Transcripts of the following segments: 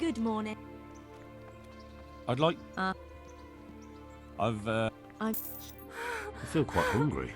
Good morning. I'd like. I feel quite hungry.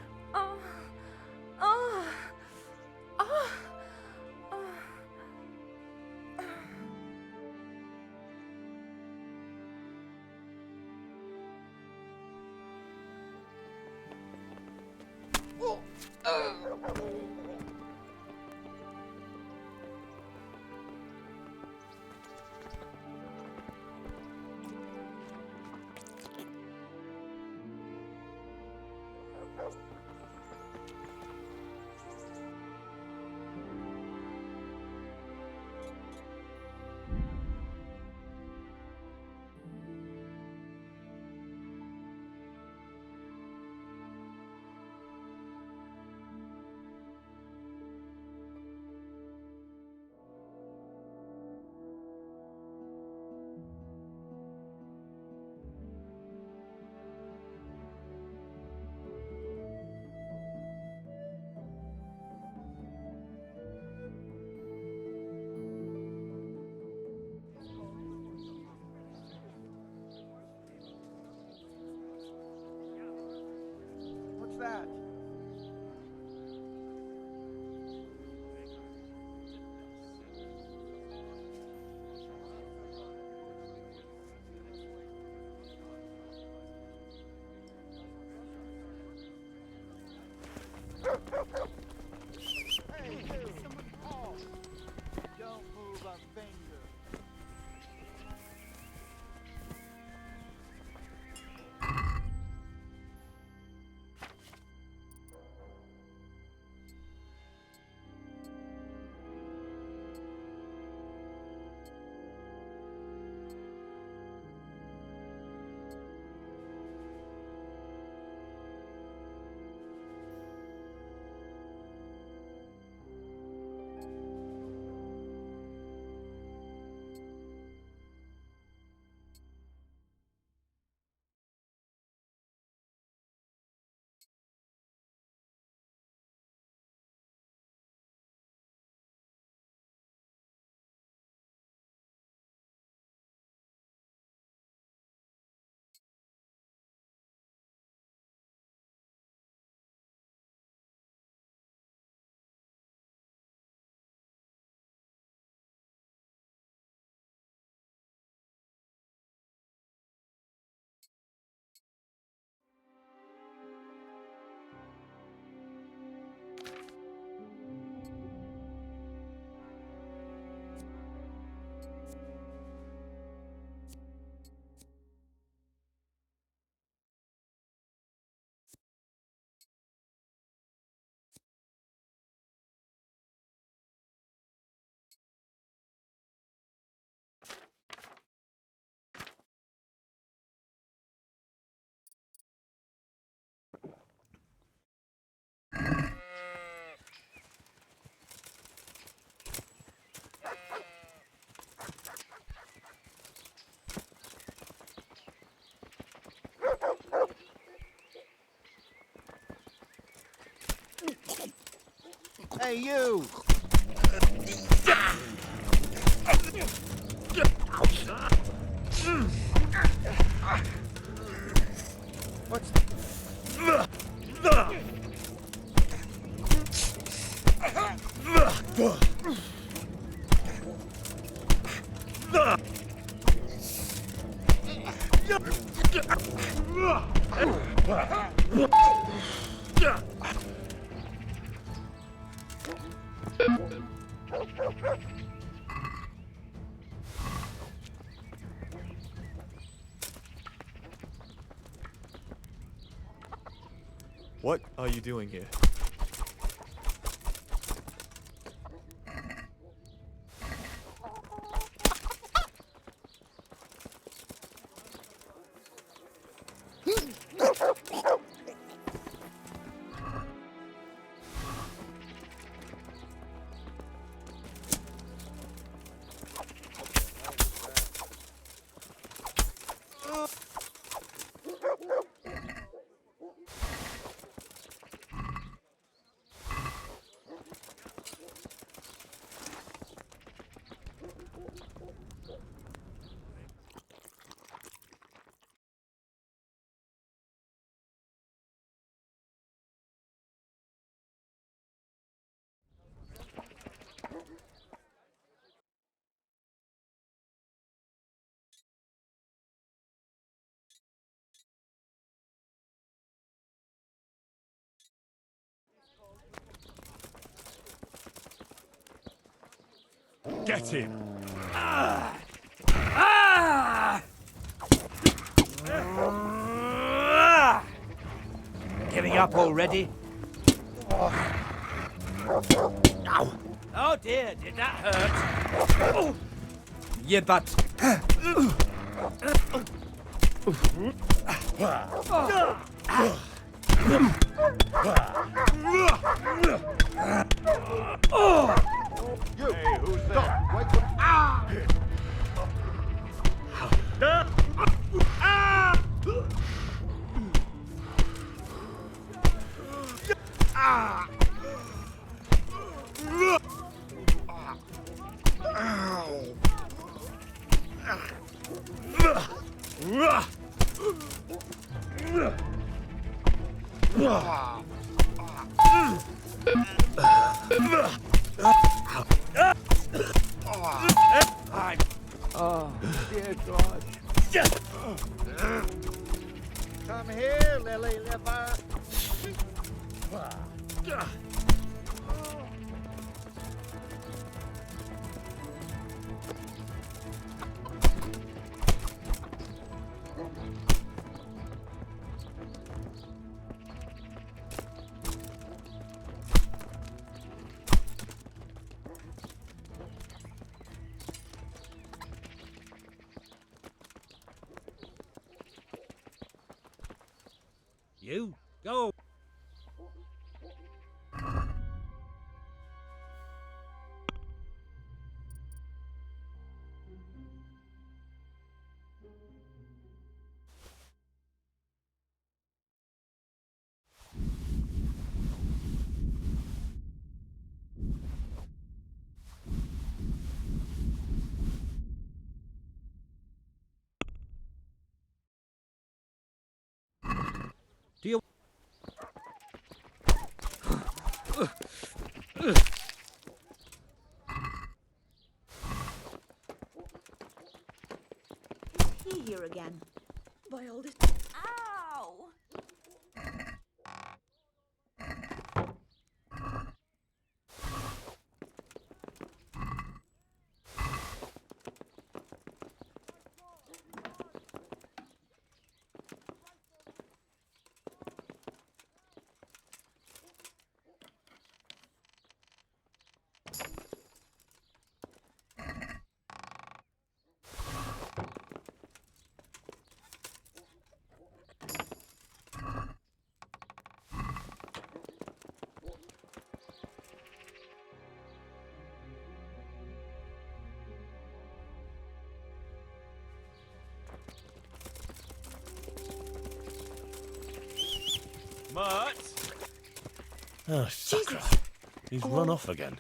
What's that? Hey, someone call. Don't move a finger. Hey, you! What's... What are you doing here? Get him! Giving up already? Oh dear, did that hurt? Oh. Yeah, but... Hey, who's that? Wait for... Oh, dear God. Come here, lily liver. You go. Do you... He here again. By all this. Ow! Mutt! Oh, sucker. He's run off again.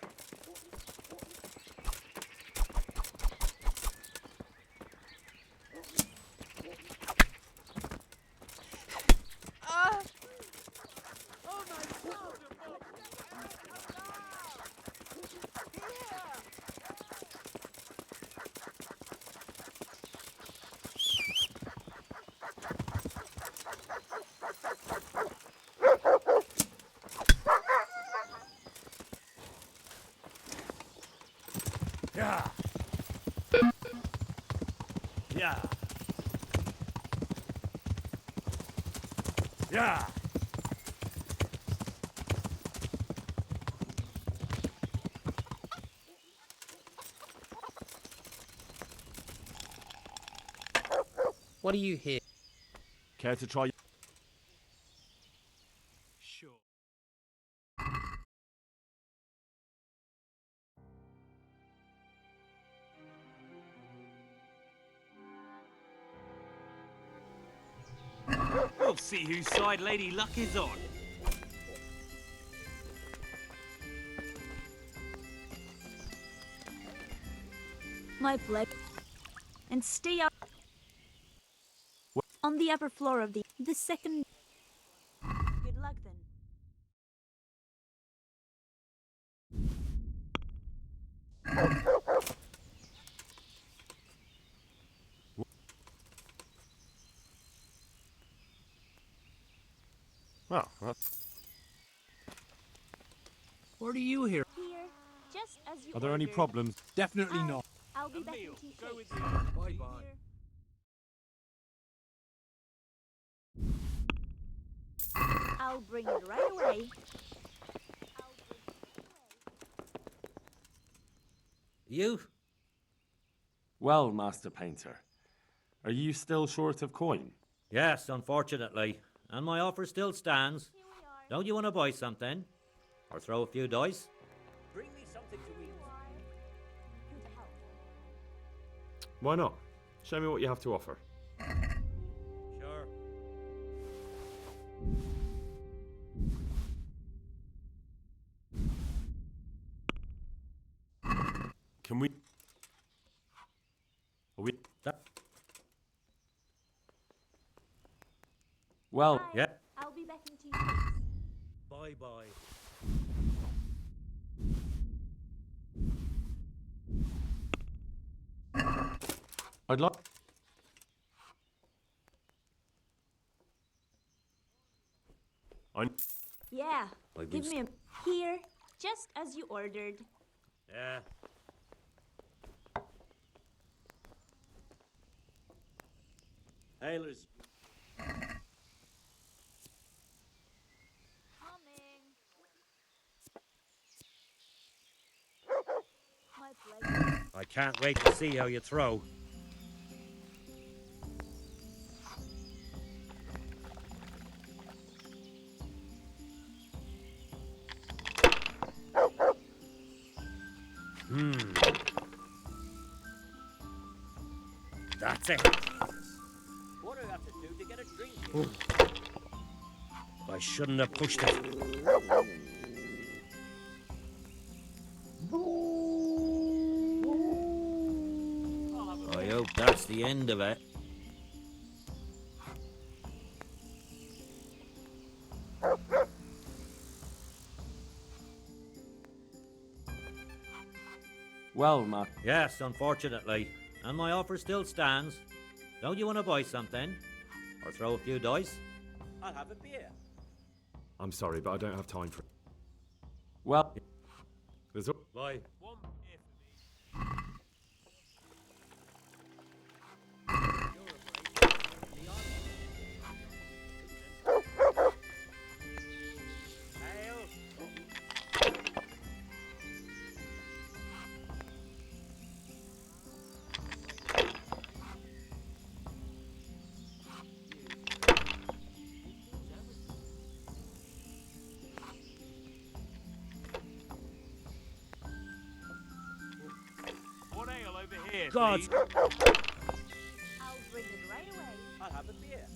Yeah. Yeah. Yeah. What do you hear? Care to try? Sure. We'll see whose side Lady Luck is on. My pleasure. And stay up on the upper floor of the second. Good luck then. Oh, that's... What do you hear? Here. Just as you Are there any ordered. problems? Definitely not. I'll be back Emil, in 2 go shakes. with you. Bye bye. I'll bring it right away. You? Well, Master Painter, are you still short of coin? Yes, unfortunately. And my offer still stands. Here we are. Don't you want to buy something? Or throw a few dice? Bring me something to eat. Here to help. Why not? Show me what you have to offer. Sure. Can we? Are we? That, Well, Bye. yeah. I'll be back in 2 shakes. Bye-bye. I'd like. I. Yeah. I've been Give me a here, just as you ordered. Yeah. Hailers. Coming. My pleasure. I can't wait to see how you throw. That's it. What do I have to do to get a drink? I shouldn't have pushed it. I hope that's the end of it. Well, Matt. Yes, unfortunately. And my offer still stands. Don't you want to buy something? Or throw a few dice? I'll have a beer. I'm sorry, but I don't have time for. Well, there's. Bye. One beer for me. One ale over here, God. please. I'll bring it right away. I'll have a beer.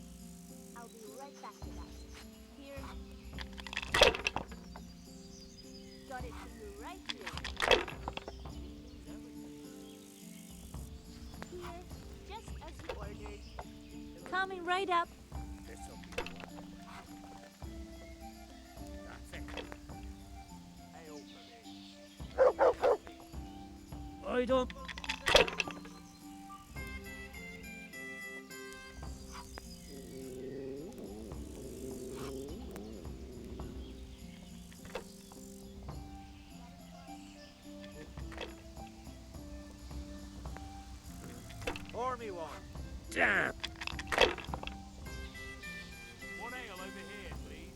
I'll be right back with that. Here. Got it for you right here. Here, just as you ordered. Coming right up. This'll be one. That's it. Ale for me. I don't. Pour me one. Damn. One ale over here, please.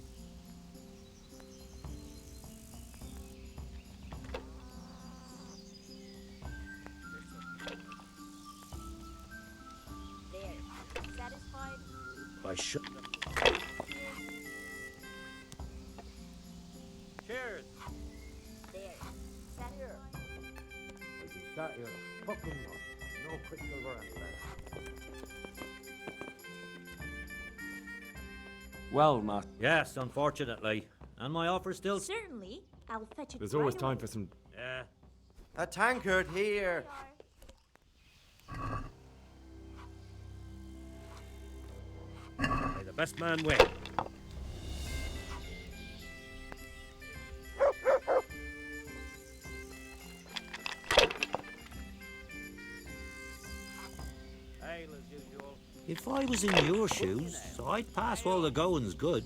There. Satisfied? I should. Cheers. There. Satisfied? Sat here fucking no quicksilver Well, Matt. Yes, unfortunately. And my offer still. Certainly. I'll fetch it There's right always time away. for some. Yeah. A tankard here. May the best man win. Ale as usual. If I was in your shoes, I'd pass all the goings good.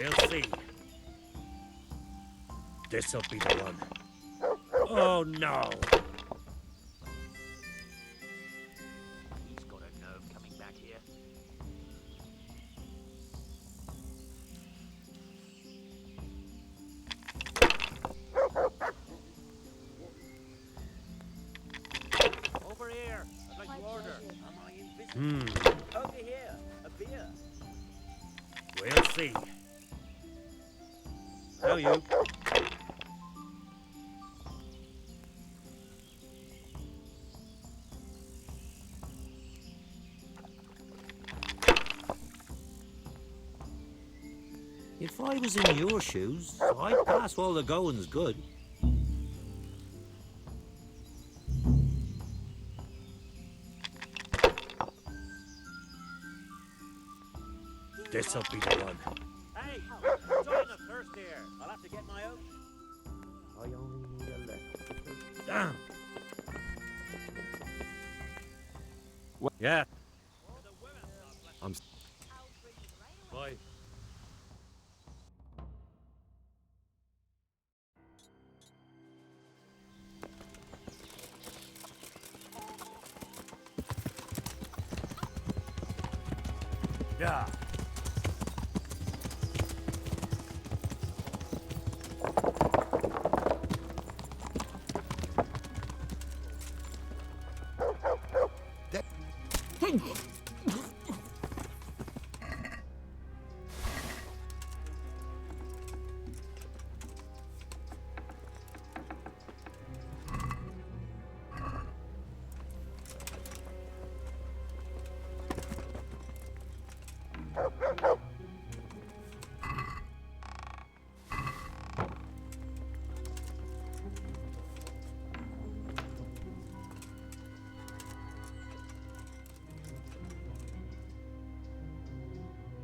We'll see. This'll be the one. Oh no! He's got a nerve coming back here. Over here. I'd like to order. Am I invisible? Over here. A beer. We'll see. How you? If I was in your shoes, I'd pass while the going's good. This'll be the one. Hey, I'm dying of thirst here. I'll have to get my own. I only need a left. Damn! Yeah. I'm Right. Yeah.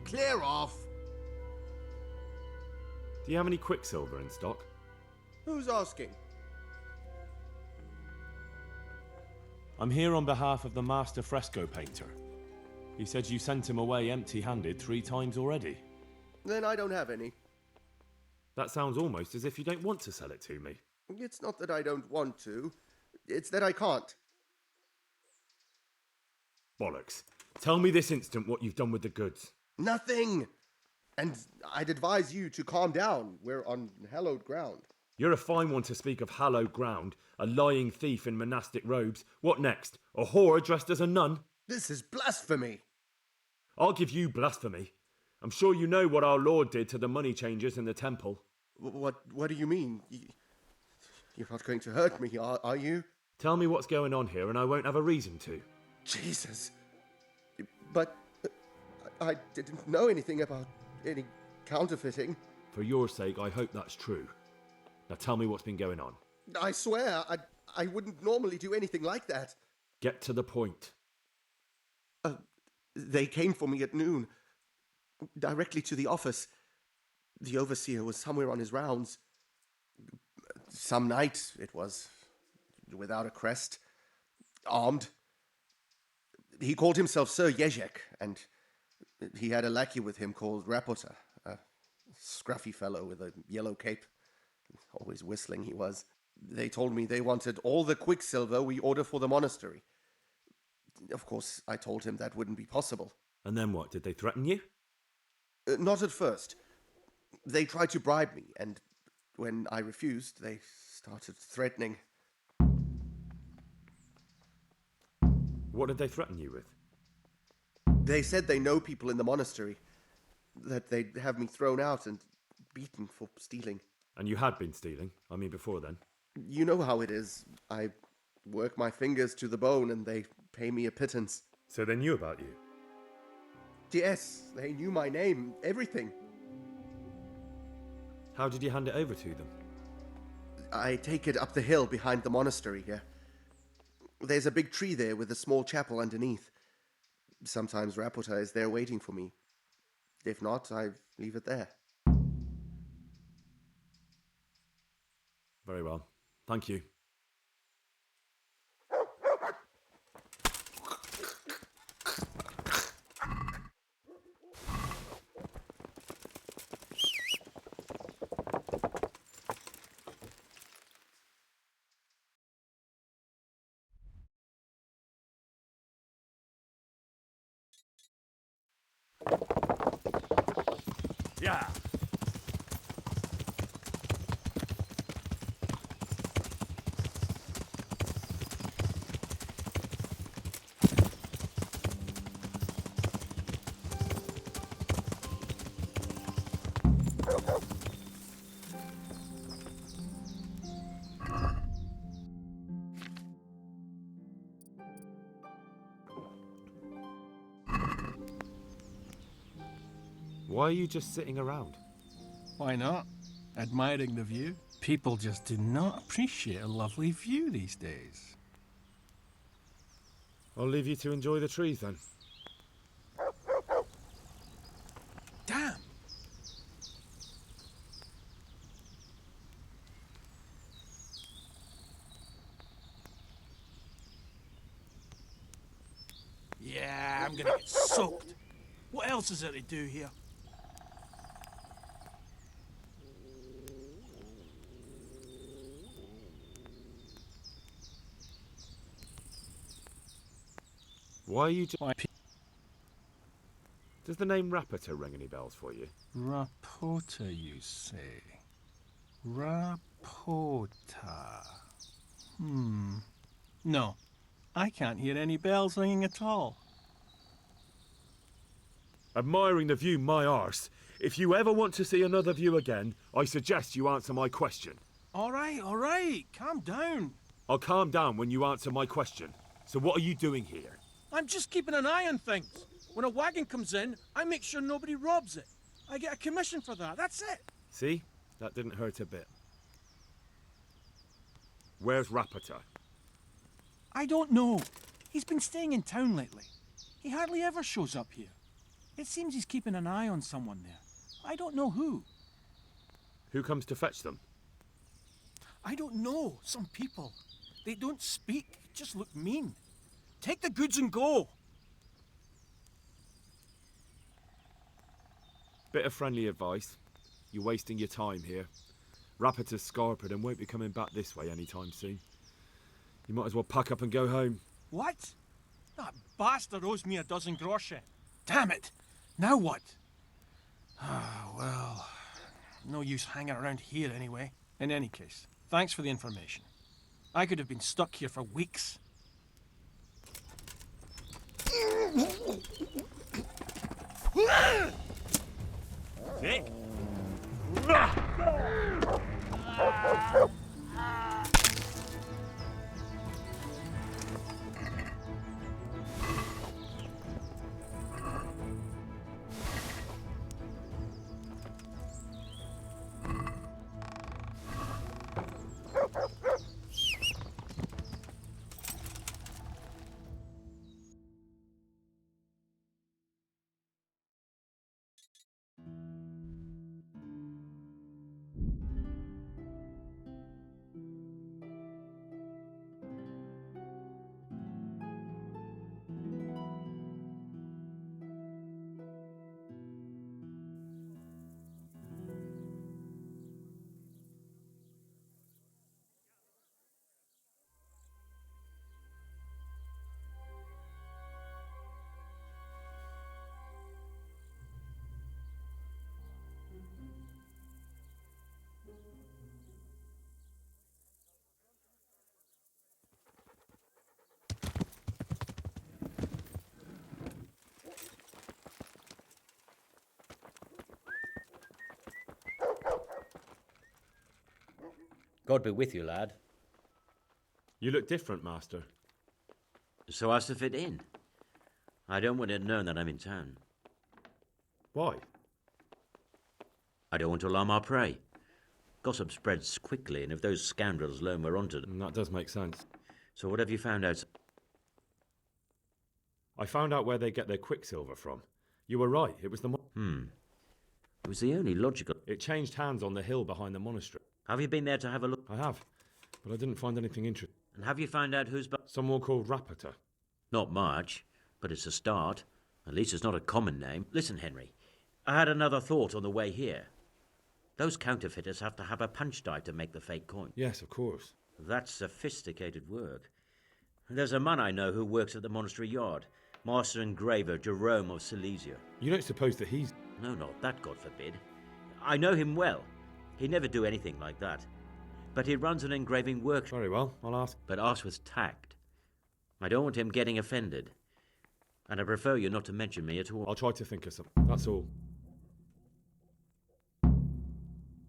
Clear off! Do you have any quicksilver in stock? Who's asking? I'm here on behalf of the master fresco painter. He said you sent him away empty-handed 3 times already. Then I don't have any. That sounds almost as if you don't want to sell it to me. It's not that I don't want to, it's that I can't. Bollocks. Tell me this instant what you've done with the goods. Nothing! And I'd advise you to calm down. We're on hallowed ground. You're a fine one to speak of hallowed ground, a lying thief in monastic robes. What next? A whore dressed as a nun? This is blasphemy! I'll give you blasphemy. I'm sure you know what our Lord did to the money changers in the temple. What do you mean? You're not going to hurt me, are you? Tell me what's going on here and I won't have a reason to. Jesus. But I didn't know anything about any counterfeiting. For your sake, I hope that's true. Now tell me what's been going on. I swear, I wouldn't normally do anything like that. Get to the point. They came for me at noon, directly to the office. The overseer was somewhere on his rounds. Some night, it was, without a crest, armed. He called himself Sir Jezek, and he had a lackey with him called Rapota, a scruffy fellow with a yellow cape. Always whistling he was. They told me they wanted all the quicksilver we order for the monastery. Of course, I told him that wouldn't be possible. And then what? Did they threaten you? Not at first. They tried to bribe me, and when I refused, they started threatening. What did they threaten you with? They said they know people in the monastery, that they'd have me thrown out and beaten for stealing. And you had been stealing, I mean before then. You know how it is. I work my fingers to the bone and they pay me a pittance. So they knew about you? Yes, they knew my name, everything. How did you hand it over to them? I take it up the hill behind the monastery here. There's a big tree there with a small chapel underneath. Sometimes Rapota is there waiting for me. If not, I leave it there. Very well. Thank you. Yeah. Why are you just sitting around? Why not? Admiring the view. People just do not appreciate a lovely view these days. I'll leave you to enjoy the trees then. Damn! Yeah, I'm gonna get soaked. What else is there to do here? Why are you just... Why, Does the name Rapita ring any bells for you? Rapota, you say? Rapota. No, I can't hear any bells ringing at all. Admiring the view, my arse. If you ever want to see another view again, I suggest you answer my question. All right, calm down. I'll calm down when you answer my question. So what are you doing here? I'm just keeping an eye on things. When a wagon comes in, I make sure nobody robs it. I get a commission for that, that's it. See? That didn't hurt a bit. Where's Rapita? I don't know. He's been staying in town lately. He hardly ever shows up here. It seems he's keeping an eye on someone there. I don't know who. Who comes to fetch them? I don't know. Some people. They don't speak, just look mean. Take the goods and go. Bit of friendly advice. You're wasting your time here. Rapita's scarpered and won't be coming back this way anytime soon. You might as well pack up and go home. What? That bastard owes me a dozen groschen. Damn it! Now what? Ah, well, no use hanging around here anyway. In any case, thanks for the information. I could have been stuck here for weeks. Vic? God be with you, lad. You look different, Master. So as to fit in. I don't want it known that I'm in town. Why? I don't want to alarm our prey. Gossip spreads quickly, and if those scoundrels learn we're onto them... That does make sense. So what have you found out? I found out where they get their quicksilver from. You were right, it was the... It was the only logical... It changed hands on the hill behind the monastery. Have you been there to have a look? I have, but I didn't find anything interesting. And have you found out who's... Someone called Rapita. Not much, but it's a start. At least it's not a common name. Listen, Henry, I had another thought on the way here. Those counterfeiters have to have a punch die to make the fake coin. Yes, of course. That's sophisticated work. There's a man I know who works at the monastery yard. Master engraver Jerome of Silesia. You don't suppose that he's... No, not that, God forbid. I know him well. He'd never do anything like that. But he runs an engraving workshop. Very well, I'll ask. But ask with tact. I don't want him getting offended. And I prefer you not to mention me at all. I'll try to think of something, that's all.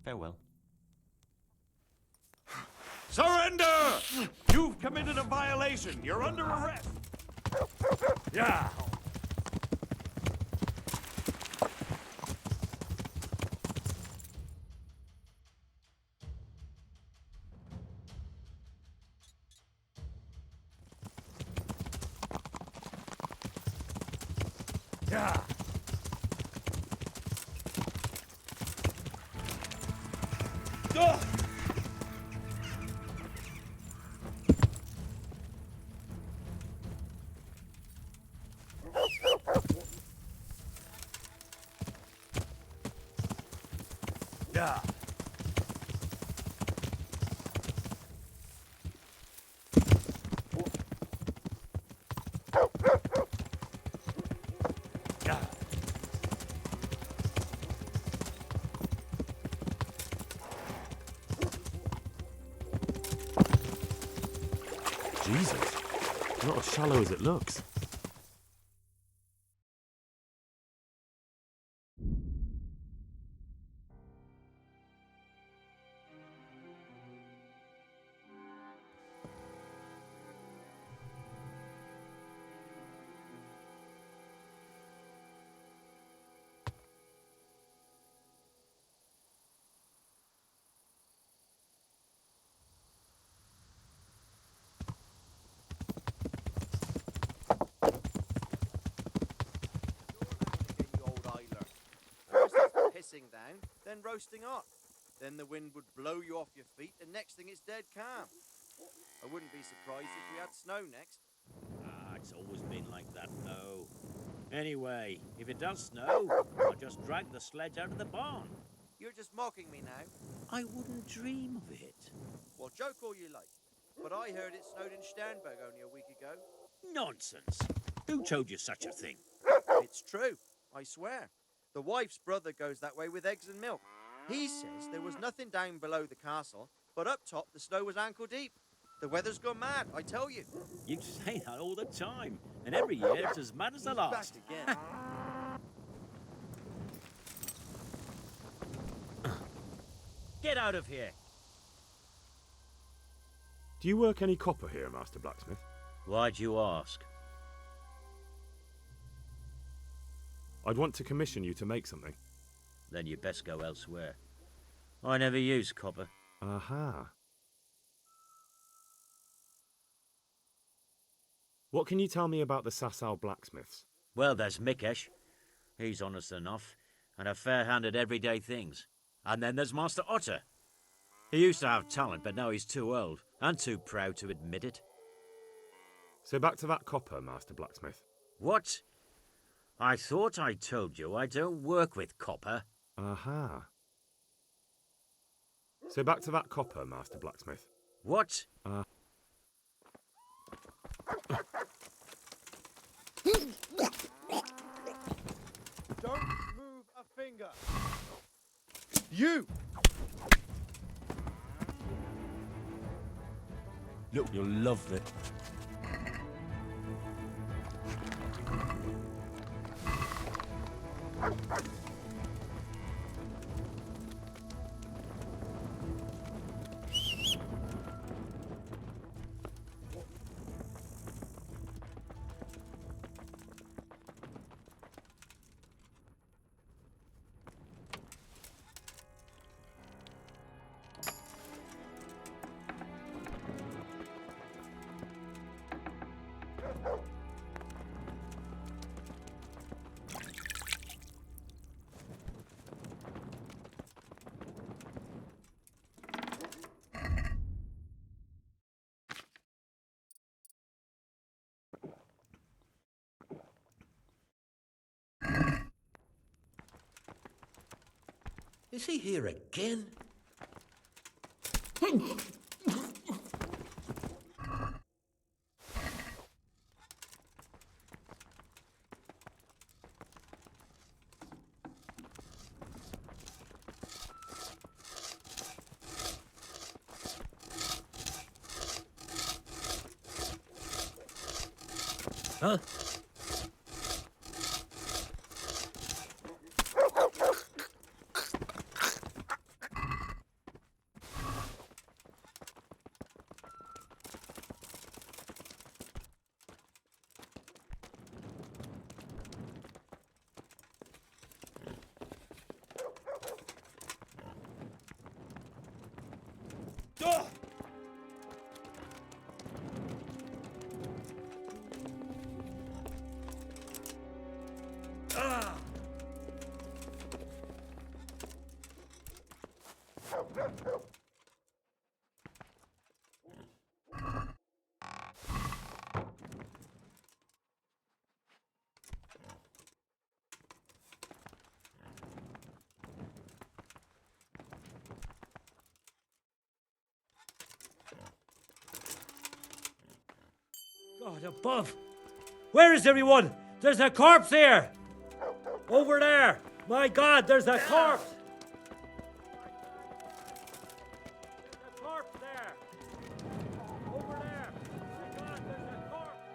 Farewell. Surrender! You've committed a violation. You're under arrest. Yeah. Yeah. Ugh! Yeah. Yeah. Jesus, not as shallow as it looks. Pissing down, then roasting hot. Then the wind would blow you off your feet, and next thing it's dead calm. I wouldn't be surprised if we had snow next. It's always been like that, though. Anyway, if it does snow, I'll just drag the sledge out of the barn. You're just mocking me now. I wouldn't dream of it. Well, joke all you like. But I heard it snowed in Sternberg only a week ago. Nonsense. Who told you such a thing? It's true, I swear. The wife's brother goes that way with eggs and milk. He says there was nothing down below the castle, but up top the snow was ankle deep. The weather's gone mad, I tell you. You say that all the time, and every year it's as mad as the He's last. back again. Get out of here. Do you work any copper here, Master Blacksmith? Why'd you ask? I'd want to commission you to make something. Then you best go elsewhere. I never use copper. Aha. What can you tell me about the Sasau blacksmiths? Well, there's Mikesh. He's honest enough, and a fair hand at everyday things. And then there's Master Otter. He used to have talent, but now he's too old, and too proud to admit it. So back to that copper, Master Blacksmith. What? I thought I told you I don't work with copper. Aha. So back to that copper, Master Blacksmith. What? Don't move a finger. You! Look, you'll love it. Is he here again? Huh? God above! Where is everyone? There's a corpse here! Over there! My God, there's a corpse! There's a corpse there! Over there! My God, there's a corpse!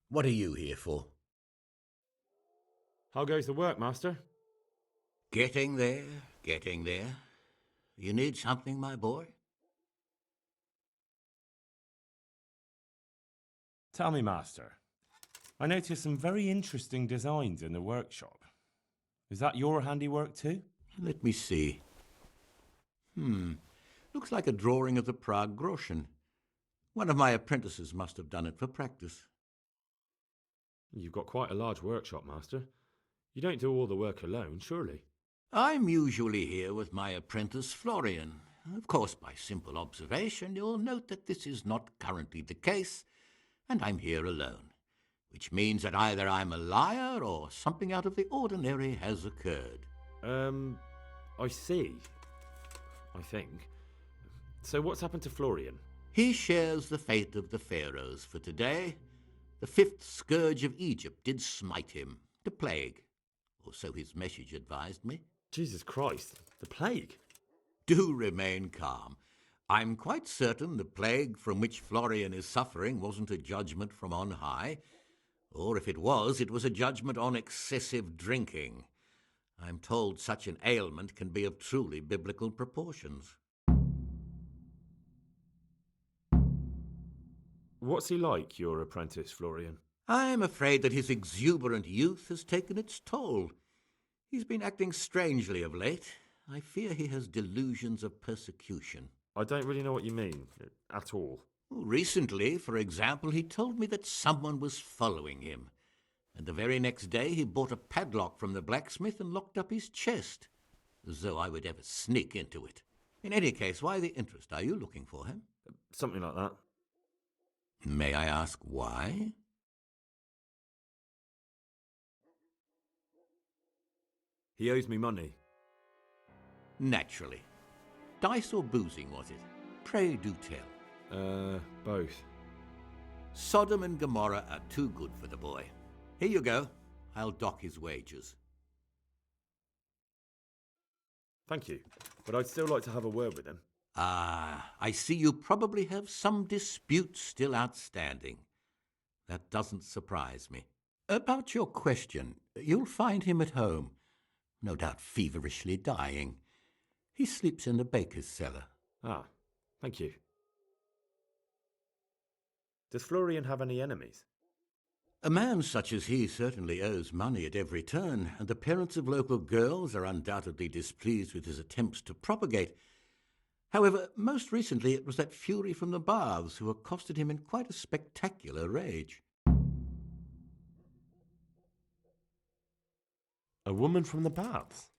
What are you here for? How goes the work, Master? Getting there, getting there. You need something, my boy? Tell me, Master. I noticed some very interesting designs in the workshop. Is that your handiwork too? Let me see. Looks like a drawing of the Prague groschen. One of my apprentices must have done it for practice. You've got quite a large workshop, Master. You don't do all the work alone, surely? I'm usually here with my apprentice, Florian. Of course, by simple observation, you'll note that this is not currently the case, and I'm here alone, which means that either I'm a liar or something out of the ordinary has occurred. I see. I think. So what's happened to Florian? He shares the fate of the pharaohs for today. The fifth scourge of Egypt did smite him, the plague, or so his message advised me. Jesus Christ, the plague? Do remain calm. I'm quite certain the plague from which Florian is suffering wasn't a judgment from on high, or if it was a judgment on excessive drinking. I'm told such an ailment can be of truly biblical proportions. What's he like, your apprentice, Florian? I'm afraid that his exuberant youth has taken its toll. He's been acting strangely of late. I fear he has delusions of persecution. I don't really know what you mean, at all. Recently, for example, he told me that someone was following him. And the very next day he bought a padlock from the blacksmith and locked up his chest, as though I would ever sneak into it. In any case, why the interest? Are you looking for him? Something like that. May I ask why? He owes me money. Naturally. Dice or boozing, was it? Pray do tell. Both. Sodom and Gomorrah are too good for the boy. Here you go. I'll dock his wages. Thank you, but I'd still like to have a word with him. I see you probably have some dispute still outstanding. That doesn't surprise me. About your question, you'll find him at home, no doubt feverishly dying. He sleeps in the baker's cellar. Ah, thank you. Does Florian have any enemies? A man such as he certainly owes money at every turn, and the parents of local girls are undoubtedly displeased with his attempts to propagate. However, most recently it was that fury from the baths who accosted him in quite a spectacular rage. A woman from the baths?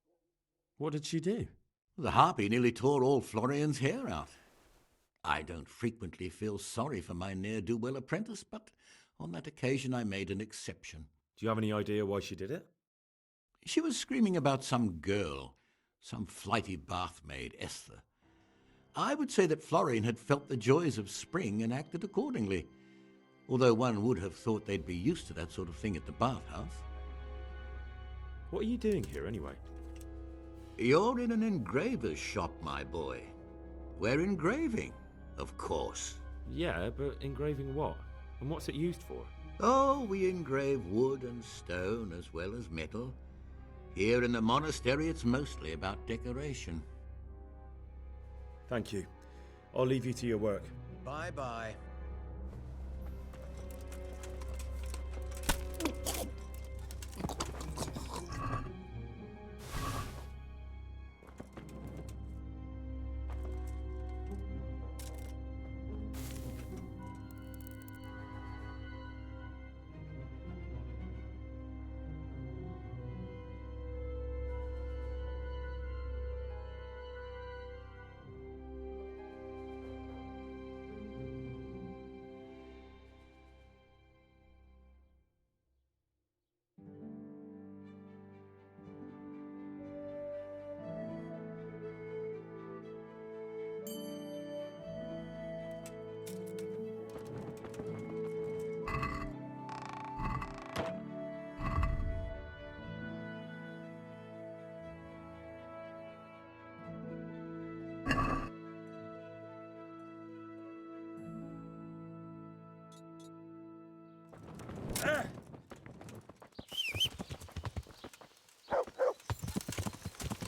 What did she do? The harpy nearly tore all Florian's hair out. I don't frequently feel sorry for my ne'er-do-well apprentice, but on that occasion I made an exception. Do you have any idea why she did it? She was screaming about some girl, some flighty bath-maid, Esther. I would say that Florian had felt the joys of spring and acted accordingly, although one would have thought they'd be used to that sort of thing at the bathhouse. What are you doing here, anyway? You're in an engraver's shop, my boy. We're engraving, of course. Yeah, but engraving what? And what's it used for? Oh, we engrave wood and stone as well as metal. Here in the monastery, it's mostly about decoration. Thank you. I'll leave you to your work. Bye-bye.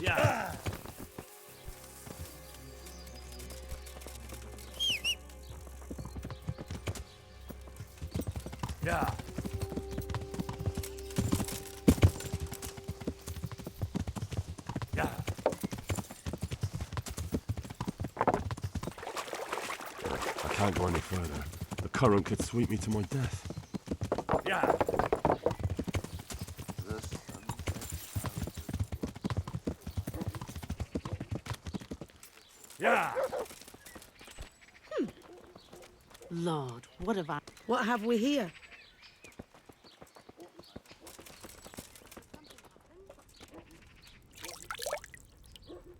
Yeah. Yeah. Yeah. I can't go any further. The current could sweep me to my death. Yeah. Yeah. Lord, what have we here?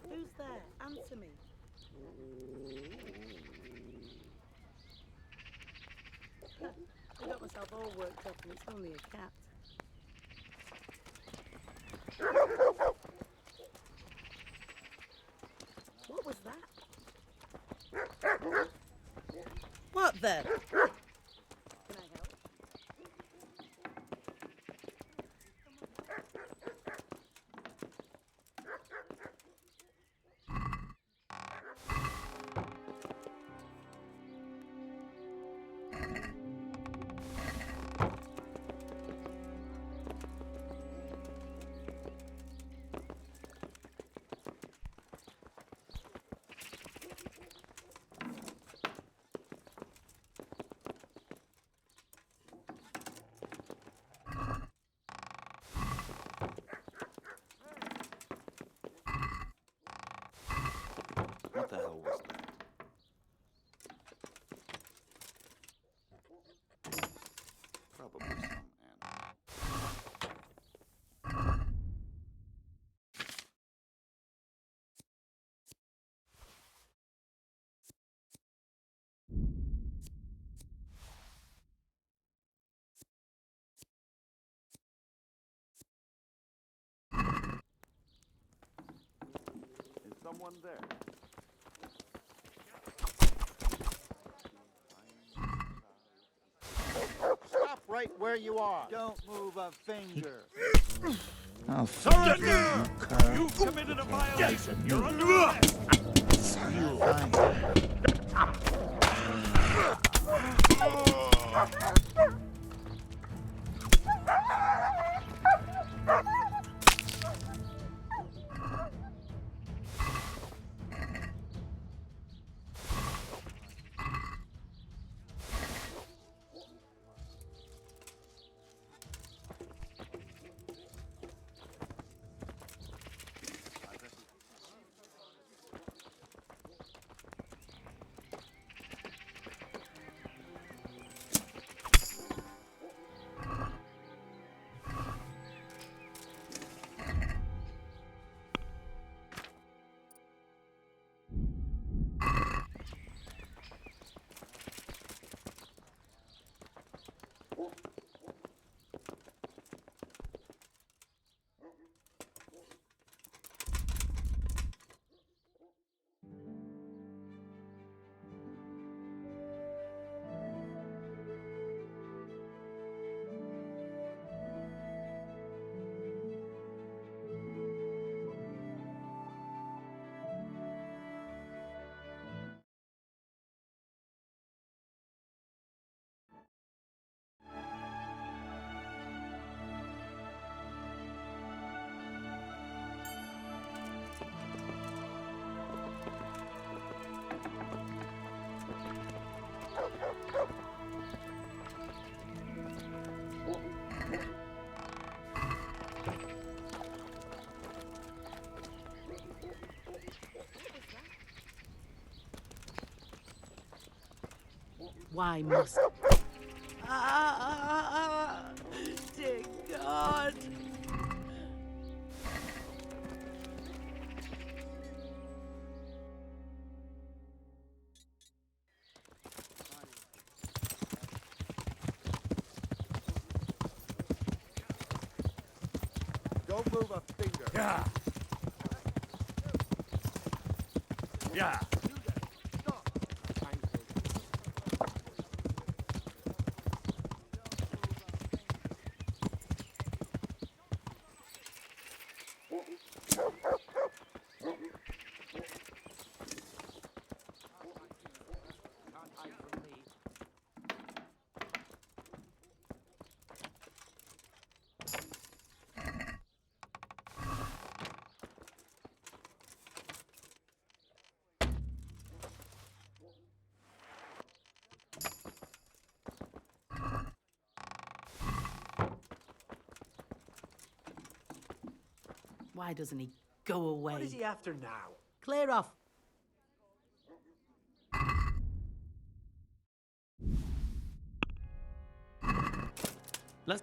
Who's there? Answer me. I got myself all worked up and it's only a cat. What was that? What the? Can I help? What the hell was that? Probably some animal. Is someone there? Stop right where you are. Don't move a finger. I'll Surrender! you, cur. You've committed a violation. You're under arrest. You'll find Why must... Dear God. Don't move a finger. Yeah. Yeah. Why doesn't he go away? What is he after now? Clear off. Let's...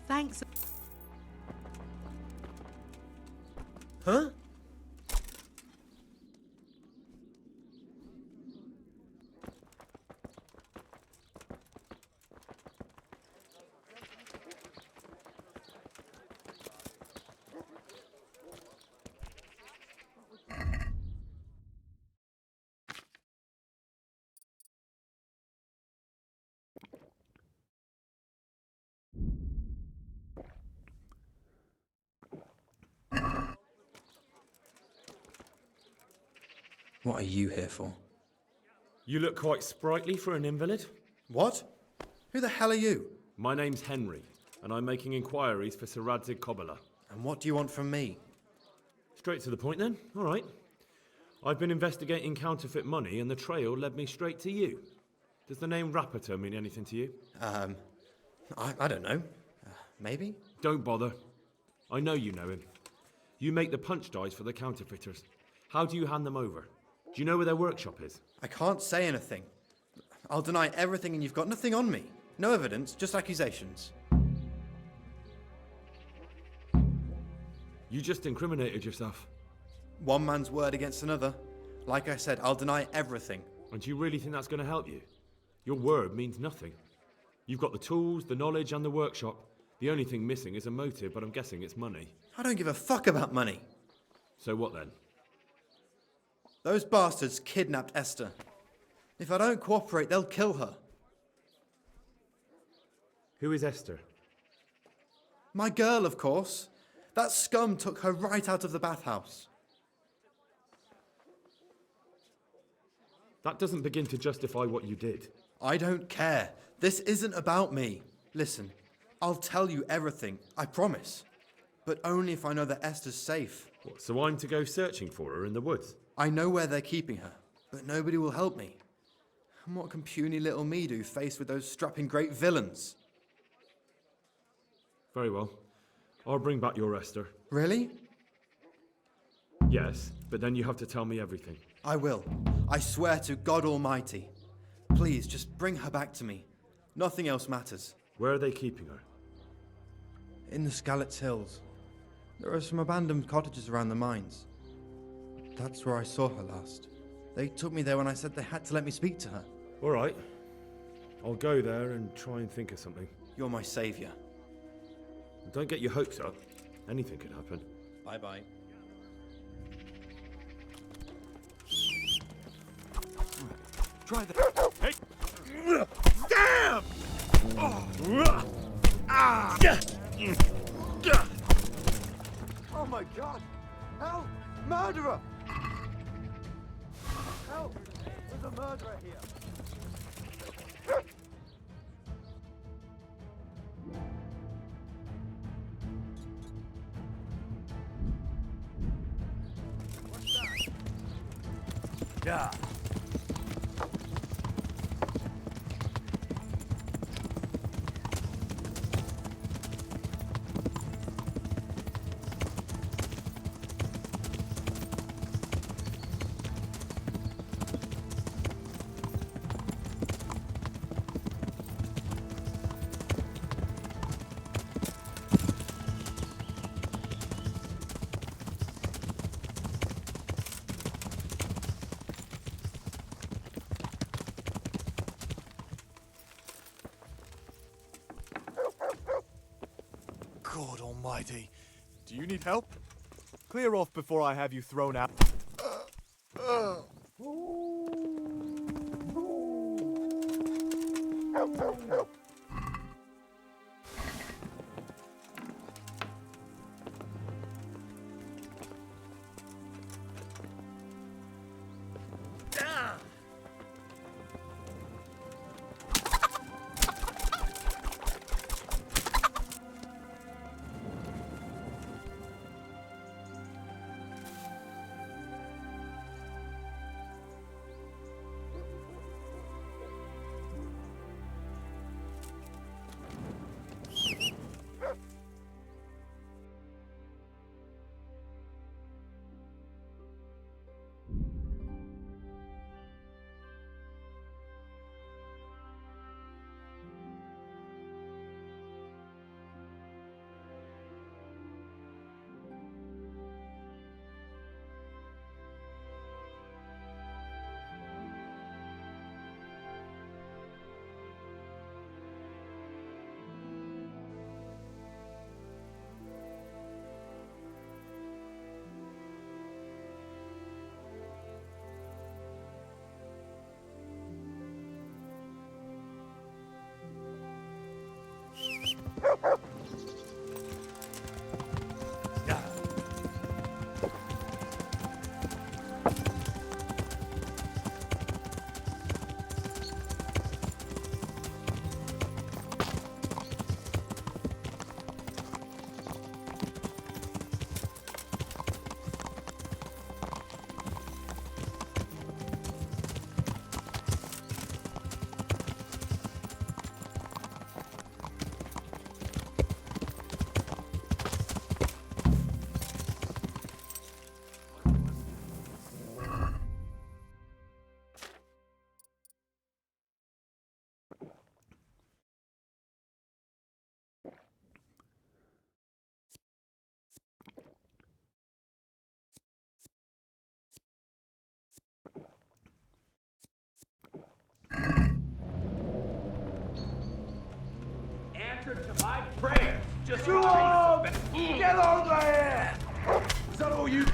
Thanks. Huh? What are you here for? You look quite sprightly for an invalid. What? Who the hell are you? My name's Henry, and I'm making inquiries for Sir Radzig Kobyla. And what do you want from me? Straight to the point then. All right. I've been investigating counterfeit money, and the trail led me straight to you. Does the name Rapiter mean anything to you? I don't know. Maybe? Don't bother. I know you know him. You make the punch dice for the counterfeiters. How do you hand them over? Do you know where their workshop is? I can't say anything. I'll deny everything and you've got nothing on me. No evidence, just accusations. You just incriminated yourself. One man's word against another. Like I said, I'll deny everything. And do you really think that's going to help you? Your word means nothing. You've got the tools, the knowledge, and the workshop. The only thing missing is a motive, but I'm guessing it's money. I don't give a fuck about money. So what then? Those bastards kidnapped Esther. If I don't cooperate, they'll kill her. Who is Esther? My girl, of course. That scum took her right out of the bathhouse. That doesn't begin to justify what you did. I don't care. This isn't about me. Listen, I'll tell you everything, I promise. But only if I know that Esther's safe. What, so I'm to go searching for her in the woods? I know where they're keeping her, but nobody will help me. And what can puny little me do faced with those strapping great villains? Very well. I'll bring back your Esther. Really? Yes, but then you have to tell me everything. I will. I swear to God Almighty. Please, just bring her back to me. Nothing else matters. Where are they keeping her? In the Skalitz Hills. There are some abandoned cottages around the mines. That's where I saw her last. They took me there when I said they had to let me speak to her. All right. I'll go there and try and think of something. You're my savior. Don't get your hopes up. Anything could happen. Bye-bye. Try that. Hey! Damn! Oh my God! Help! Murderer! Help! There's a murderer here. Yeah. God almighty. Do you need help? Clear off before I have you thrown out. To my prayer. Just get over here! Is that all you?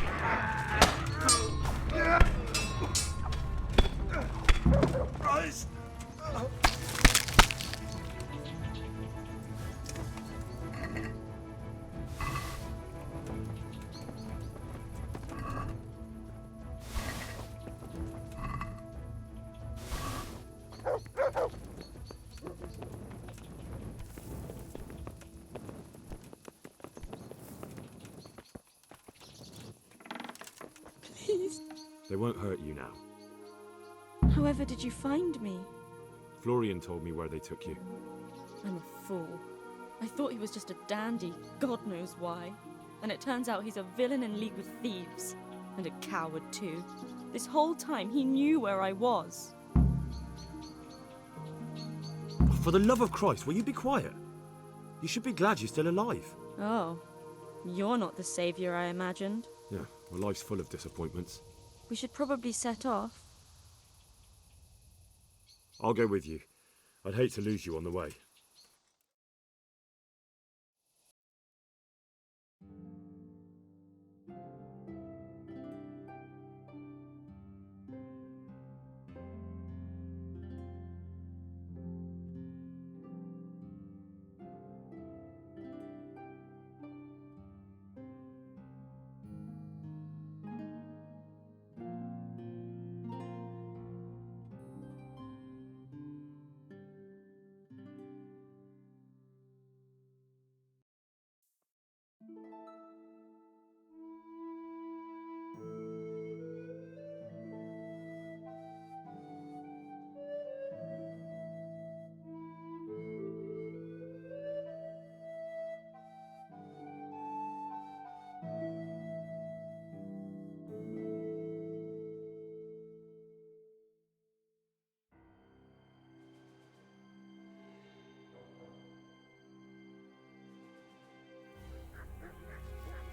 Christ! They won't hurt you now. However did you find me? Florian told me where they took you. I'm a fool. I thought he was just a dandy, God knows why. And it turns out he's a villain in league with thieves. And a coward too. This whole time he knew where I was. For the love of Christ, will you be quiet? You should be glad you're still alive. Oh, you're not the savior I imagined. Yeah, well, life's full of disappointments. We should probably set off. I'll go with you. I'd hate to lose you on the way.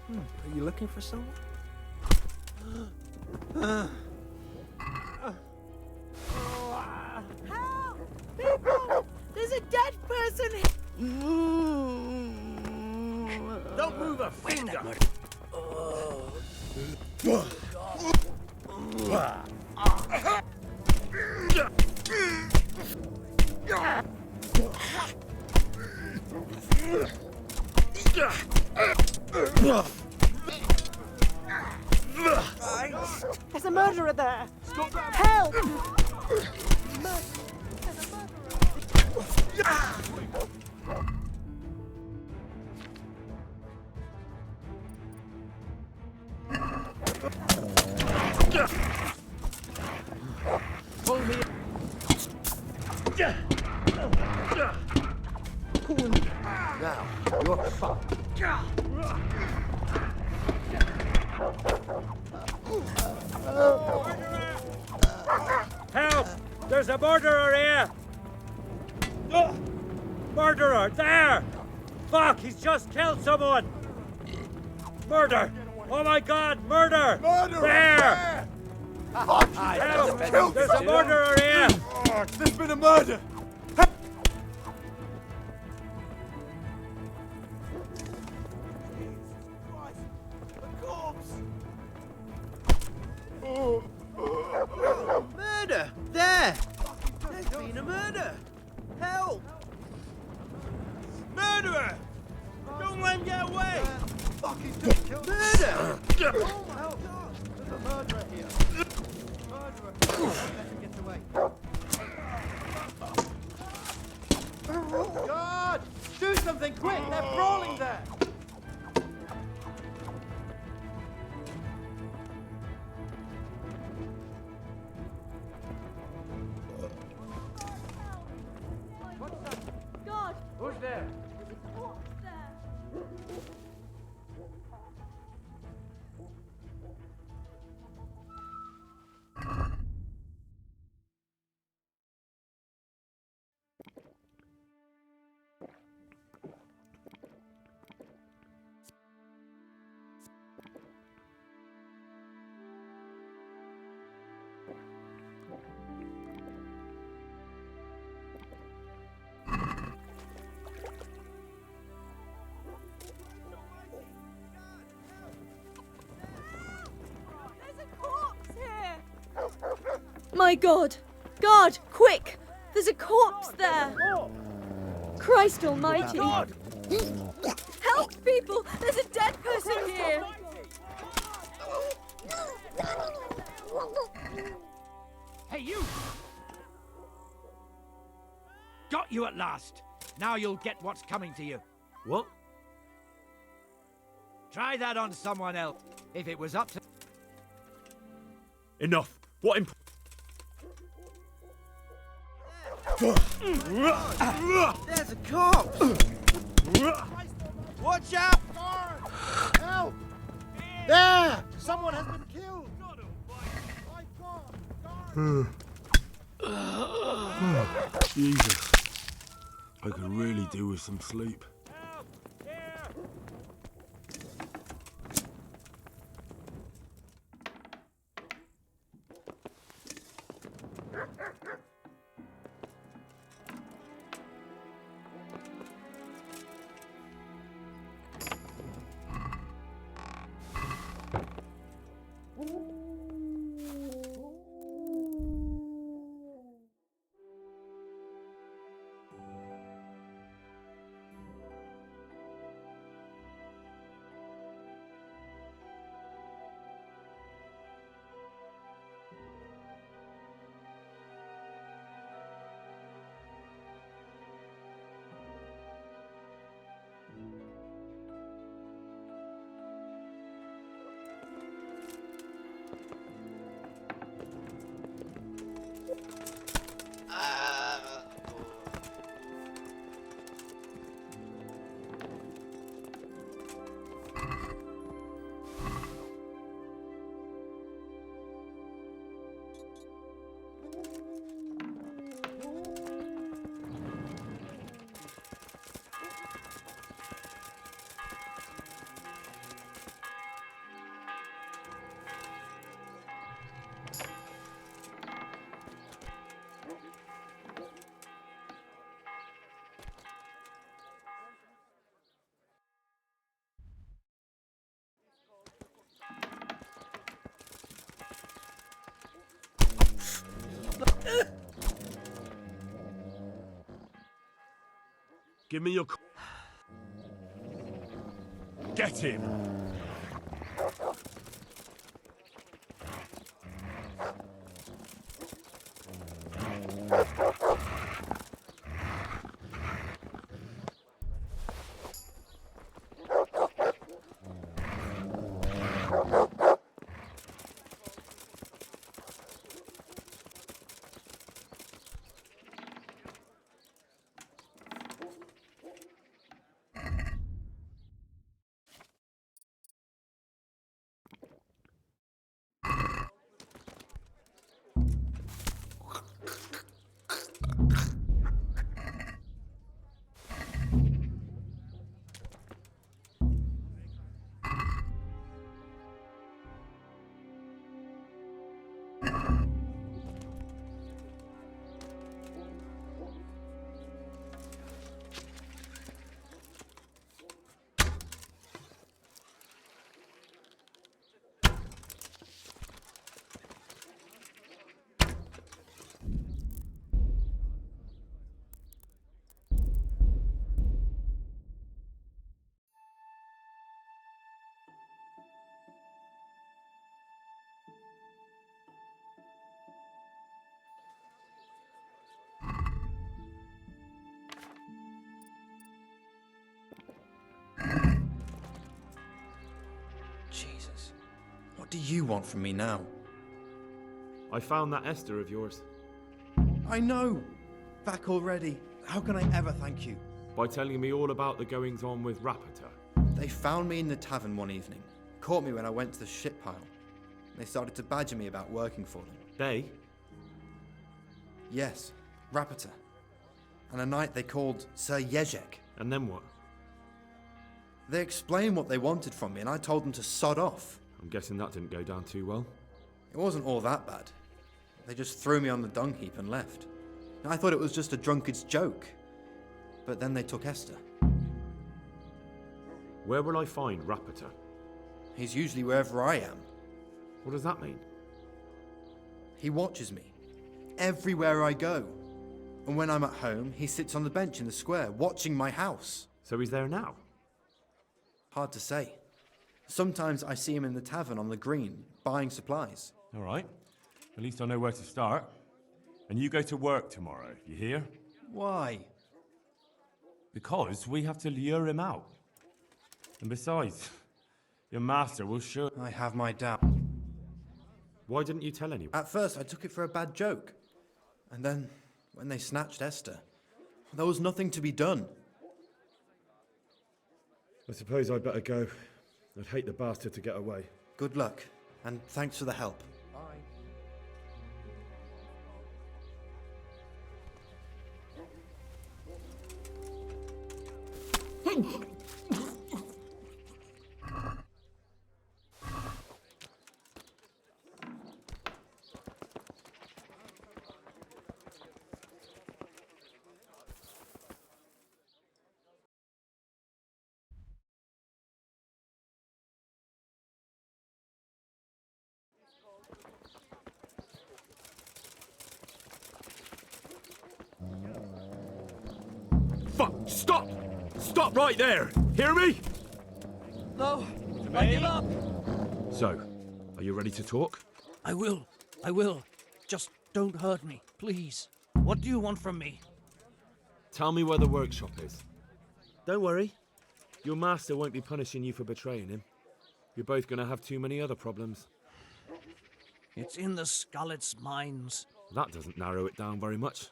Are you looking for someone? Help! People! There's a dead person here! Don't move a finger. There's a murderer there. Help! Pull me. Now, you're fucked. Help! There's a murderer here! Murderer! There! Fuck! He's just killed someone! Murder! Oh my god! Murder! Murderer! There! Help! There's a murderer here! Oh, there's been a murder! Murder! There! There's been a murder! Help! Murderer! Don't let him get away! Murder! Oh my God! There's a murderer here. Murderer! Let him get away. God! Do something quick! They're brawling there! God! Who's there? There's a corpse there! My God! God, quick! There's a corpse there! Christ almighty! Help, people! There's a dead person here! Hey, you! Got you at last. Now you'll get what's coming to you. What? Try that on someone else. If it was up to... Enough. What imp... There's a corpse! Watch out! Help! There! Someone has been killed! Jesus. I could really do with some sleep. Give me your... Get him! Jesus. What do you want from me now? I found that Esther of yours. I know! Back already. How can I ever thank you? By telling me all about the goings-on with Rapita. They found me in the tavern one evening. Caught me when I went to the ship pile. They started to badger me about working for them. They? Yes, Rapita. And a knight they called Sir Jezek. And then what? They explained what they wanted from me and I told them to sod off. I'm guessing that didn't go down too well. It wasn't all that bad. They just threw me on the dung heap and left. I thought it was just a drunkard's joke. But then they took Esther. Where will I find Rapita? He's usually wherever I am. What does that mean? He watches me. Everywhere I go. And when I'm at home, he sits on the bench in the square, watching my house. So he's there now? Hard to say. Sometimes I see him in the tavern on the green, buying supplies. All right. At least I know where to start. And you go to work tomorrow, you hear? Why? Because we have to lure him out. And besides, your master will sure... I have my doubt. Why didn't you tell anyone? At first, I took it for a bad joke. And then, when they snatched Esther, there was nothing to be done. I suppose I'd better go. I'd hate the bastard to get away. Good luck, and thanks for the help. Fuck! Stop! Stop right there! Hear me? No, I give up. So, are you ready to talk? I will. Just don't hurt me, please. What do you want from me? Tell me where the workshop is. Don't worry. Your master won't be punishing you for betraying him. You're both gonna have too many other problems. It's in the Skullet's mines. That doesn't narrow it down very much.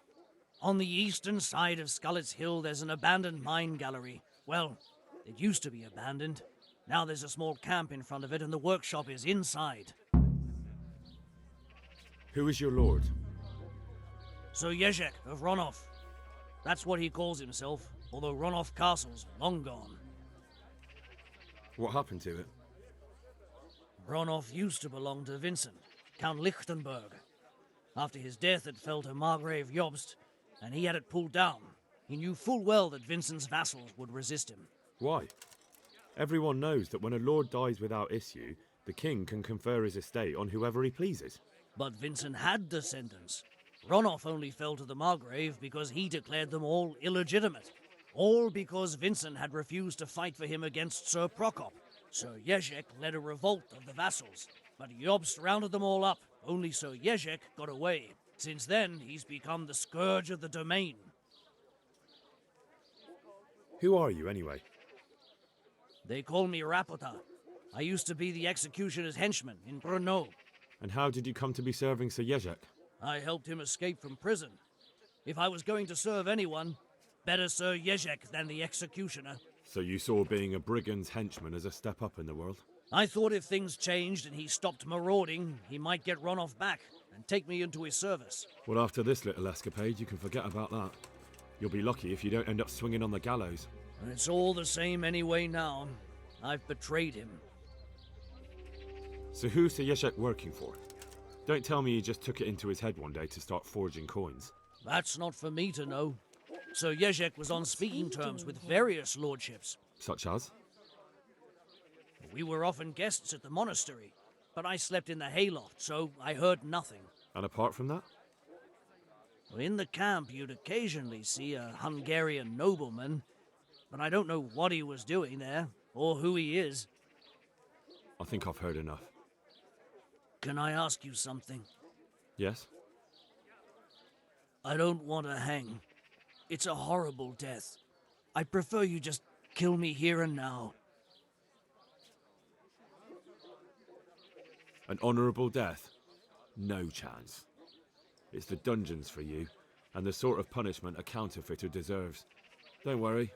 On the eastern side of Skullet's Hill, there's an abandoned mine gallery. Well, it used to be abandoned. Now there's a small camp in front of it, and the workshop is inside. Who is your lord? Sir Jezek of Ronov. That's what he calls himself, although Ronov Castle's long gone. What happened to it? Ronov used to belong to Vincent, Count Lichtenberg. After his death, it fell to Margrave Jobst, and he had it pulled down. He knew full well that Vincent's vassals would resist him. Why? Everyone knows that when a lord dies without issue, the king can confer his estate on whoever he pleases. But Vincent had descendants. Ronov only fell to the Margrave because he declared them all illegitimate. All because Vincent had refused to fight for him against Sir Prokop. Sir Jezek led a revolt of the vassals, but Jobst rounded them all up. Only Sir Jezek got away. Since then, he's become the scourge of the domain. Who are you, anyway? They call me Rapota. I used to be the executioner's henchman in Brno. And how did you come to be serving Sir Jezek? I helped him escape from prison. If I was going to serve anyone, better Sir Jezek than the executioner. So you saw being a brigand's henchman as a step up in the world? I thought if things changed and he stopped marauding, he might get Ronoff back and take me into his service. Well, after this little escapade, you can forget about that. You'll be lucky if you don't end up swinging on the gallows. It's all the same anyway now. I've betrayed him. So who's Sir Jezek working for? Don't tell me he just took it into his head one day to start forging coins. That's not for me to know. Sir Jezek was on speaking terms with various lordships. Such as? We were often guests at the monastery, but I slept in the hayloft, so I heard nothing. And apart from that? In the camp, you'd occasionally see a Hungarian nobleman, but I don't know what he was doing there, or who he is. I think I've heard enough. Can I ask you something? Yes? I don't want to hang. It's a horrible death. I prefer you just kill me here and now. An honourable death? No chance. It's the dungeons for you, and the sort of punishment a counterfeiter deserves. Don't worry.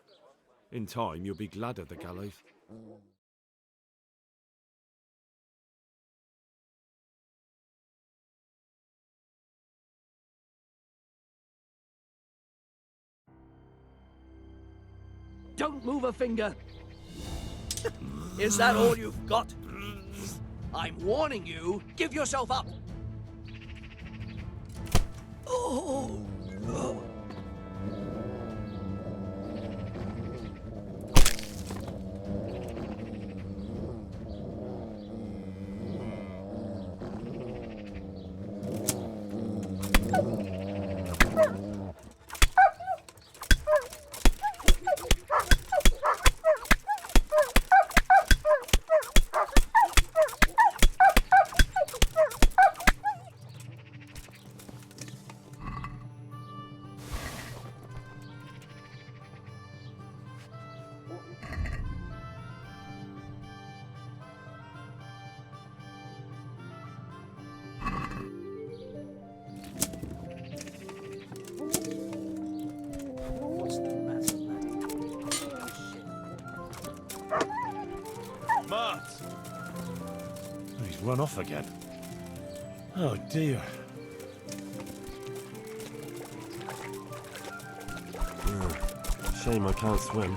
In time, you'll be glad of the gallows. Don't move a finger! Is that all you've got? I'm warning you, give yourself up! Oh! He's run off again. Oh dear. Shame I can't swim.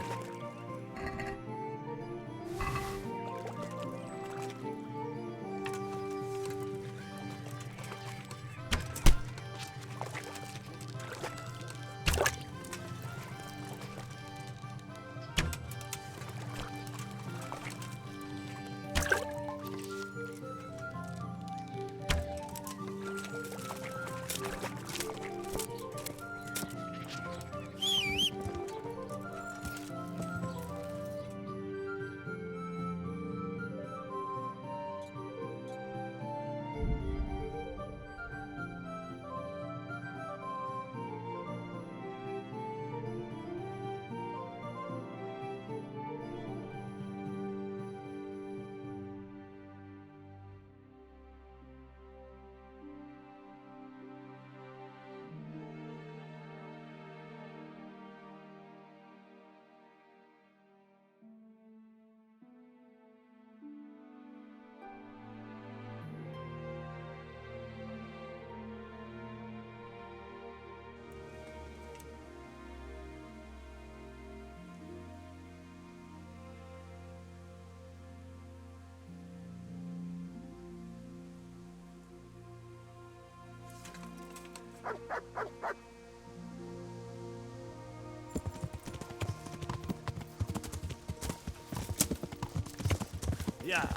Yeah.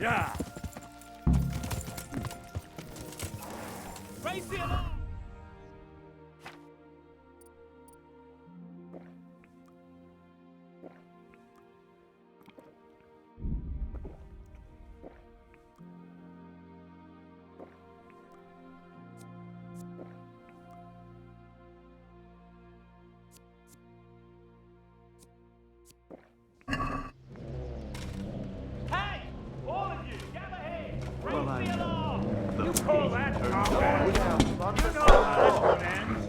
Yeah. Raise the alarm! Hey! All of you, gather here! Raise the alarm! You call that combat? You know how this one ends.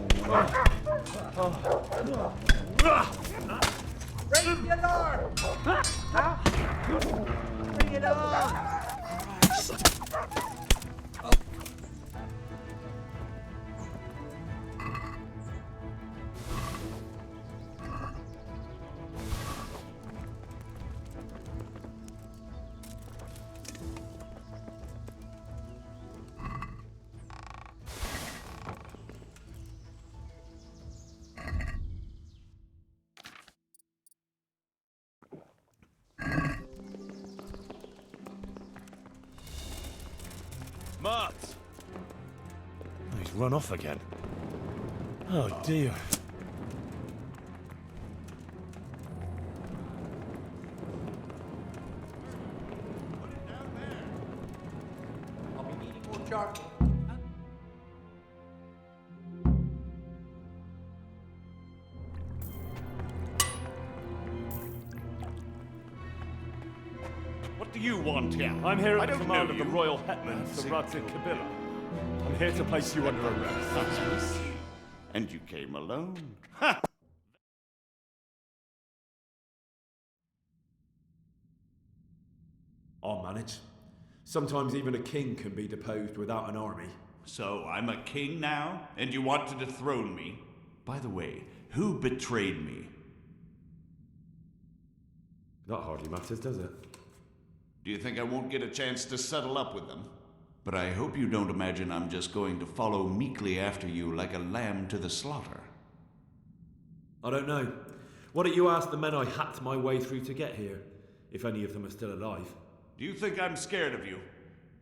Raise the alarm! Huh? Bring it on! Mart! Oh, he's run off again. Oh dear. I'll be needing more charcoal. What do you want here? I'm here at the command of the Royal Hetman, Sir Radzik Kabila. I'm here to place you under arrest. That's and you came alone? Ha! I'll manage. Sometimes even a king can be deposed without an army. So I'm a king now, and you want to dethrone me? By the way, who betrayed me? That hardly matters, does it? Do you think I won't get a chance to settle up with them? But I hope you don't imagine I'm just going to follow meekly after you like a lamb to the slaughter. I don't know. Why don't you ask the men I hacked my way through to get here, if any of them are still alive? Do you think I'm scared of you?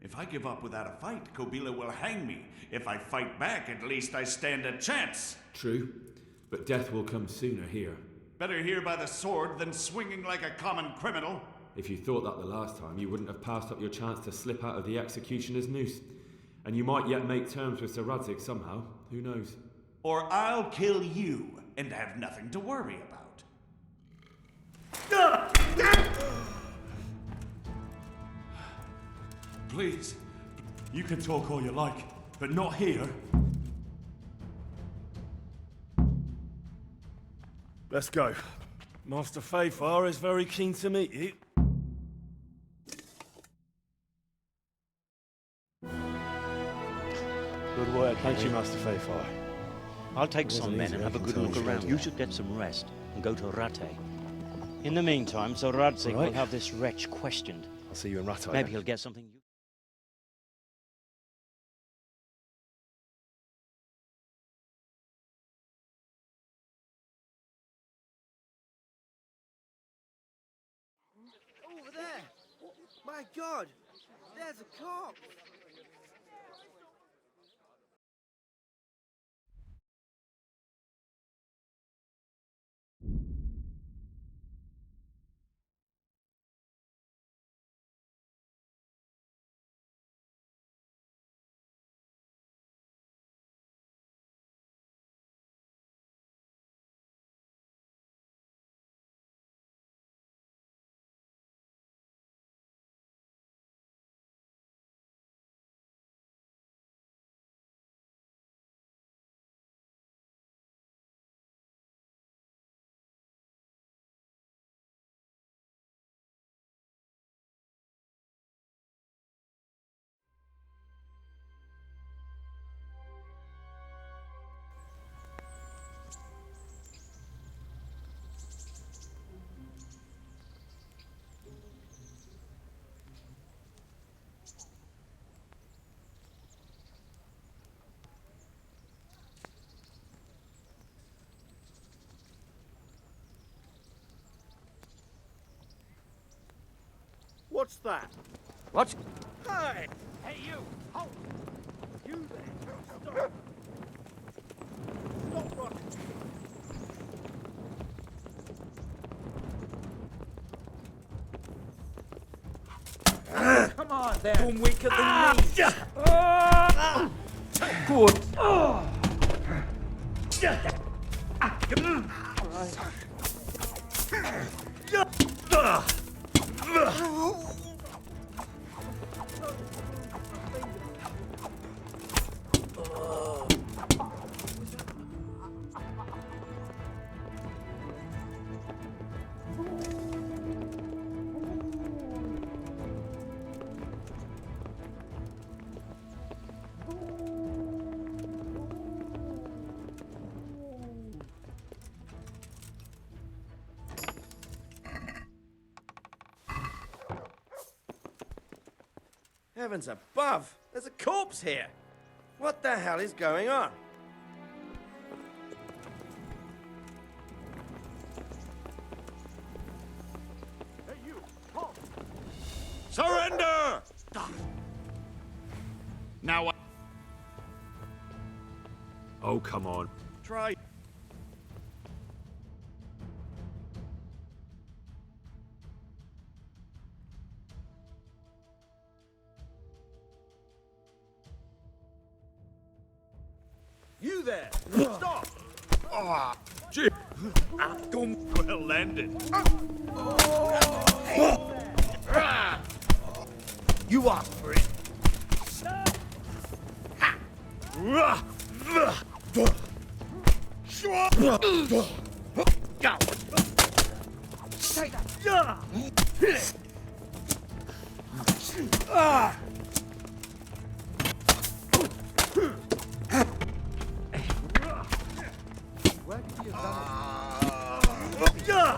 If I give up without a fight, Kobila will hang me. If I fight back, at least I stand a chance. True, but death will come sooner here. Better here by the sword than swinging like a common criminal. If you thought that the last time, you wouldn't have passed up your chance to slip out of the executioner's noose. And you might yet make terms with Sir Radzik somehow. Who knows? Or I'll kill you and have nothing to worry about. Please, you can talk all you like, but not here. Let's go. Master Fayfar is very keen to meet you. Good work. Thank you, Master Fayfar. I'll take some men and have a good look around. You should get some rest and go to Rattay. In the meantime, Sir Radzik will have this wretch questioned. I'll see you in Rattay. Maybe he'll get something. Over there! My God! There's a corpse! What's that? What? Hey! Hey, you! Halt! You there! Stop! Stop running! Come on, then! Boom weaker than me! Heavens above! There's a corpse here! What the hell is going on? Hey, you! Halt! Surrender! Now, Oh, come on. try. You there! Stop! Ah, gee. Well landed. You asked for it. Go. Take that! Where could you have done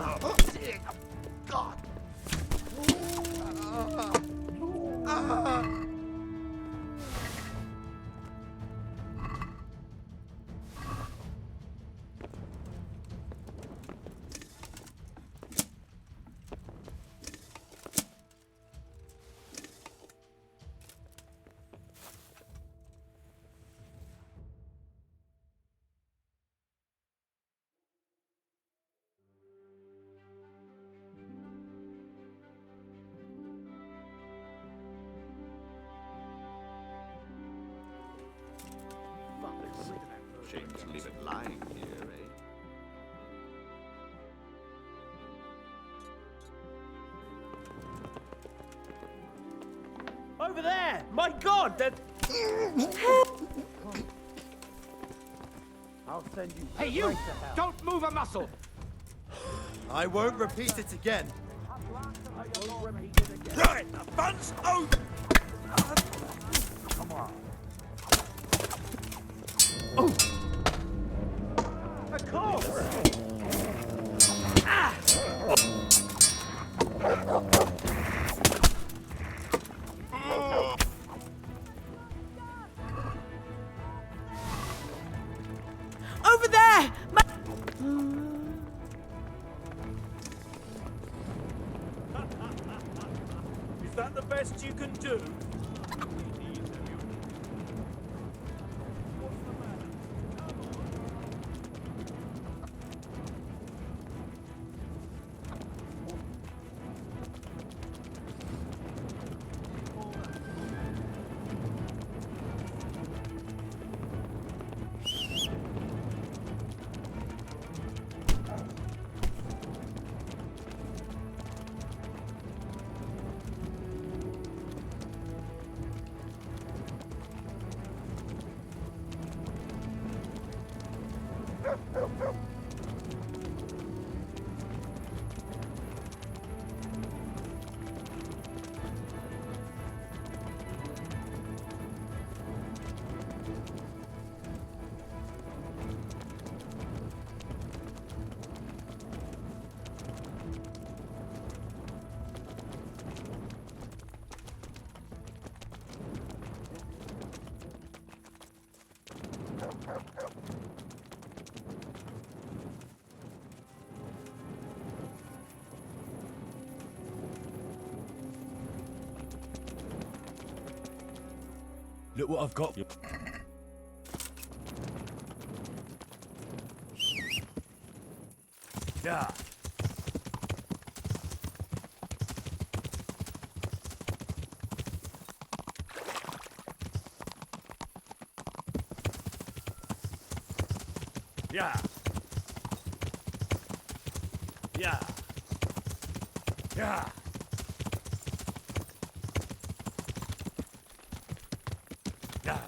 Shame to leave it lying here, eh? Over there! My God, that... I'll send you. Hey, you! right to hell. Don't move a muscle! I won't repeat it again. Right! The fun's over! Come on. A corpse! Over there! Is that the best you can do? Look what I've got. Yeah. Yeah. Yeah. Yeah. Yeah.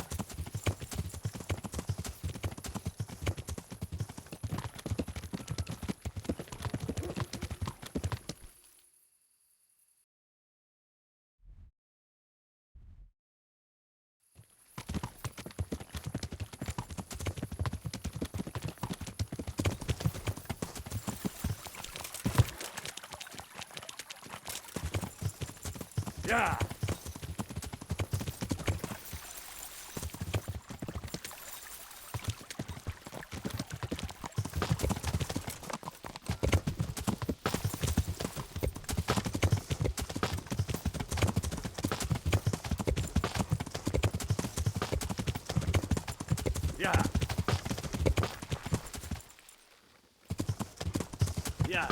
Yeah. Yeah. Yeah.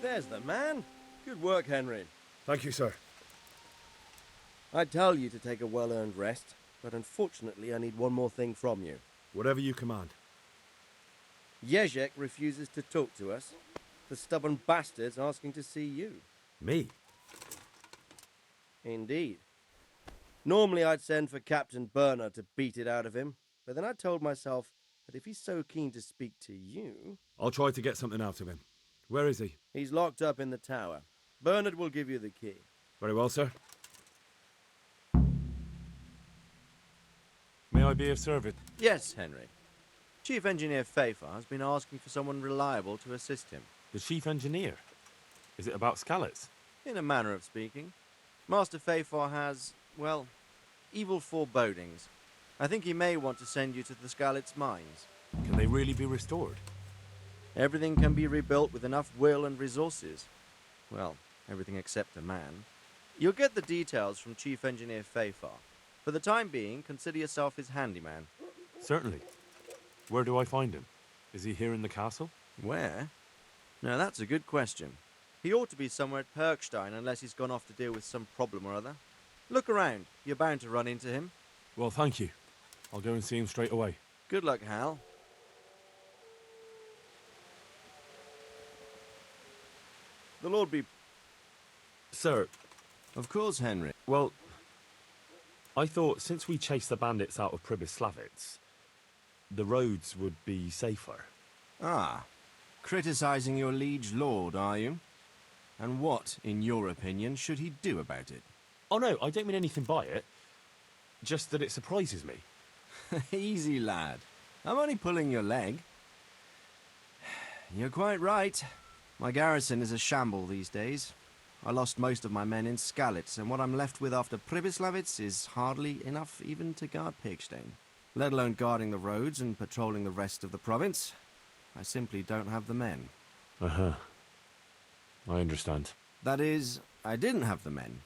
There's the man. Good work, Henry. Thank you, sir. I tell you to take a well-earned rest, but unfortunately I need one more thing from you. Whatever you command. Jezek refuses to talk to us. The stubborn bastard's asking to see you. Me? Indeed. Normally I'd send for Captain Burner to beat it out of him, but then I told myself that if he's so keen to speak to you... I'll try to get something out of him. Where is he? He's locked up in the tower. Bernard will give you the key. Very well, sir. May I be of service? Yes, Henry. Chief Engineer Fafar has been asking for someone reliable to assist him. The chief engineer? Is it about Scallots? In a manner of speaking. Master Fafar has, well, evil forebodings. I think he may want to send you to the Scallots mines. Can they really be restored? Everything can be rebuilt with enough will and resources. Well, everything except a man. You'll get the details from Chief Engineer Fafar. For the time being, consider yourself his handyman. Certainly. Where do I find him? Is he here in the castle? Where? Now that's a good question. He ought to be somewhere at Perkstein unless he's gone off to deal with some problem or other. Look around. You're bound to run into him. Well, thank you. I'll go and see him straight away. Good luck, Hal. The Lord be... Sir. Of course, Henry. Well, I thought since we chased the bandits out of Pribyslavitz, the roads would be safer. Ah. Criticizing your liege lord, are you? And what, in your opinion, should he do about it? Oh no, I don't mean anything by it. Just that it surprises me. Easy, lad. I'm only pulling your leg. You're quite right. My garrison is a shamble these days. I lost most of my men in Skalitz, and what I'm left with after Pribyslavitz is hardly enough even to guard Pigstein. Let alone guarding the roads and patrolling the rest of the province. I simply don't have the men. Uh-huh. I understand. That is, I didn't have the men.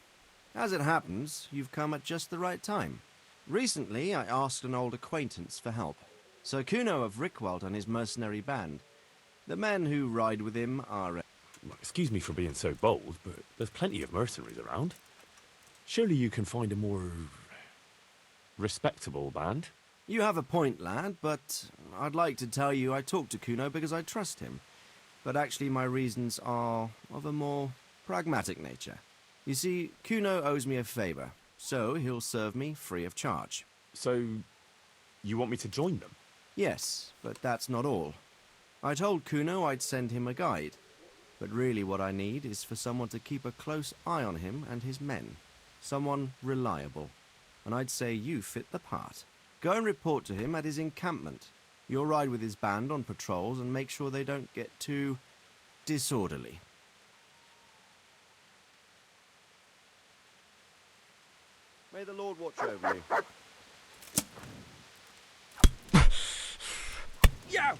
As it happens, you've come at just the right time. Recently, I asked an old acquaintance for help. Sir Kuno of Rickwald and his mercenary band. The men who ride with him are... Excuse me for being so bold, but there's plenty of mercenaries around. Surely you can find a more... respectable band? You have a point, lad, but I'd like to tell you I talked to Kuno because I trust him. But actually my reasons are of a more pragmatic nature. You see, Kuno owes me a favour, so he'll serve me free of charge. So, you want me to join them? Yes, but that's not all. I told Kuno I'd send him a guide, but really what I need is for someone to keep a close eye on him and his men. Someone reliable. And I'd say you fit the part. Go and report to him at his encampment. You'll ride with his band on patrols and make sure they don't get too disorderly. May the Lord watch over you. Yeah!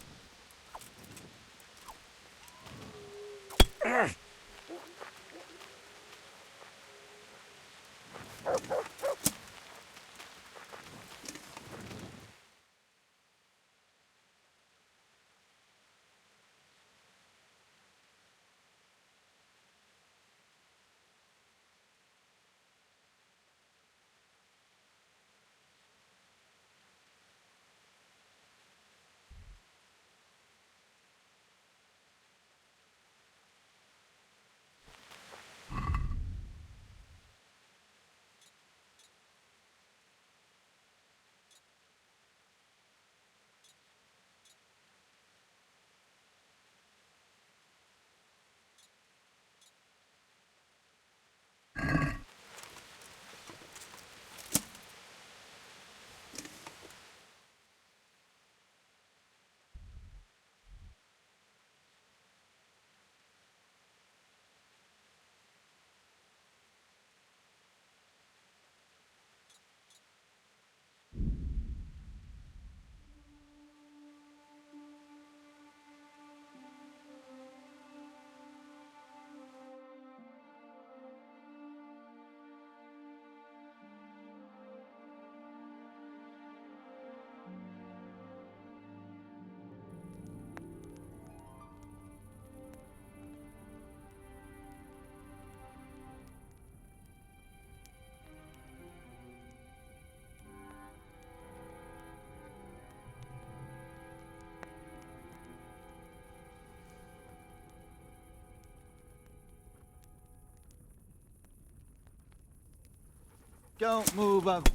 Don't move up.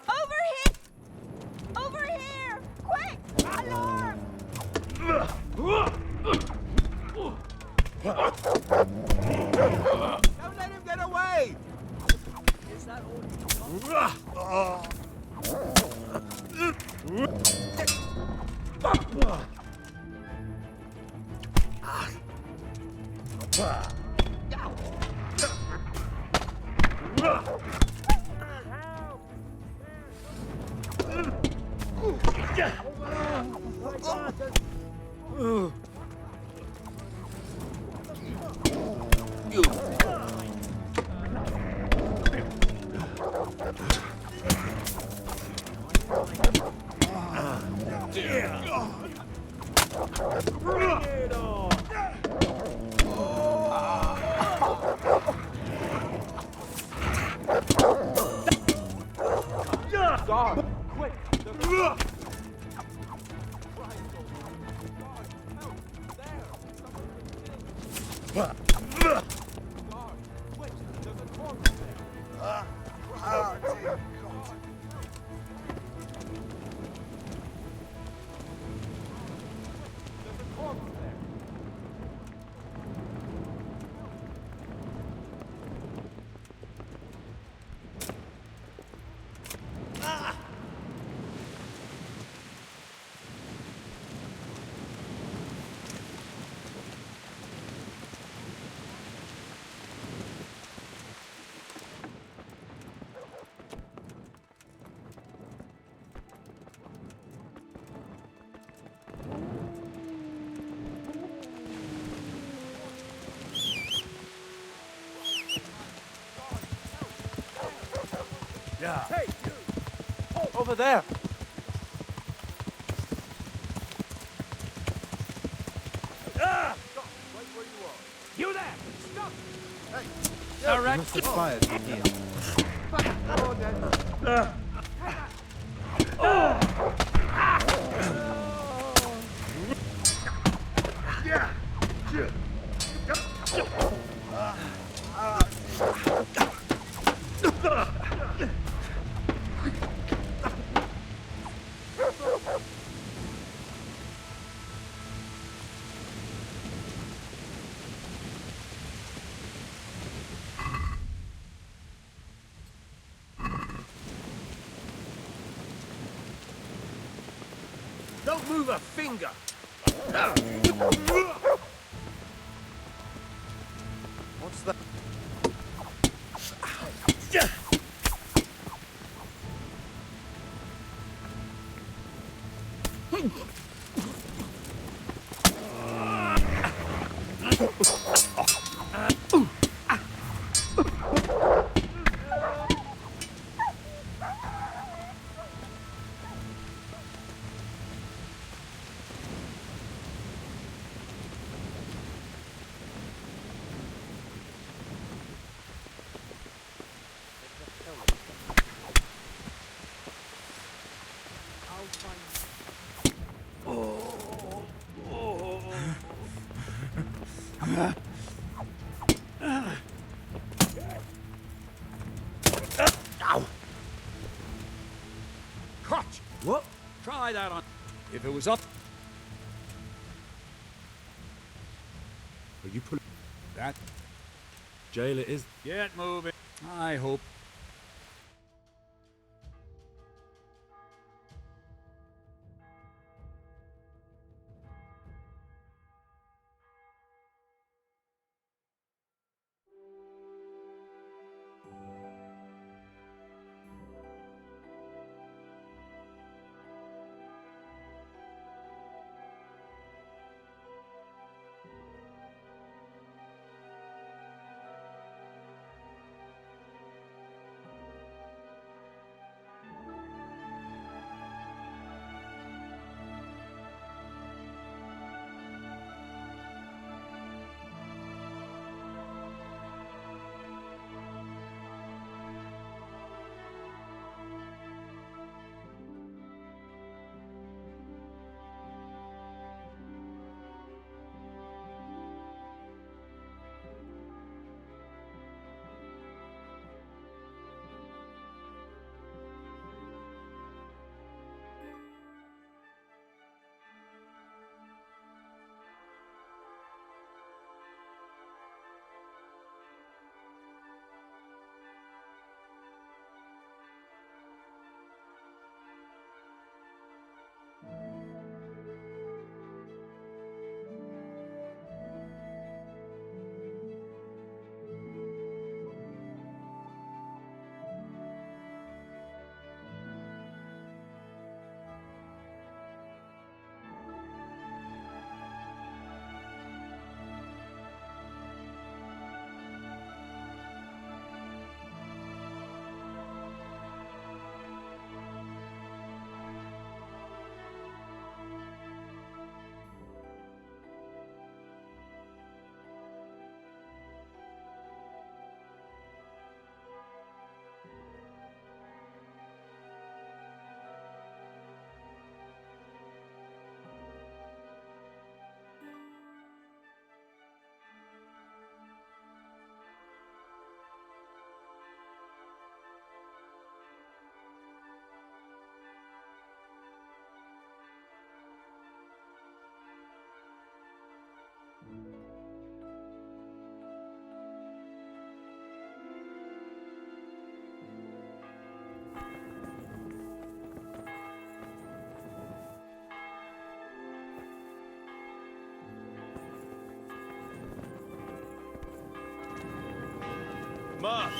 Over here! Over here! Quick! Alarm! Don't let him get away! Is that all God, quick! Yeah. Hey, you. Oh. Over there. Ah! Stop right where you are. You there! Stop! Hey. All right. Must have fired from here. Oh, then. Yeah. Don't move a finger. What's that? Crotch! What? Try that on. If it was up. Are you pulling That. jail it is? Get moving. I hope. Mars.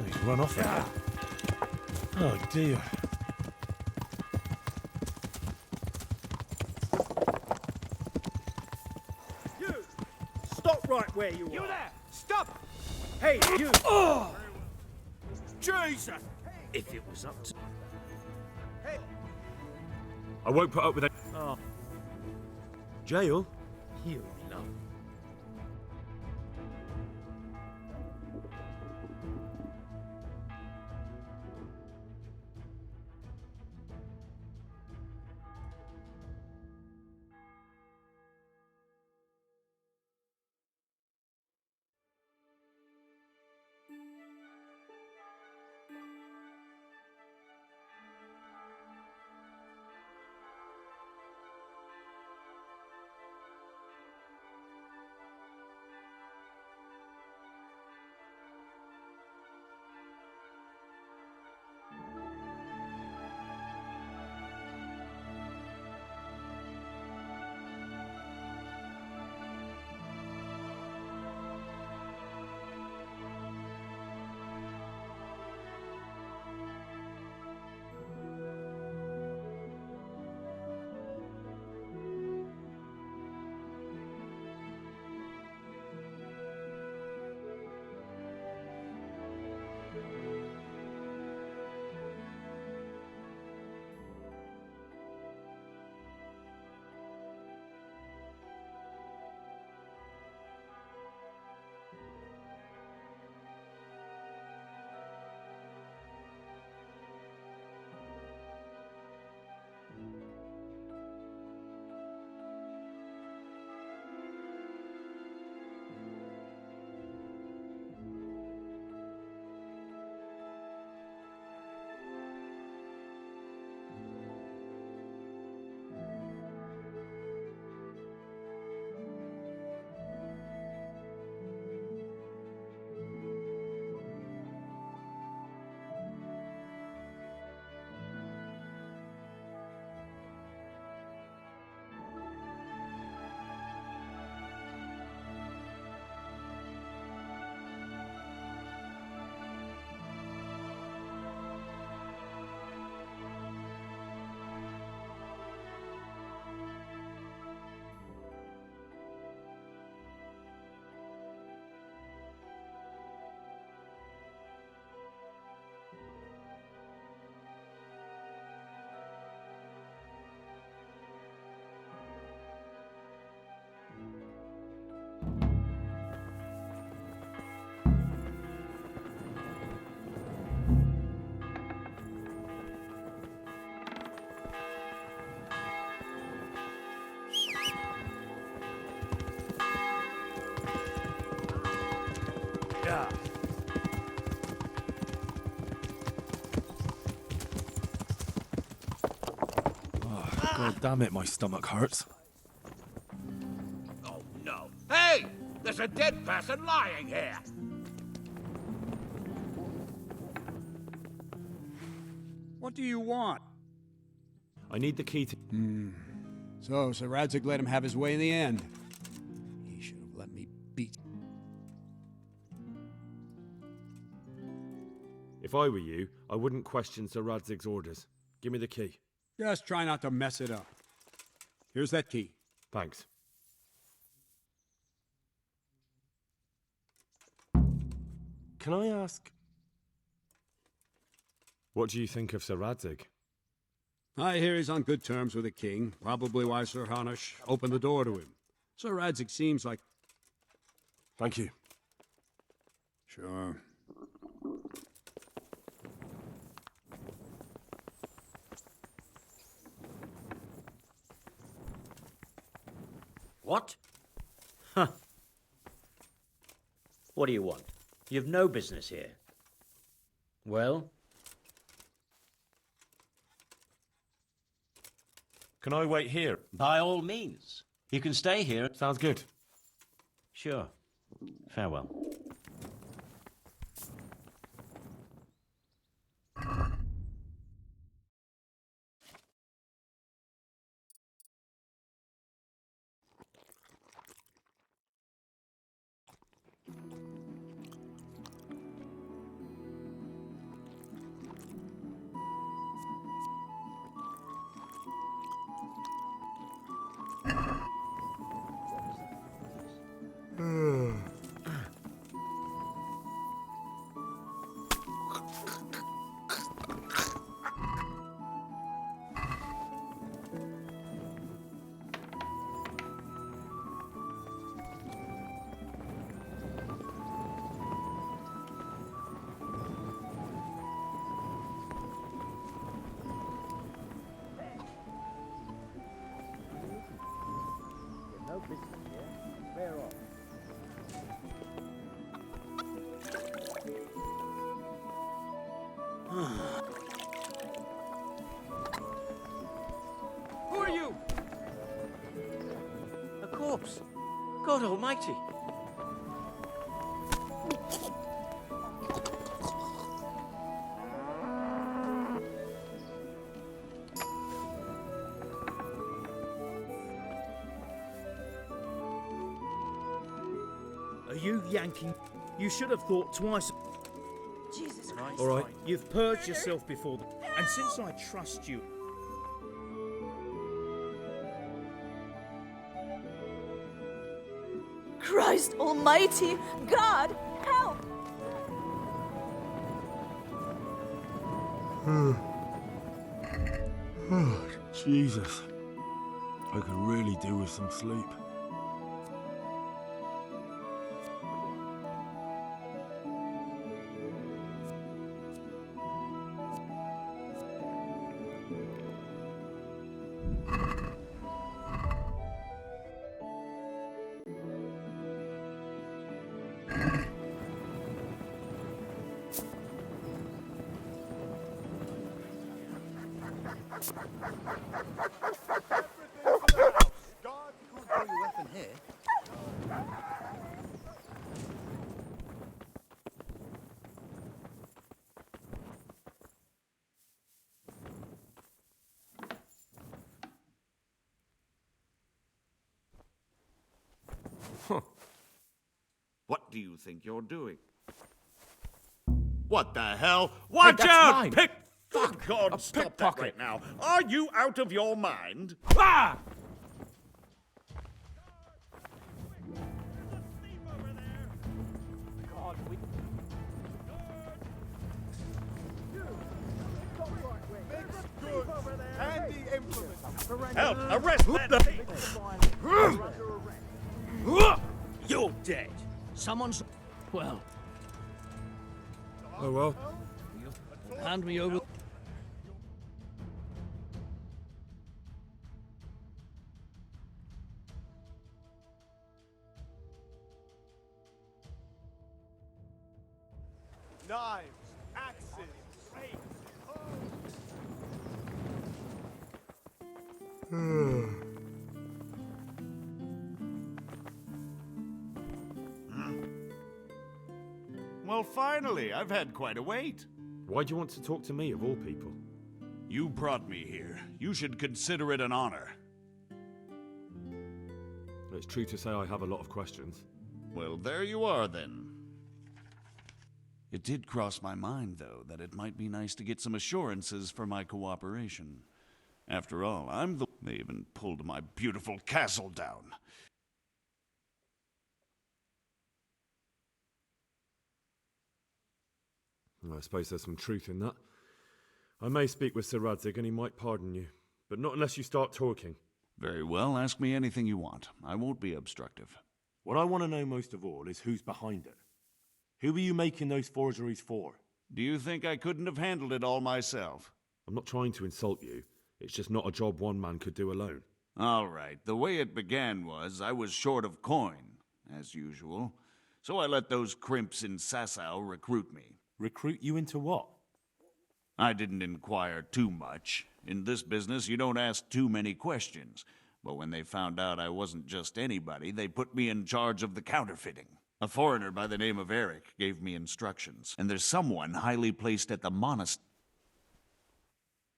He's run off again. Oh dear. You! Stop right where you are. You there! Stop! Hey, you! Jesus! If it was up to... I won't put up with it. Oh, Jail? you love. Yeah. Oh, God damn it, my stomach hurts. Oh, no. Hey! There's a dead person lying here! What do you want? I need the key to... So, Sir Radzig let him have his way in the end. He should have let me beat... If I were you, I wouldn't question Sir Radzig's orders. Give me the key. Just try not to mess it up. Here's that key. Thanks. Can I ask... What do you think of Sir Radzig? I hear he's on good terms with the king, probably why Sir Hanush opened the door to him. Sir Radzig seems like... Thank you. Sure. What? Huh. What do you want? You've no business here. Well? Can I wait here? By all means. You can stay here. Sounds good. Sure. Farewell. God almighty! Are you yanking? You should have thought twice. Jesus Christ. All right, you've purged yourself before them. And since I trust you... Christ almighty! God, help! Oh, Jesus. I could really do with some sleep. What do you think you're doing? What the hell? Watch that's out! mine. Pick! For God, stop that pickpocket. right now. Are you out of your mind? Ah! Handy implement. Help! Arrest that thief! You're dead. Someone's... Well, Oh well. hand me over... Knives, axes, rakes. Well, finally, I've had quite a wait. Why do you want to talk to me, of all people? You brought me here. You should consider it an honor. It's true to say I have a lot of questions. Well, there you are, then. It did cross my mind, though, that it might be nice to get some assurances for my cooperation. After all, I'm the... They even pulled my beautiful castle down. I suppose there's some truth in that. I may speak with Sir Radzig and he might pardon you, but not unless you start talking. Very well, ask me anything you want. I won't be obstructive. What I want to know most of all is who's behind it. Who are you making those forgeries for? Do you think I couldn't have handled it all myself? I'm not trying to insult you. It's just not a job one man could do alone. All right, the way it began was I was short of coin, as usual. So I let those crimps in Sasau recruit me. Recruit you into what? I didn't inquire too much. In this business, you don't ask too many questions. But when they found out I wasn't just anybody, they put me in charge of the counterfeiting. A foreigner by the name of Eric gave me instructions, and there's someone highly placed at the monastery.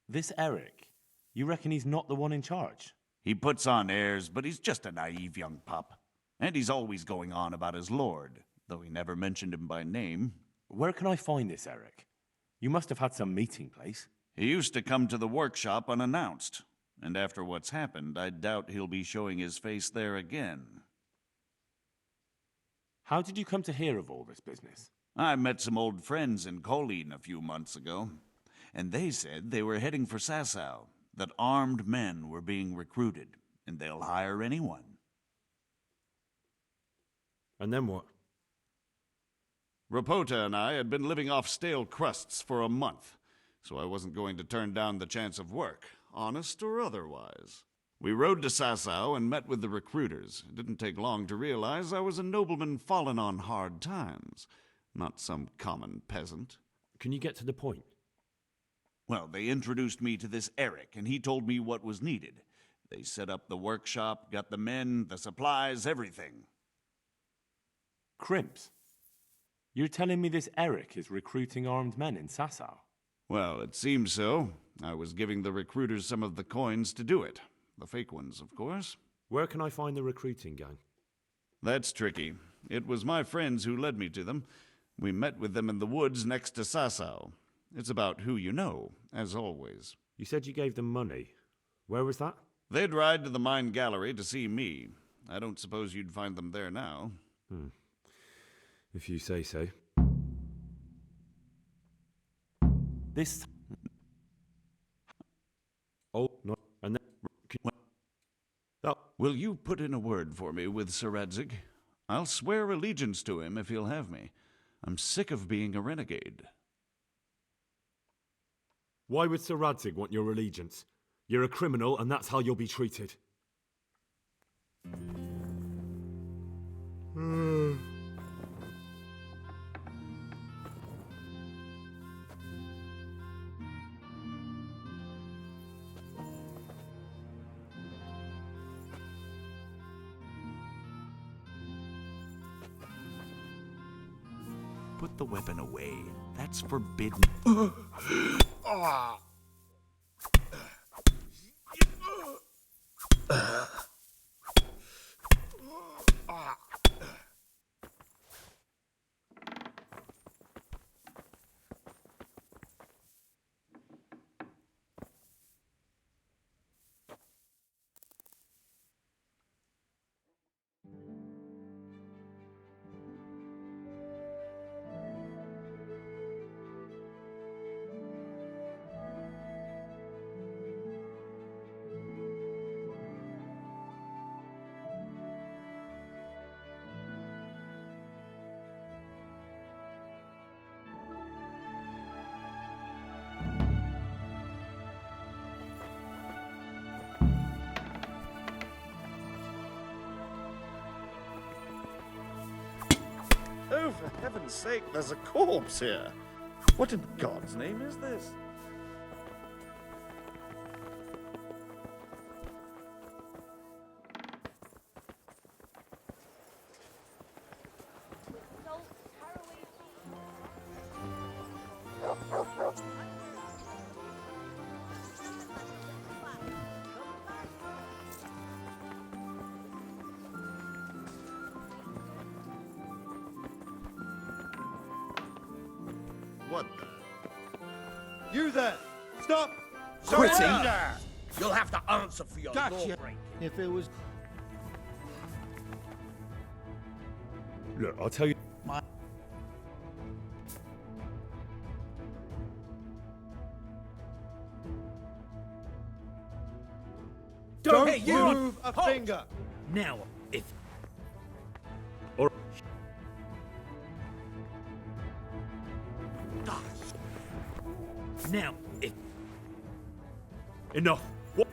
This Eric? You reckon he's not the one in charge? He puts on airs, but he's just a naive young pup. And he's always going on about his lord, though he never mentioned him by name. Where can I find this Eric? You must have had some meeting place. He used to come to the workshop unannounced, and after what's happened, I doubt he'll be showing his face there again. How did you come to hear of all this business? I met some old friends in Colleen a few months ago, and they said they were heading for Sasau, that armed men were being recruited, and they'll hire anyone. And then what? Rapota and I had been living off stale crusts for a month, so I wasn't going to turn down the chance of work, honest or otherwise. We rode to Sasau and met with the recruiters. It didn't take long to realize I was a nobleman fallen on hard times, not some common peasant. Can you get to the point? Well, they introduced me to this Eric, and he told me what was needed. They set up the workshop, got the men, the supplies, everything. Crimps? You're telling me this Eric is recruiting armed men in Sasau? Well, it seems so. I was giving the recruiters some of the coins to do it. The fake ones, of course. Where can I find the recruiting gang? That's tricky. It was my friends who led me to them. We met with them in the woods next to Sasau. It's about who you know, as always. You said you gave them money. Where was that? They'd ride to the mine gallery to see me. I don't suppose you'd find them there now. If you say so. This... Oh, no, and then... Will you put in a word for me with Sir Radzig? I'll swear allegiance to him if he'll have me. I'm sick of being a renegade. Why would Sir Radzig want your allegiance? You're a criminal, and that's how you'll be treated. Put the weapon away. That's forbidden. Oh, for heaven's sake, there's a corpse here. What in God's name is this? What the? You there! Stop! Quitting? Surrender! You'll have to answer for your Gotcha. lawbreaking. If it was... Look, I'll tell you... Don't Hey, you! move a Halt! finger! Now, if... Or... Now, if... Enough! What?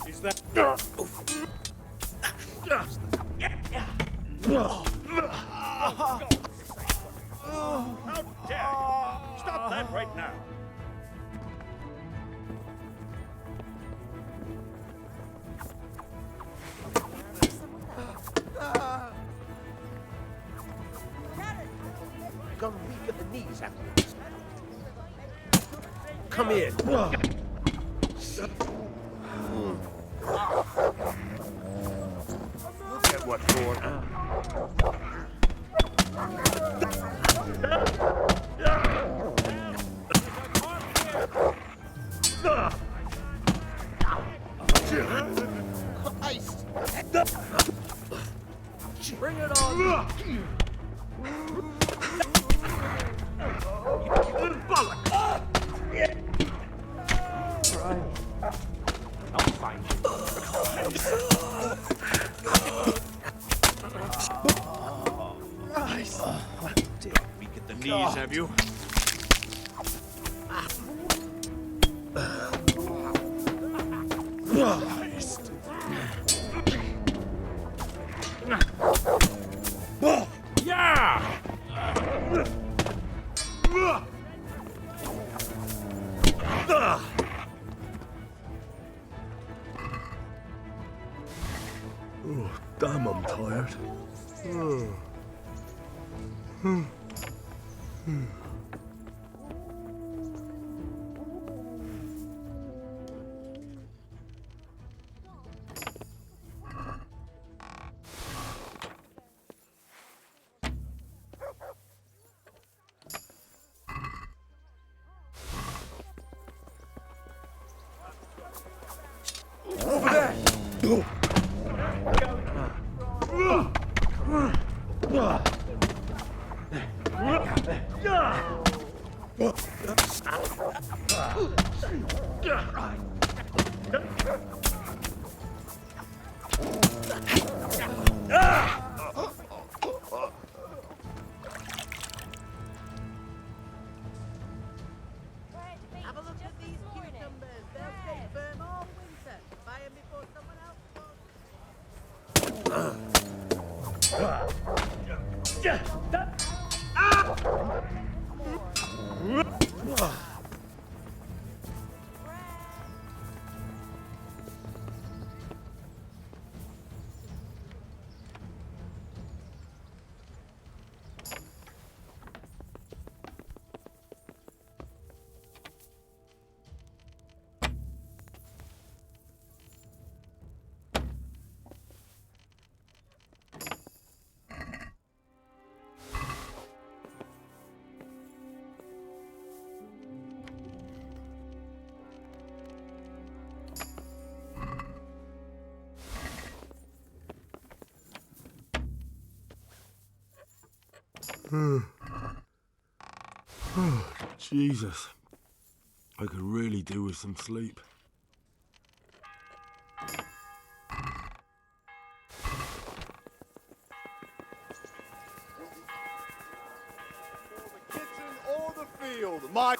Is that... How dare you! Stop that right now! Gone weak at the knees, haven't you? Come here. Look at what's going on. Christ! Bring it on! I'll find you. Christ! Weak at the knees, have you? Christ! Yeah! Oh, damn, I'm tired. Over there! Have a look at these cucumbers. They'll stay firm all winter. Buy them before someone else Oh, Jesus. I could really do with some sleep. The kitchen or the field. My.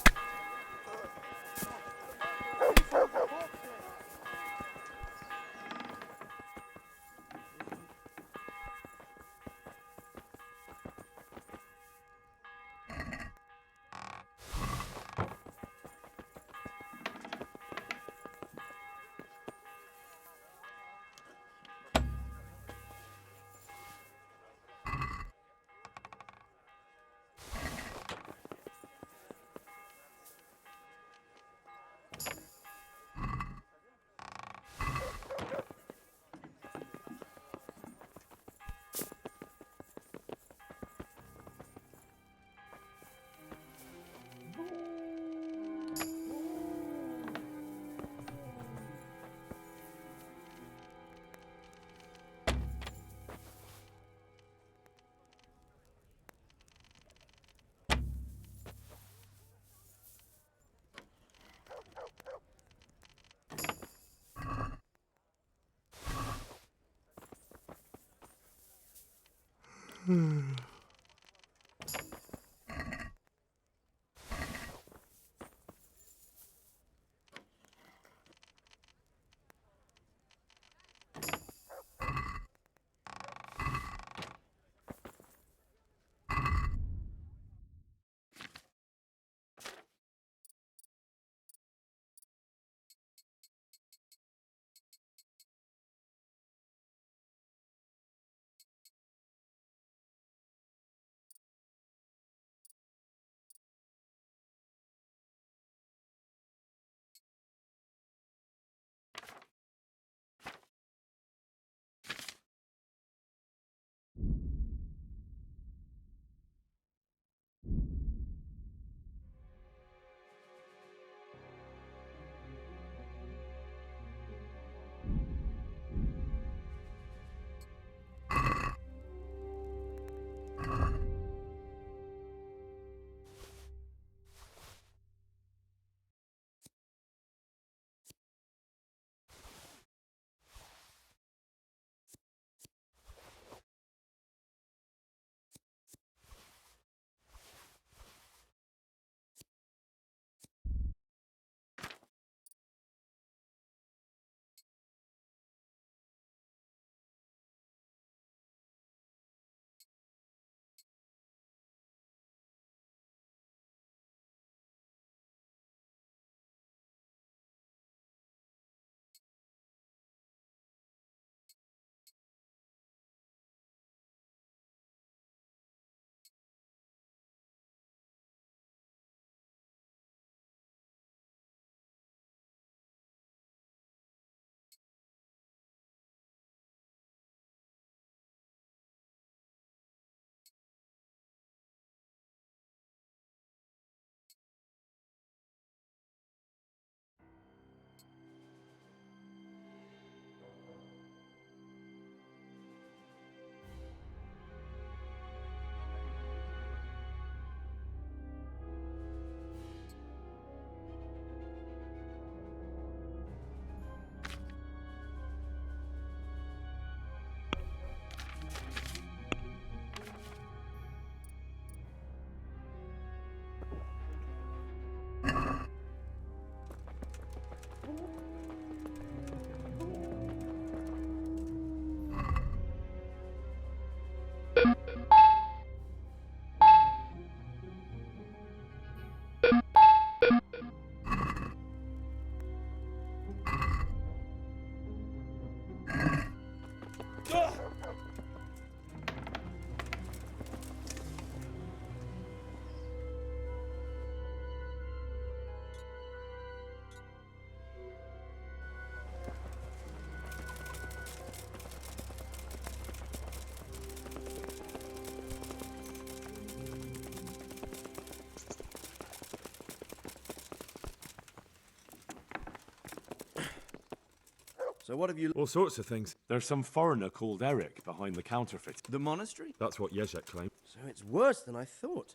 So what have you... All sorts of things. There's some foreigner called Eric behind the counterfeit. The monastery? That's what Jezek claimed. So it's worse than I thought.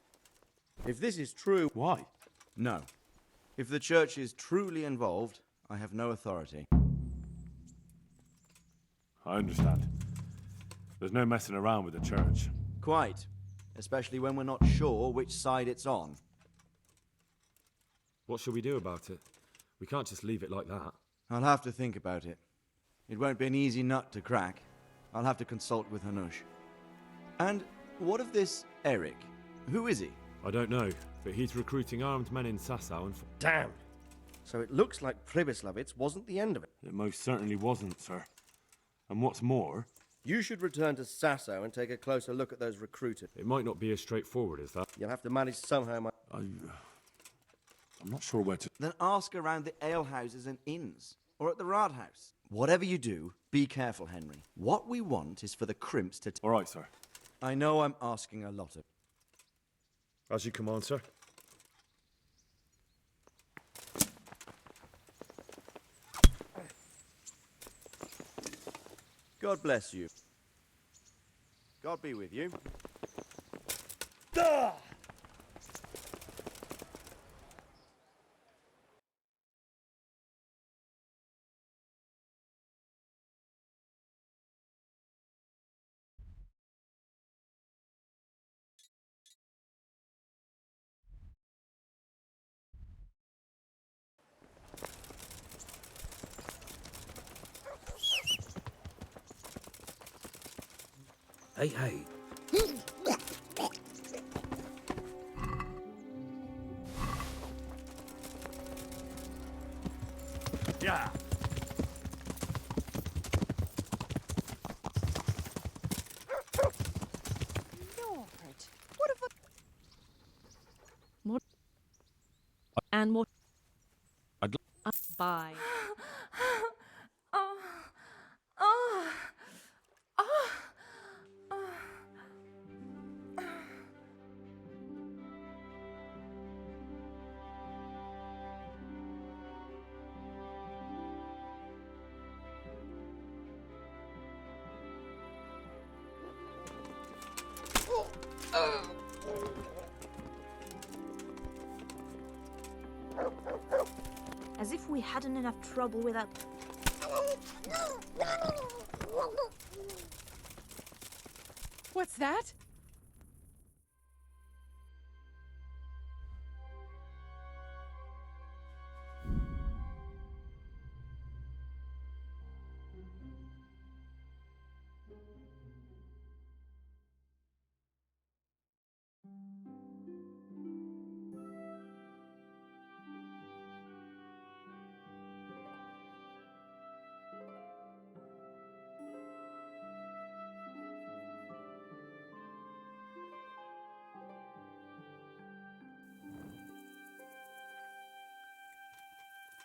If this is true... Why? No. If the church is truly involved, I have no authority. I understand. There's no messing around with the church. Quite. Especially when we're not sure which side it's on. What shall we do about it? We can't just leave it like that. I'll have to think about it. It won't be an easy nut to crack. I'll have to consult with Hanush. And what of this Eric? Who is he? I don't know, but he's recruiting armed men in Sasau and... Damn! So it looks like Pribyslavitz wasn't the end of it. It most certainly wasn't, sir. And what's more... You should return to Sasau and take a closer look at those recruiters. It might not be as straightforward as that. You'll have to manage somehow, I'm not sure where to... Then ask around the alehouses and inns. Or at the Rathaus. Whatever you do, be careful, Henry. What we want is for the crimps to... All right, sir. I know I'm asking a lot of... As you command, sir. God bless you. God be with you. Duh! Hey, hey. Yeah. Lord, what have I... What? And what? I'd Bye. Oh. Oh. Oh. As if we hadn't enough trouble without... What's that?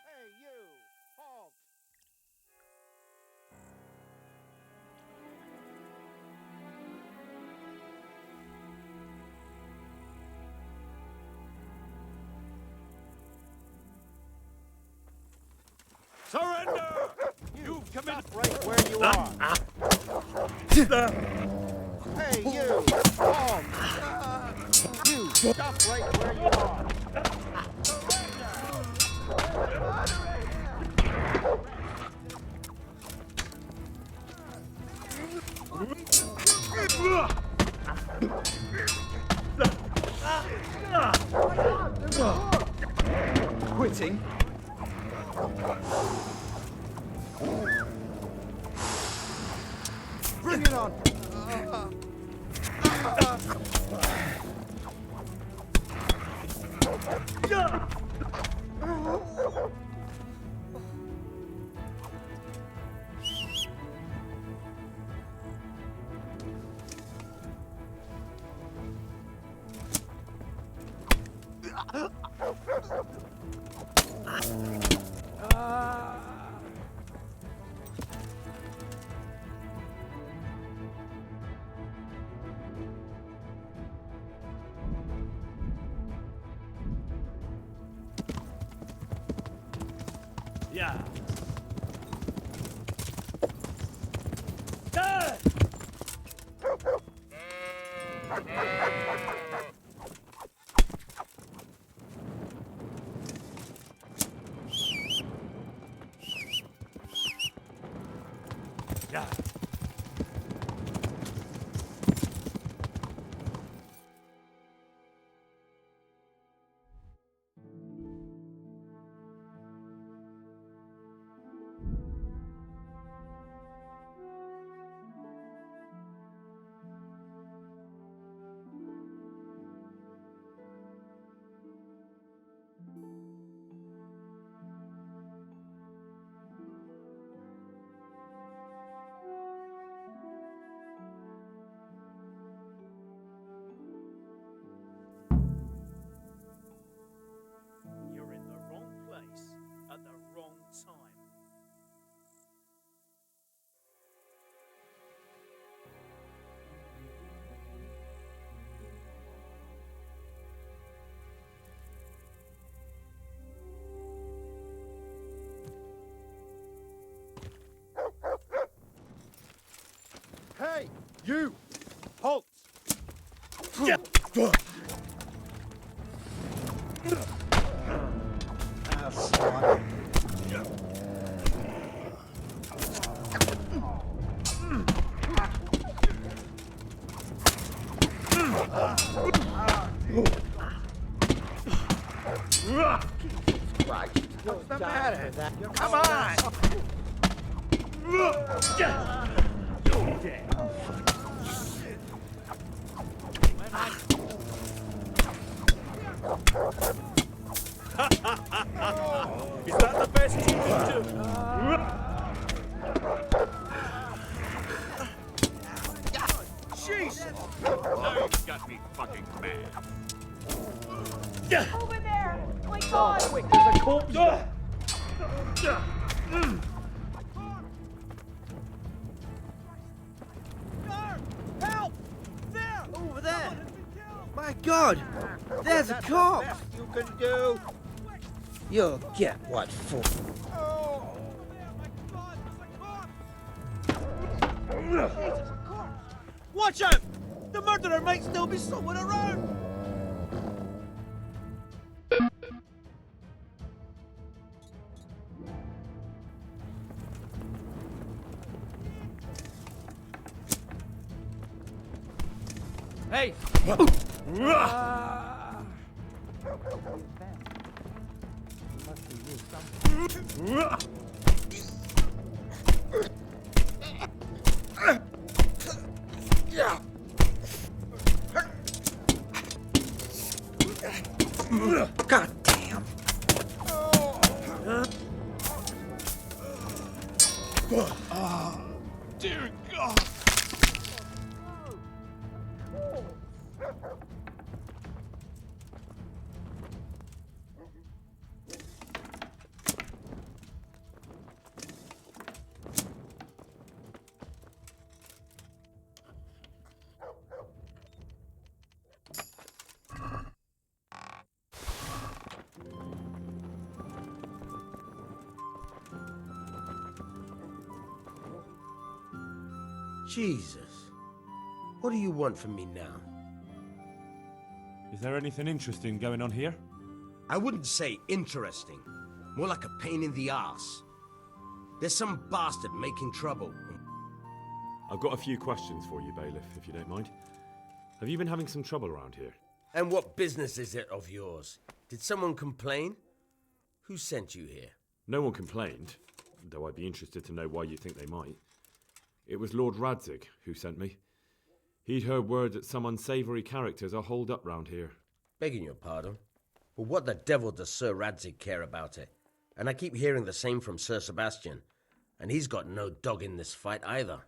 Hey, you! Halt! Surrender! You've committed... Right where you are! Hey, you! Halt! You! Stop right where you are! Quitting? Bring it on! Yeah. You're in the wrong place at the wrong time. Hey, you! Halt! What's the matter? Come on! Is that the best you can do? Jesus! Now you've got me fucking mad. Over there! My God! Quick, there's a corpse there. Help! There! Over there! My God! There's a corpse! You can do! You'll get what for. Watch out! The murderer might still be somewhere around! Hey! God damn! Dear God! Jesus. What do you want from me now? Is there anything interesting going on here? I wouldn't say interesting. More like a pain in the ass. There's some bastard making trouble. I've got a few questions for you, Bailiff, if you don't mind. Have you been having some trouble around here? And what business is it of yours? Did someone complain? Who sent you here? No one complained, though I'd be interested to know why you think they might. It was Lord Radzig who sent me. He'd heard word that some unsavoury characters are holed up round here. Begging your pardon, but what the devil does Sir Radzig care about it? And I keep hearing the same from Sir Sebastian, and he's got no dog in this fight either.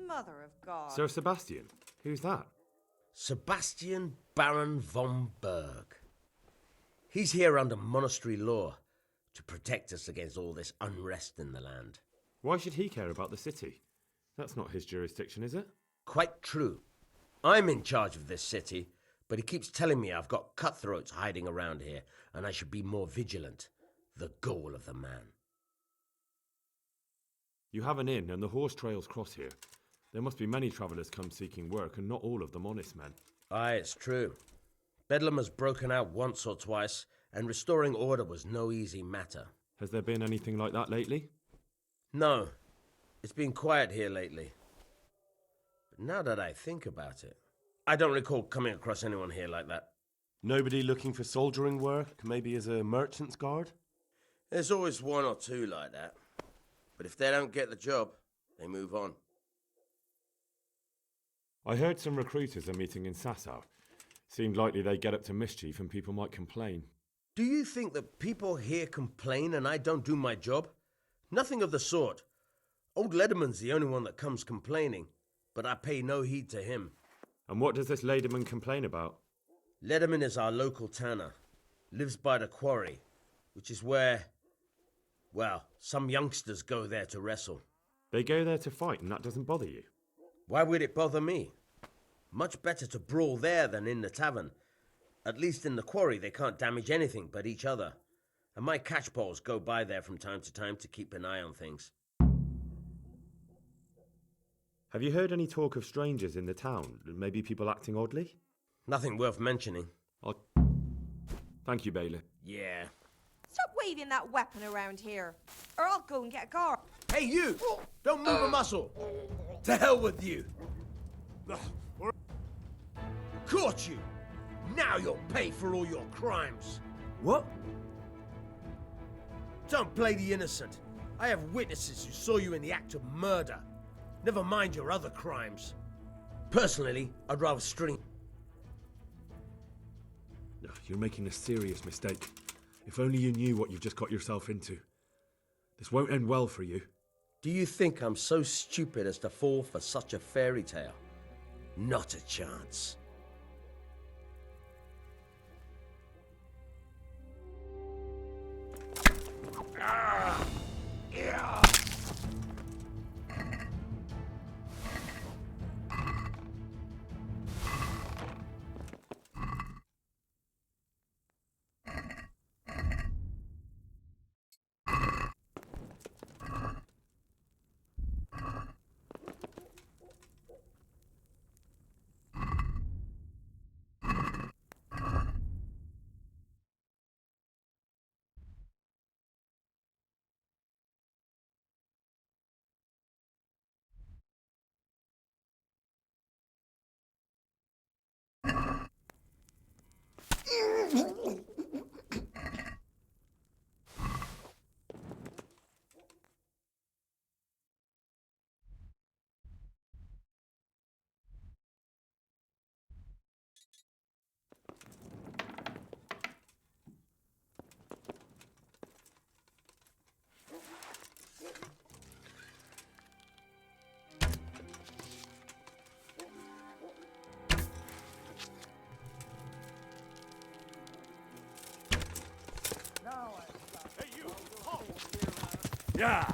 Mother of God. Sir Sebastian? Who's that? Sebastian Baron von Berg. He's here under monastery law to protect us against all this unrest in the land. Why should he care about the city? That's not his jurisdiction, is it? Quite true. I'm in charge of this city, but he keeps telling me I've got cutthroats hiding around here, and I should be more vigilant. The goal of the man. You have an inn, and the horse trails cross here. There must be many travellers come seeking work, and not all of them honest men. Aye, it's true. Bedlam has broken out once or twice, and restoring order was no easy matter. Has there been anything like that lately? No. It's been quiet here lately. But now that I think about it, I don't recall coming across anyone here like that. Nobody looking for soldiering work, maybe as a merchant's guard? There's always one or two like that. But if they don't get the job, they move on. I heard some recruiters are meeting in Sasau. Seemed likely they get up to mischief and people might complain. Do you think that people here complain and I don't do my job? Nothing of the sort. Old Lederman's the only one that comes complaining, but I pay no heed to him. And what does this Lederman complain about? Lederman is our local tanner. Lives by the quarry, which is where, well, some youngsters go there to wrestle. They go there to fight and that doesn't bother you? Why would it bother me? Much better to brawl there than in the tavern. At least in the quarry they can't damage anything but each other. And my catchballs go by there from time to time to keep an eye on things. Have you heard any talk of strangers in the town? Maybe people acting oddly? Nothing worth mentioning. Thank you, Bailiff. Yeah. Stop waving that weapon around here, or I'll go and get a guard. Hey, you! Don't move a muscle! To hell with you! Caught you! Now you'll pay for all your crimes! What? Don't play the innocent. I have witnesses who saw you in the act of murder. Never mind your other crimes. Personally, I'd rather string... You're making a serious mistake. If only you knew what you've just got yourself into. This won't end well for you. Do you think I'm so stupid as to fall for such a fairy tale? Not a chance. Yeah.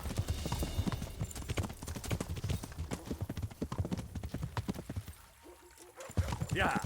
Yeah.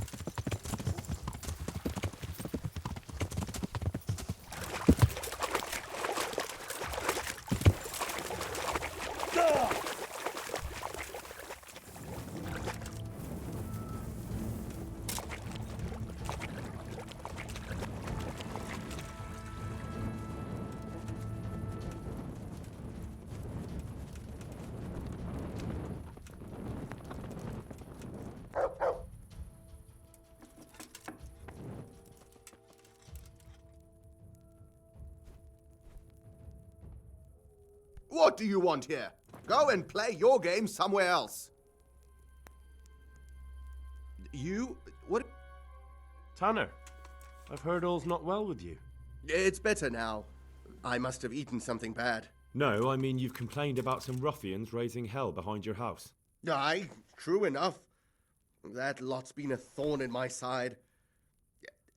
What do you want here? Go and play your game somewhere else. You? What? Tanner, I've heard all's not well with you. It's better now. I must have eaten something bad. No, I mean you've complained about some ruffians raising hell behind your house. Aye, true enough. That lot's been a thorn in my side.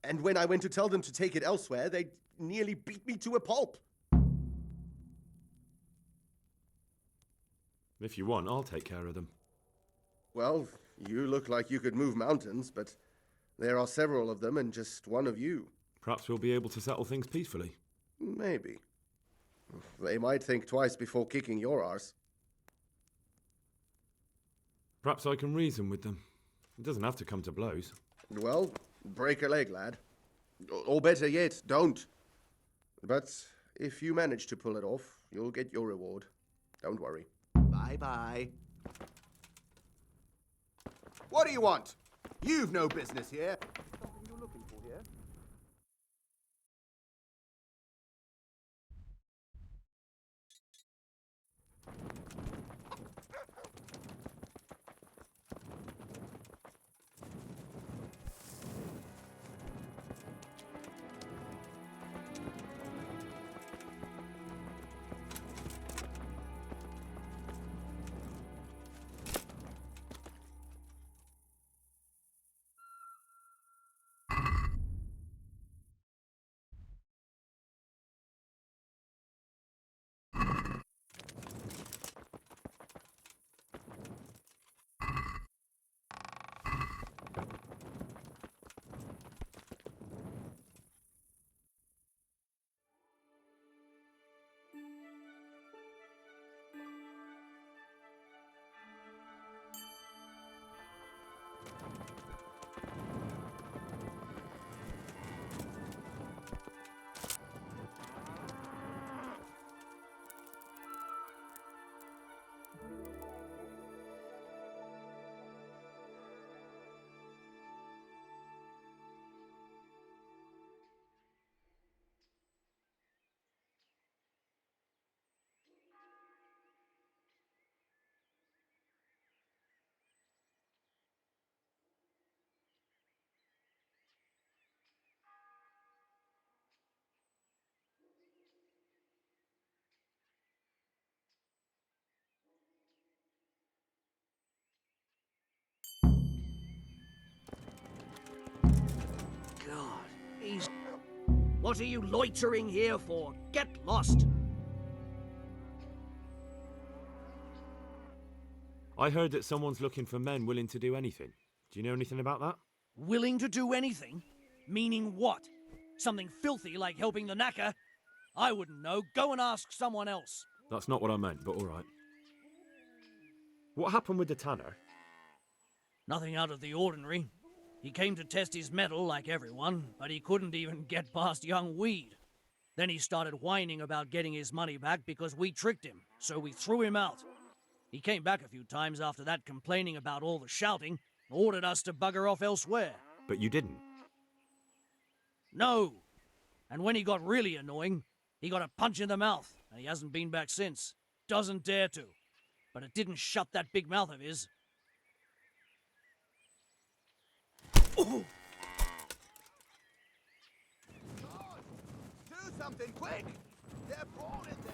And when I went to tell them to take it elsewhere, they nearly beat me to a pulp. If you want, I'll take care of them. Well, you look like you could move mountains, but there are several of them and just one of you. Perhaps we'll be able to settle things peacefully. Maybe. They might think twice before kicking your arse. Perhaps I can reason with them. It doesn't have to come to blows. Well, break a leg, lad. Or better yet, don't. But if you manage to pull it off, you'll get your reward. Don't worry. Bye. Bye-bye. What do you want? You've no business here. Something you're looking for here? What are you loitering here for? Get lost! I heard that someone's looking for men willing to do anything. Do you know anything about that? Willing to do anything? Meaning what? Something filthy like helping the knacker? I wouldn't know. Go and ask someone else. That's not what I meant, but all right. What happened with the tanner? Nothing out of the ordinary. He came to test his mettle like everyone, but he couldn't even get past young Weed. Then he started whining about getting his money back because we tricked him, so we threw him out. He came back a few times after that complaining about all the shouting, and ordered us to bugger off elsewhere. But you didn't? No. And when he got really annoying, he got a punch in the mouth, and he hasn't been back since. Doesn't dare to. But it didn't shut that big mouth of his. Do something quick! They're born in there!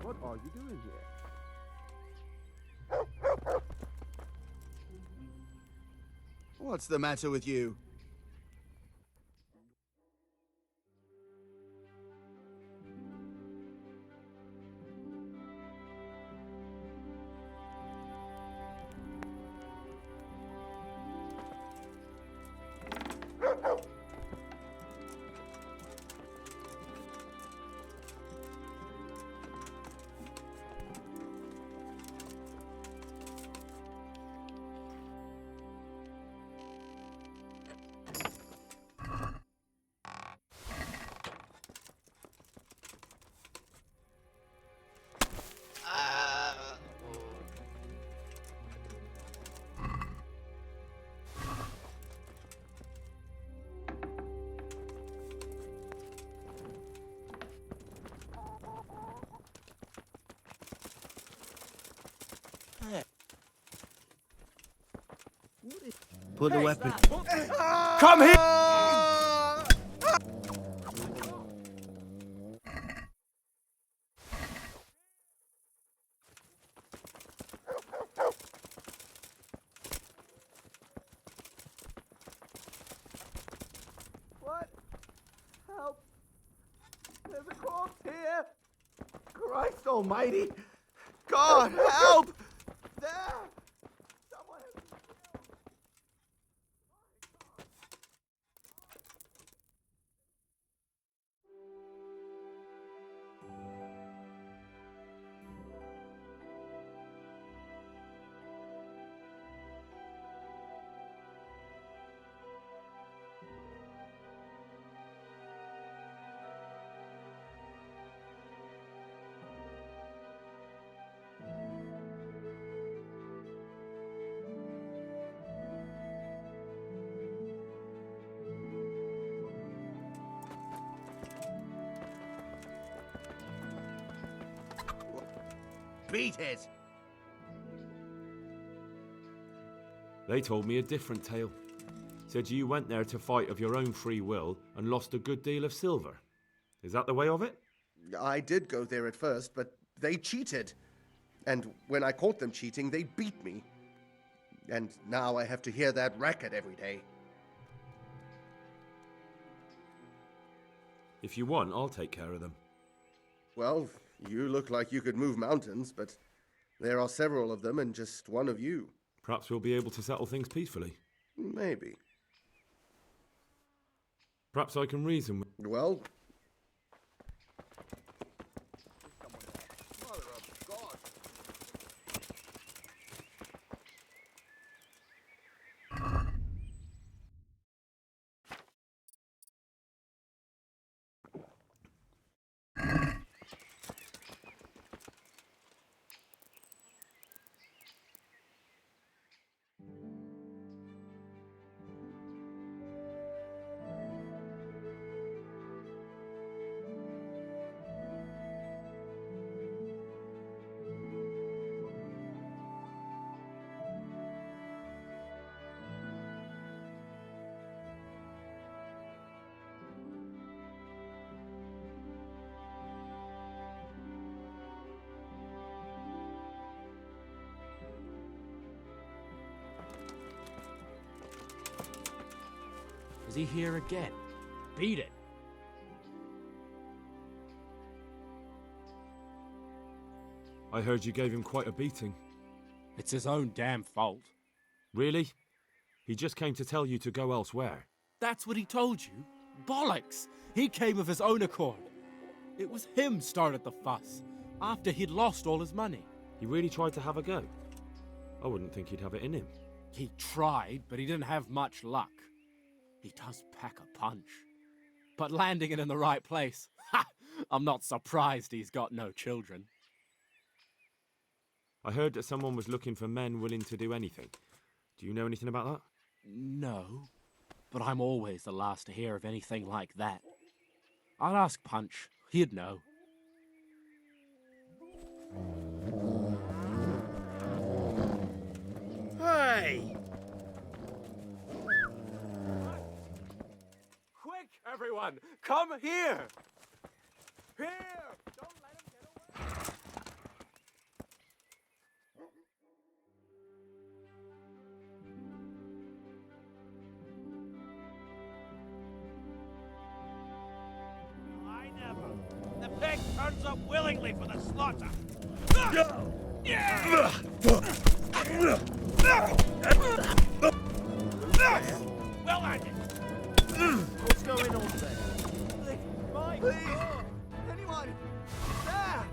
What are you doing here? What's the matter with you? Put the weapon. Come here! What? Help! There's a corpse here! Christ almighty! God, help! There! Someone has been killed! beat it! They told me a different tale. Said you went there to fight of your own free will and lost a good deal of silver. Is that the way of it? I did go there at first, but they cheated. And when I caught them cheating, they beat me. And now I have to hear that racket every day. If you want, I'll take care of them. Well, you look like you could move mountains, but there are several of them and just one of you. Perhaps we'll be able to settle things peacefully. Maybe. Perhaps I can reason with... Well... Is he here again? Beat it. I heard you gave him quite a beating. It's his own damn fault. Really? He just came to tell you to go elsewhere. That's what he told you? Bollocks! He came of his own accord. It was him started the fuss, after he'd lost all his money. He really tried to have a go. I wouldn't think he'd have it in him. He tried, but he didn't have much luck. He does pack a punch. But landing it in the right place, ha! I'm not surprised he's got no children. I heard that someone was looking for men willing to do anything. Do you know anything about that? No, but I'm always the last to hear of anything like that. I'd ask Punch. He'd know. Hey! Quick, everyone! Come here! Here! Don't let him get away! I never. The pig turns up willingly for the slaughter. Well ended. What's going on there? Mike! Please! Anyone? There!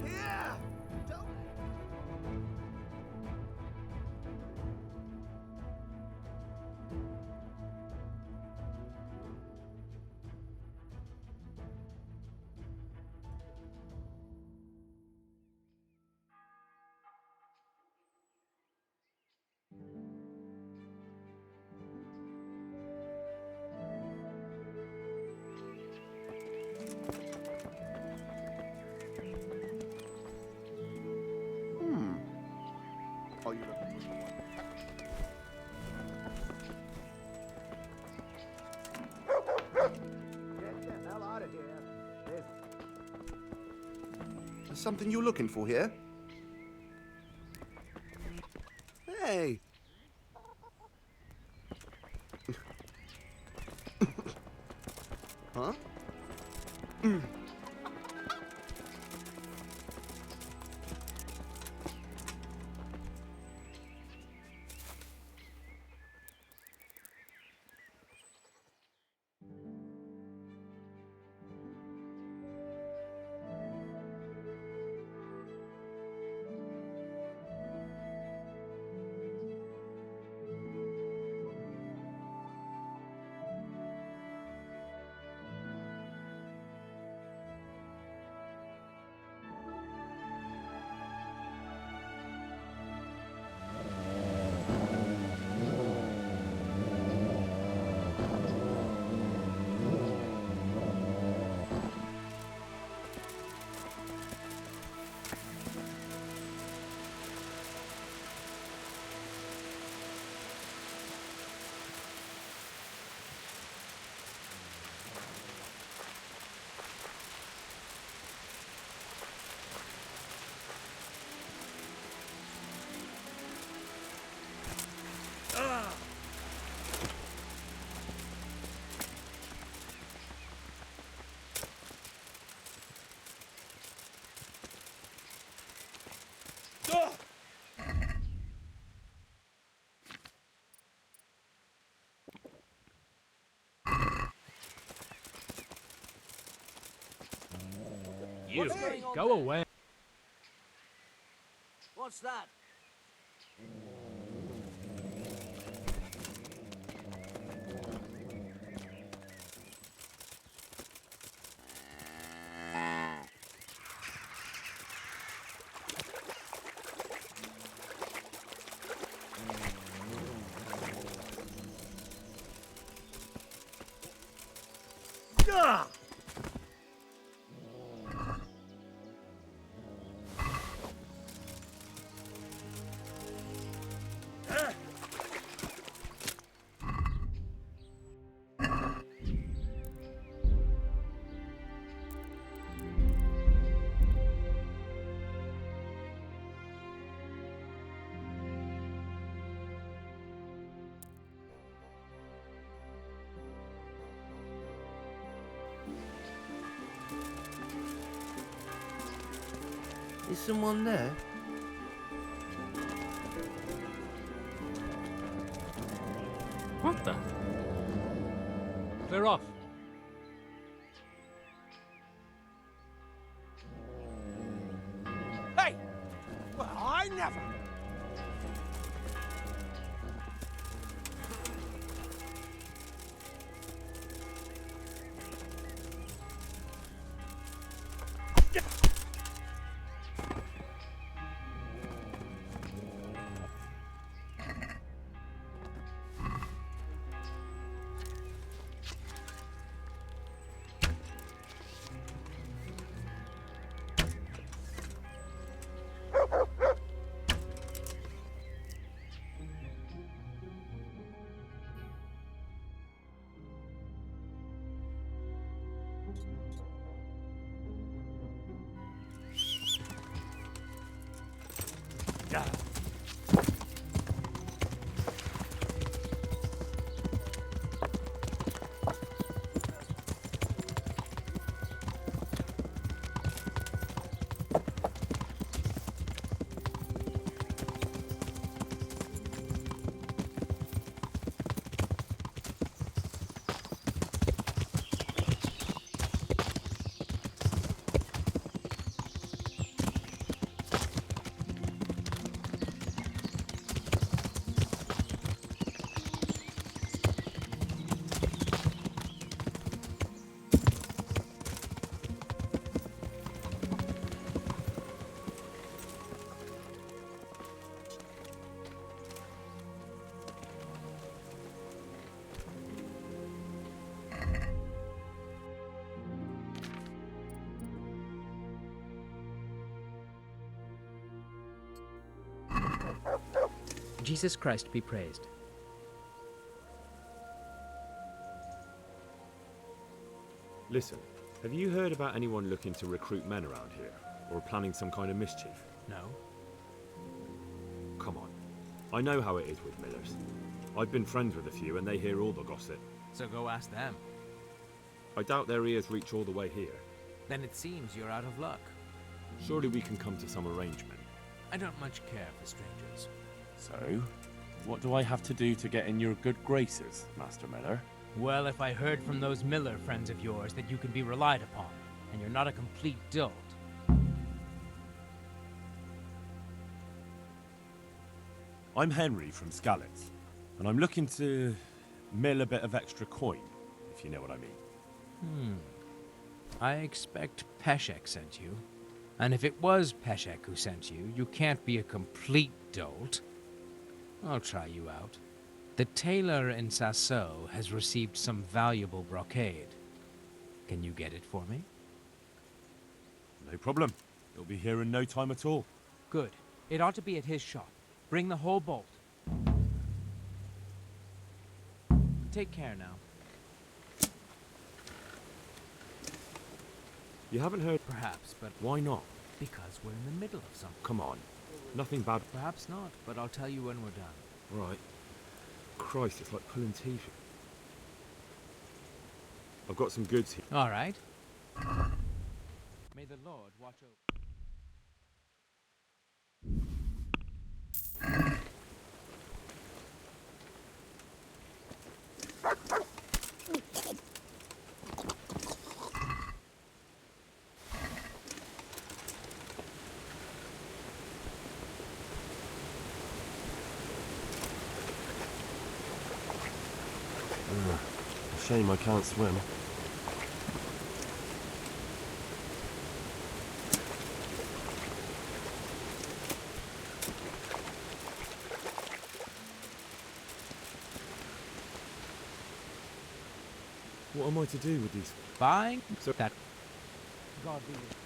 Here! Don't... Are you looking for someone? Get the hell out of here. There's something you're looking for here? Hey! Huh? you. Go away. What's that? Ah! Is someone there? What the? Clear off. Hey! Well, I never. Jesus Christ be praised. Listen, have you heard about anyone looking to recruit men around here? Or planning some kind of mischief? No. Come on. I know how it is with millers. I've been friends with a few and they hear all the gossip. So go ask them. I doubt their ears reach all the way here. Then it seems you're out of luck. Surely we can come to some arrangement. I don't much care for strangers. So, what do I have to do to get in your good graces, Master Miller? Well, if I heard from those Miller friends of yours that you can be relied upon, and you're not a complete dolt. I'm Henry from Skalitz, and I'm looking to mill a bit of extra coin, if you know what I mean. I expect Peshek sent you. And if it was Peshek who sent you, you can't be a complete dolt. I'll try you out. The tailor in Sasso has received some valuable brocade. Can you get it for me? No problem. It'll be here in no time at all. Good. It ought to be at his shop. Bring the whole bolt. Take care now. You haven't heard? Perhaps, but why not? Because we're in the middle of something. Come on. Nothing bad. Perhaps not, but I'll tell you when we're done. Right. Christ, it's like pulling teeth. I've got some goods here. All right. May the Lord watch over. Shame I can't swim. What am I to do with these? Buying So that. God be with you.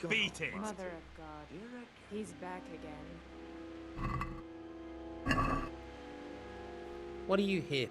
Beat it! Mother of God. He's back again. What do you hear?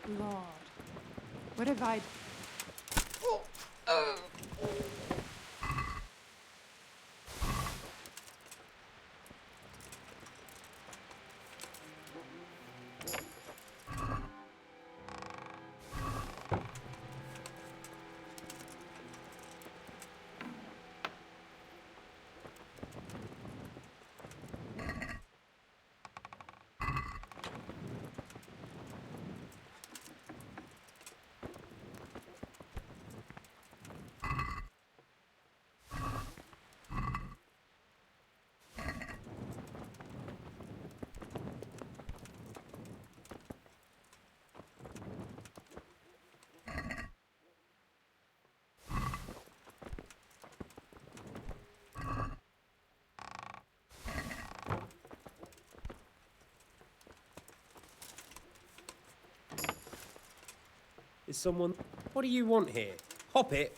Lord, what have I... Is someone... What do you want here? Hop it!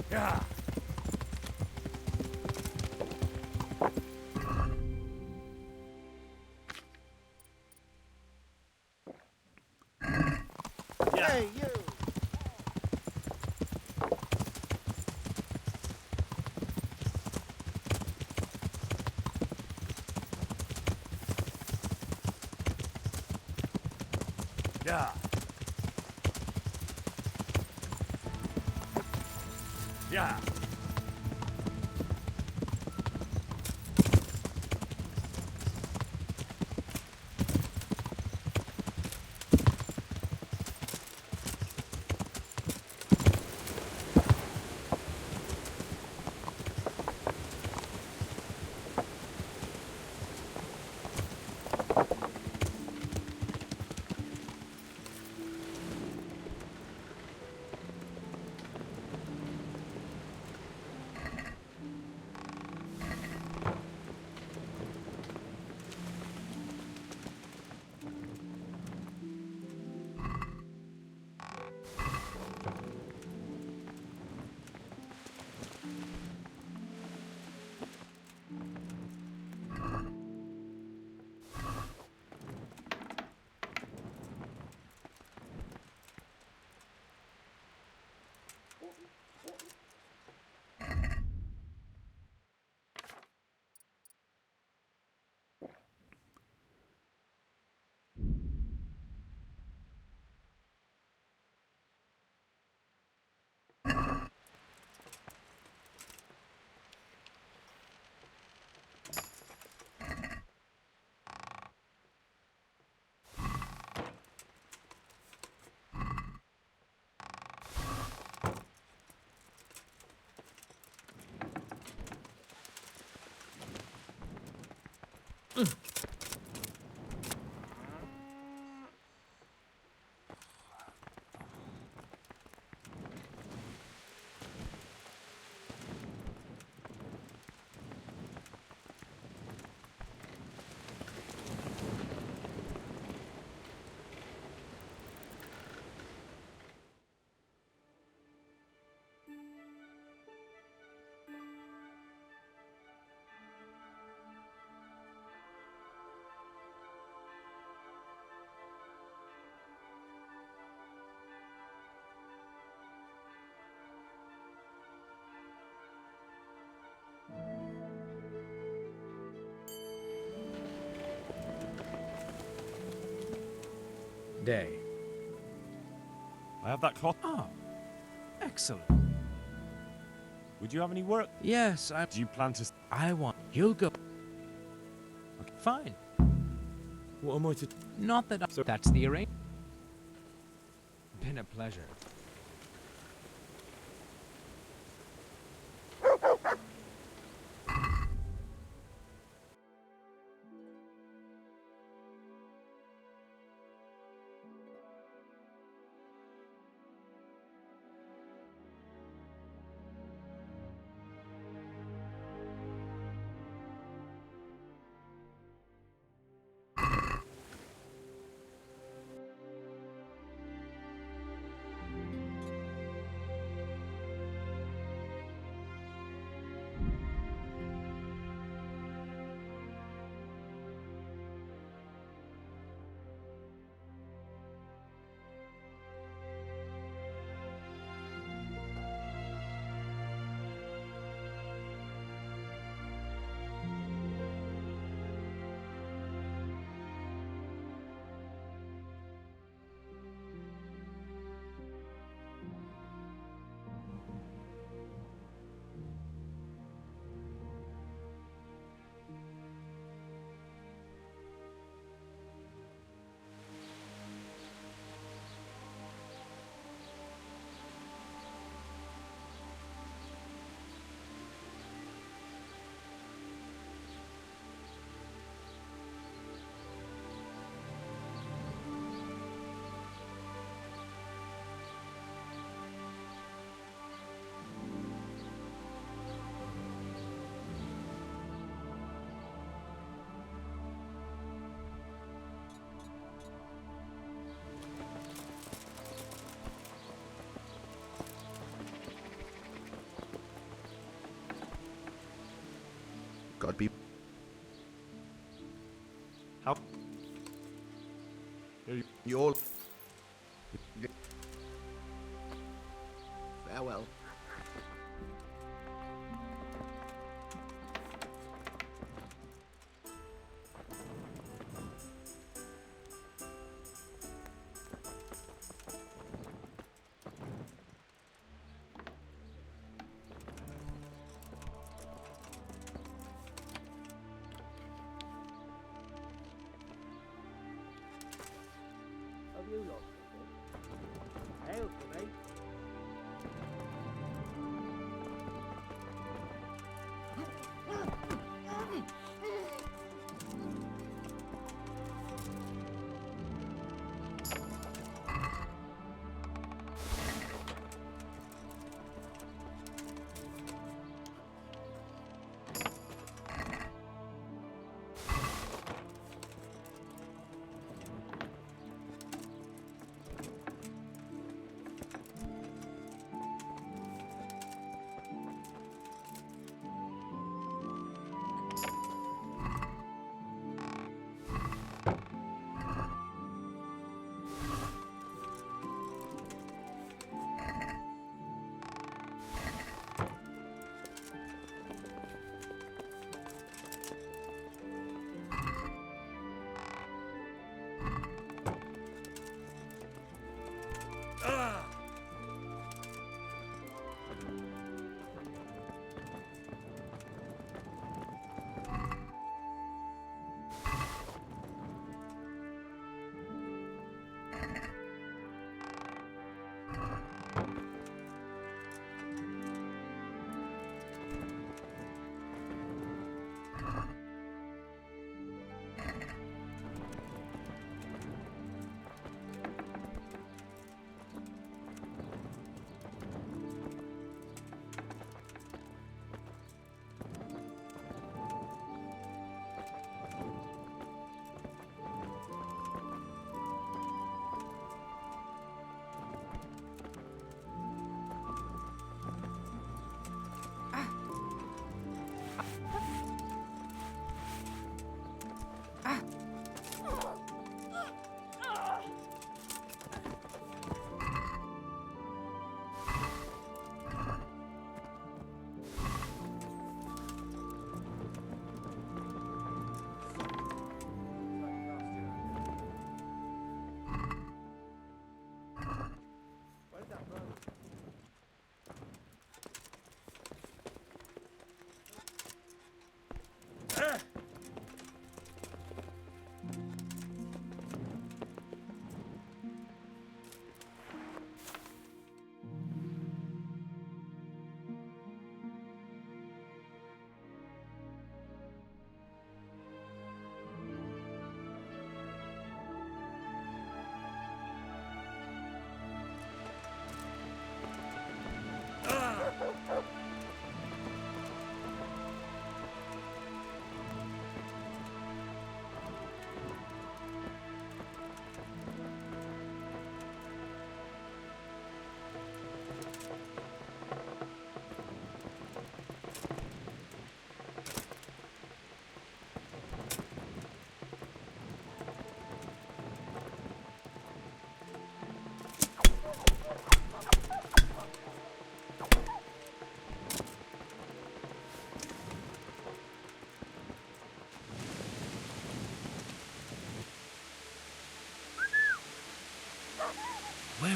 Yeah. Hey, you! Yeah. Yeah. day. I have that cloth. Oh, excellent. Would you have any work? Yes, Do you plan to... I want... You'll go... Okay, fine. What am I to... Not that that's the arrangement. Been a pleasure. God be. How? You all. Farewell. Have you lost it? Hail to me.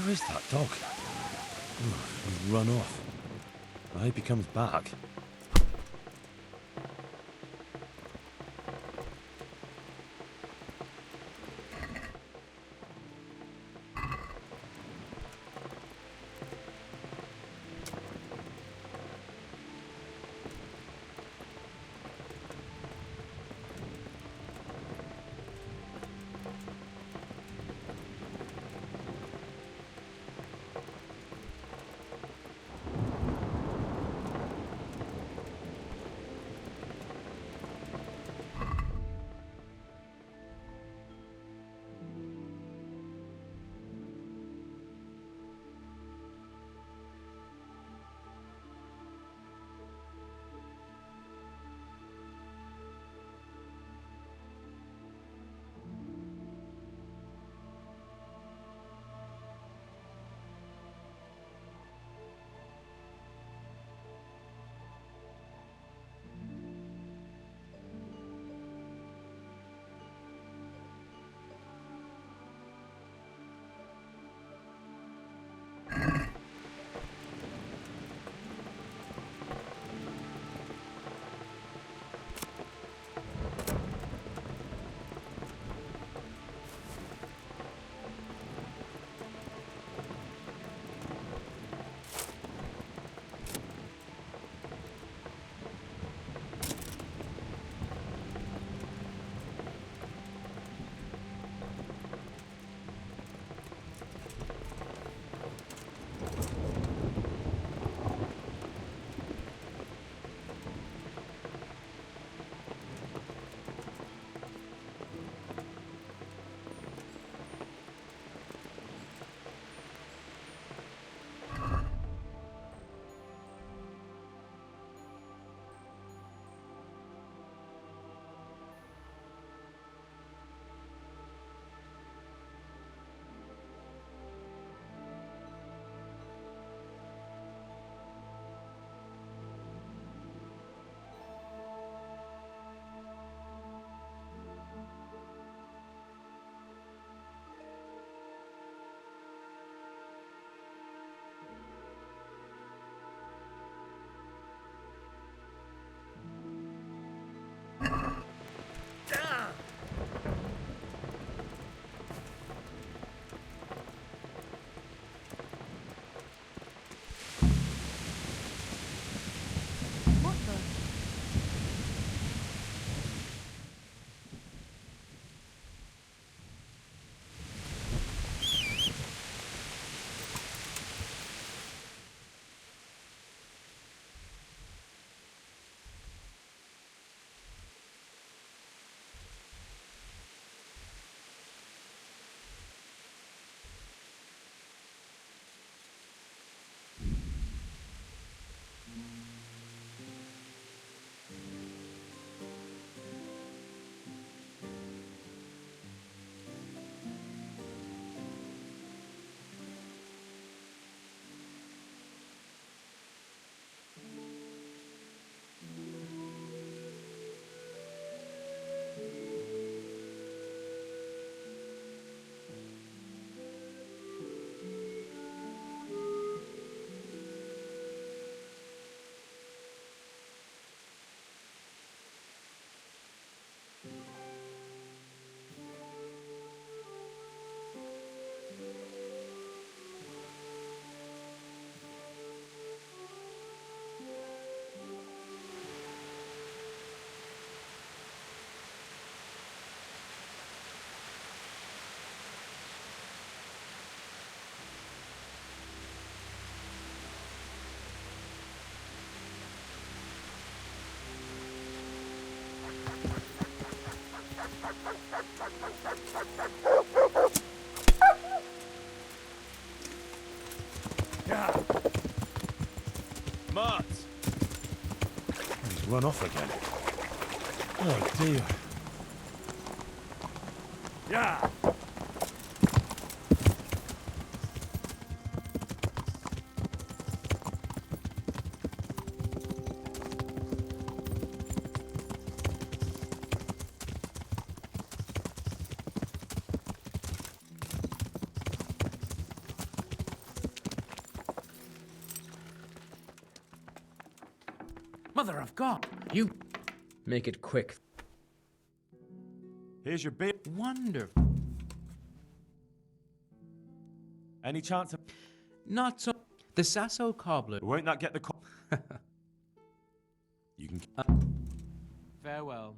Where is that dog? He's run off. I hope he comes back. Mart! He's run off again. Oh dear. Yeah! Mother of God! You... Make it quick. Here's your bit. Wonderful. Any chance of... Not so... The Sasso cobbler... Won't that get the... You can... Farewell.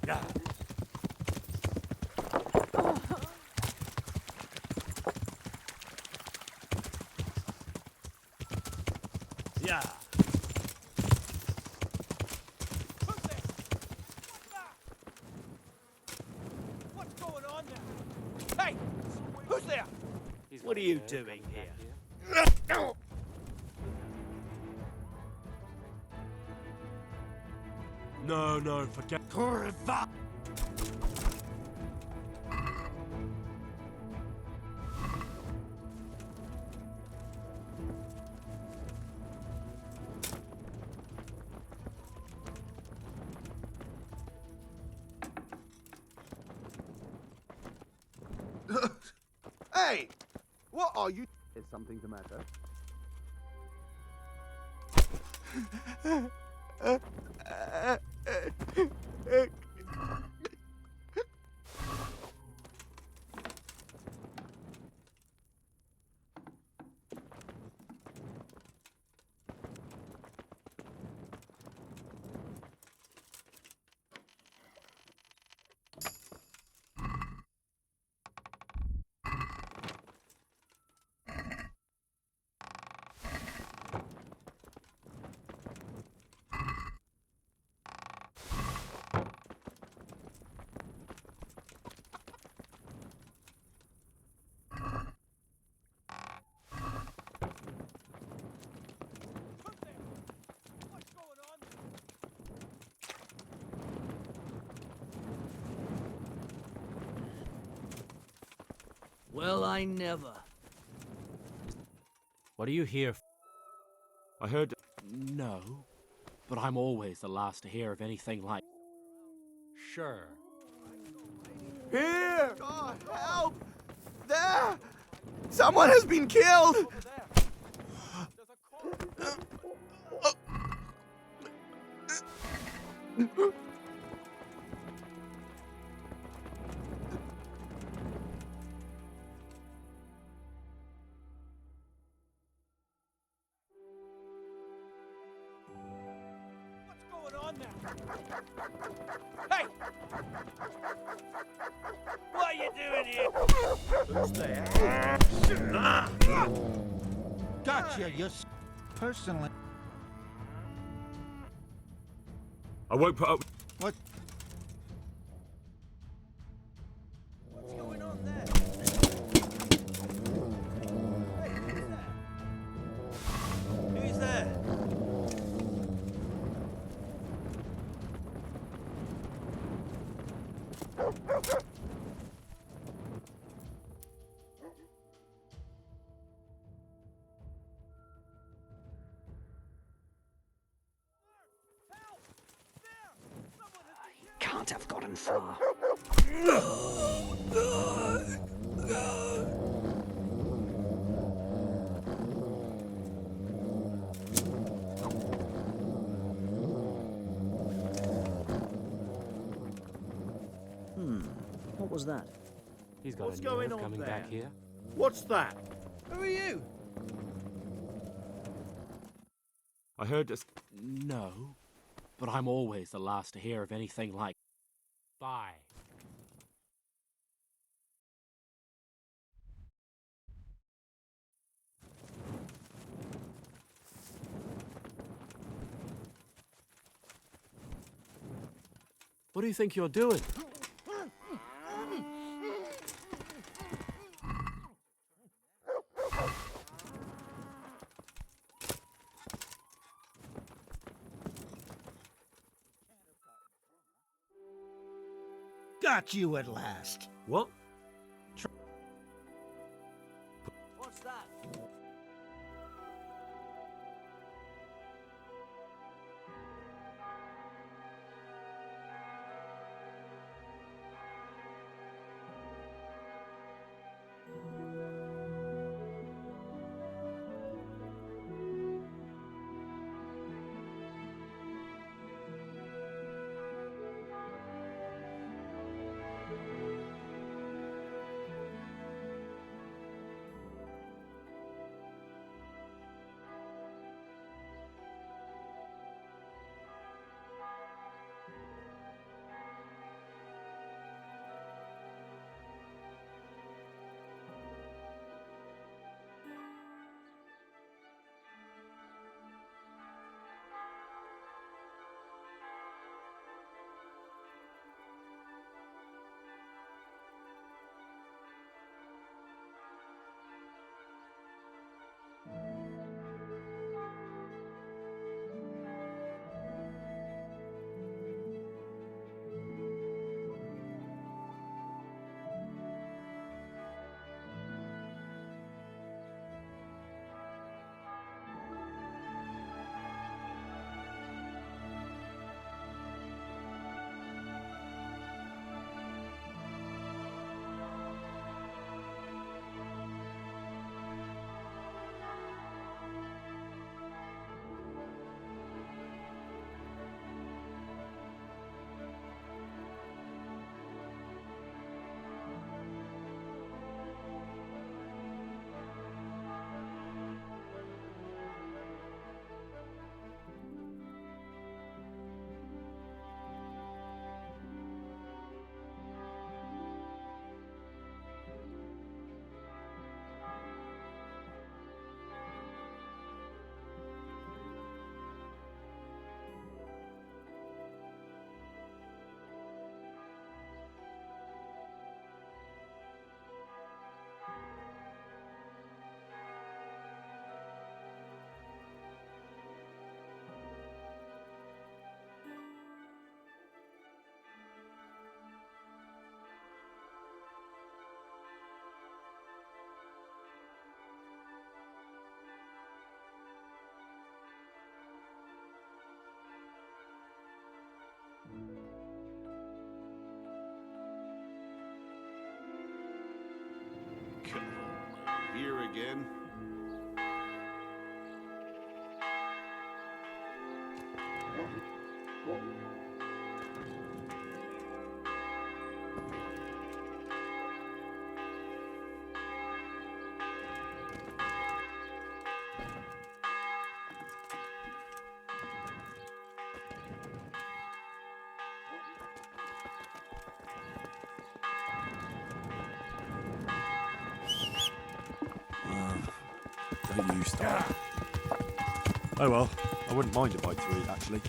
Yeah. What's going on there? Hey! Who's there? What are you doing here? No, forget... Hey! What are you... Is something the matter? Well, I never. What are you here for? I heard... No, but I'm always the last to hear of anything like... Sure. Here! God, help! There! Someone has been killed! Hey! What are you doing here? Who's there? Gotcha, you personally. I won't put up... What? What's going on there? Hey, who's there? Can't have gotten far. that? He's got What's a going nerve on coming there? back here. What's that? Who are you? I heard this. No, but I'm always the last to hear of anything like. Bye. What do you think you're doing? Got you at last. What? What's that? Here again. Don't you start. Oh well, I wouldn't mind a bite to eat, actually.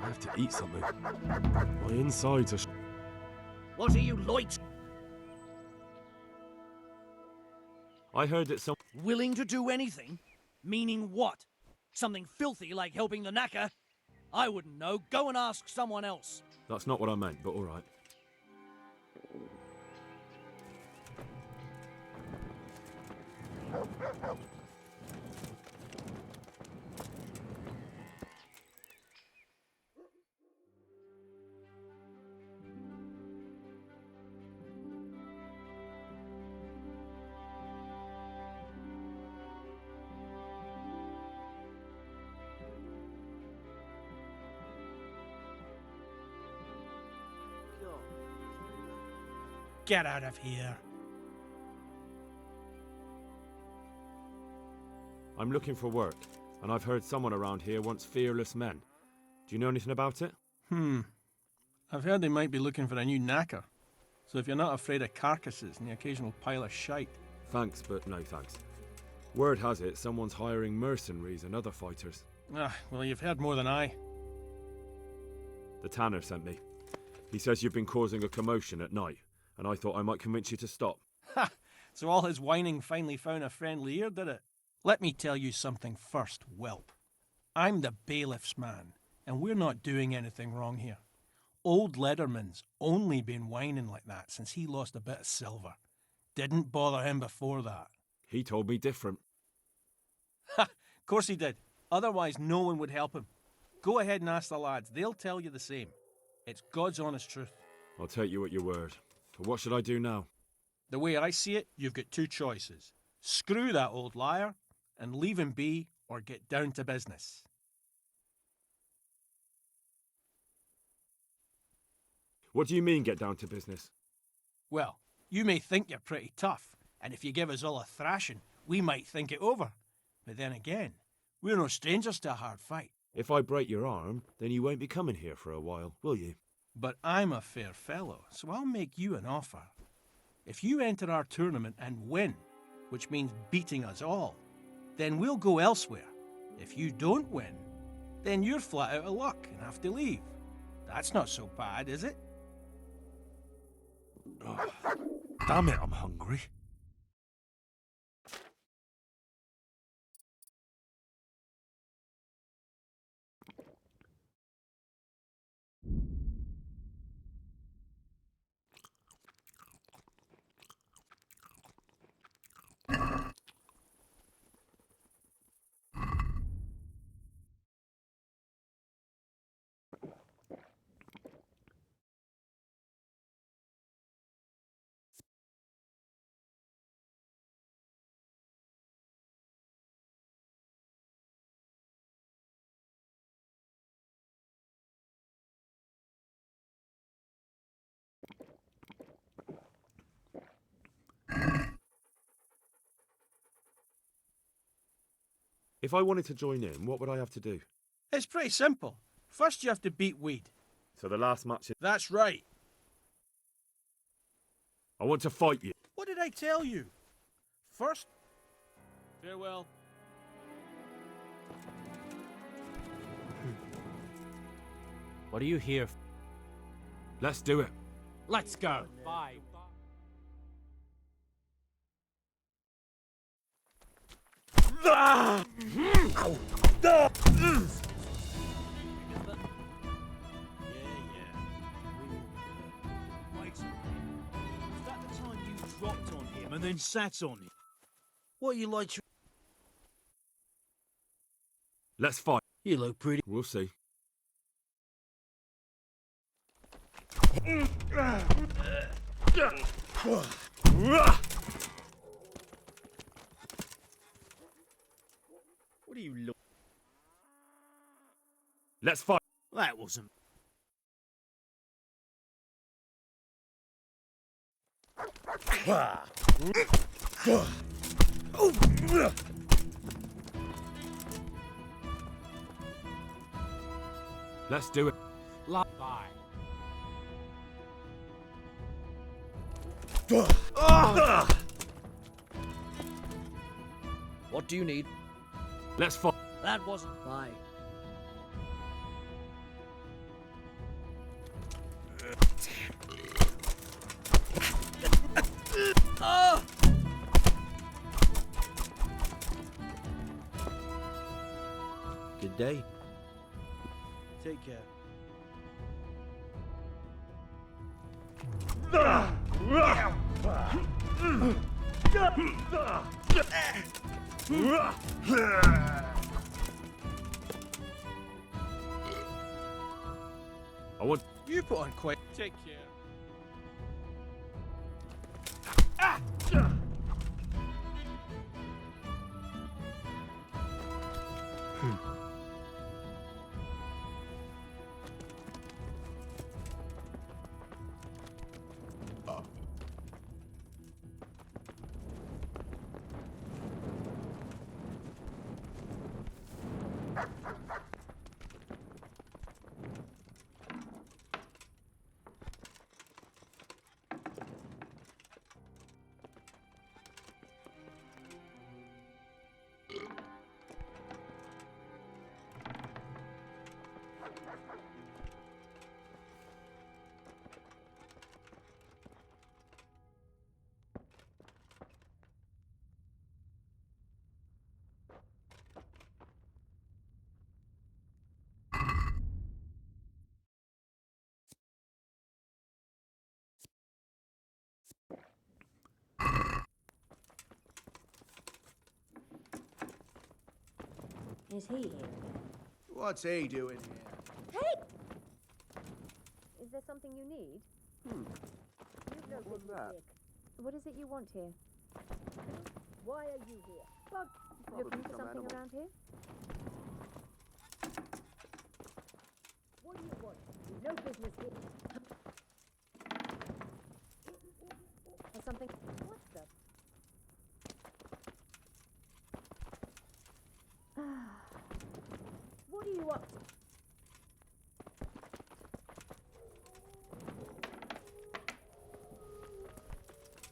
I have to eat something. My insides are. What are you, Lloyd? I heard that some... Willing to do anything? Meaning what? Something filthy like helping the knacker? I wouldn't know. Go and ask someone else. That's not what I meant, but all right. Get out of here. I'm looking for work, and I've heard someone around here wants fearless men. Do you know anything about it? I've heard they might be looking for a new knacker. So if you're not afraid of carcasses and the occasional pile of shite. Thanks, but no thanks. Word has it someone's hiring mercenaries and other fighters. Well, you've heard more than I. The tanner sent me. He says you've been causing a commotion at night, and I thought I might convince you to stop. Ha! So all his whining finally found a friendly ear, did it? Let me tell you something first, whelp. I'm the bailiff's man, and we're not doing anything wrong here. Old Lederman's only been whining like that since he lost a bit of silver. Didn't bother him before that. He told me different. Ha! Of course he did. Otherwise no one would help him. Go ahead and ask the lads. They'll tell you the same. It's God's honest truth. I'll take you at your word. But what should I do now? The way I see it, you've got two choices. Screw that old liar and leave him be, or get down to business. What do you mean, get down to business? Well, you may think you're pretty tough, and if you give us all a thrashing, we might think it over. But then again, we're no strangers to a hard fight. If I break your arm, then you won't be coming here for a while, will you? But I'm a fair fellow, so I'll make you an offer. If you enter our tournament and win, which means beating us all, then we'll go elsewhere. If you don't win, then you're flat out of luck and have to leave. That's not so bad, is it? Oh, damn it, I'm hungry. If I wanted to join in, what would I have to do? It's pretty simple. First you have to beat Weed. So the last match is... That's right. I want to fight you. What did I tell you? First... Farewell. What are you here for? Let's do it. Let's go. Bye. Wait. Was that the time you dropped on him and then sat on him? What you like to... Let's fight. You look pretty... We'll see. What do you look... Let's fight. That wasn't... Let's do it. Bye. What do you need? Let's fight. That wasn't... Bye. day. Take care. I want. You put on quick. Take care. Is he here? What's he doing here? Hey! Is there something you need? You've no business here. What is it you want here? Why are you here? Well, looking for something around here? What do you want? You've no business here. Or something. What the? What do you want?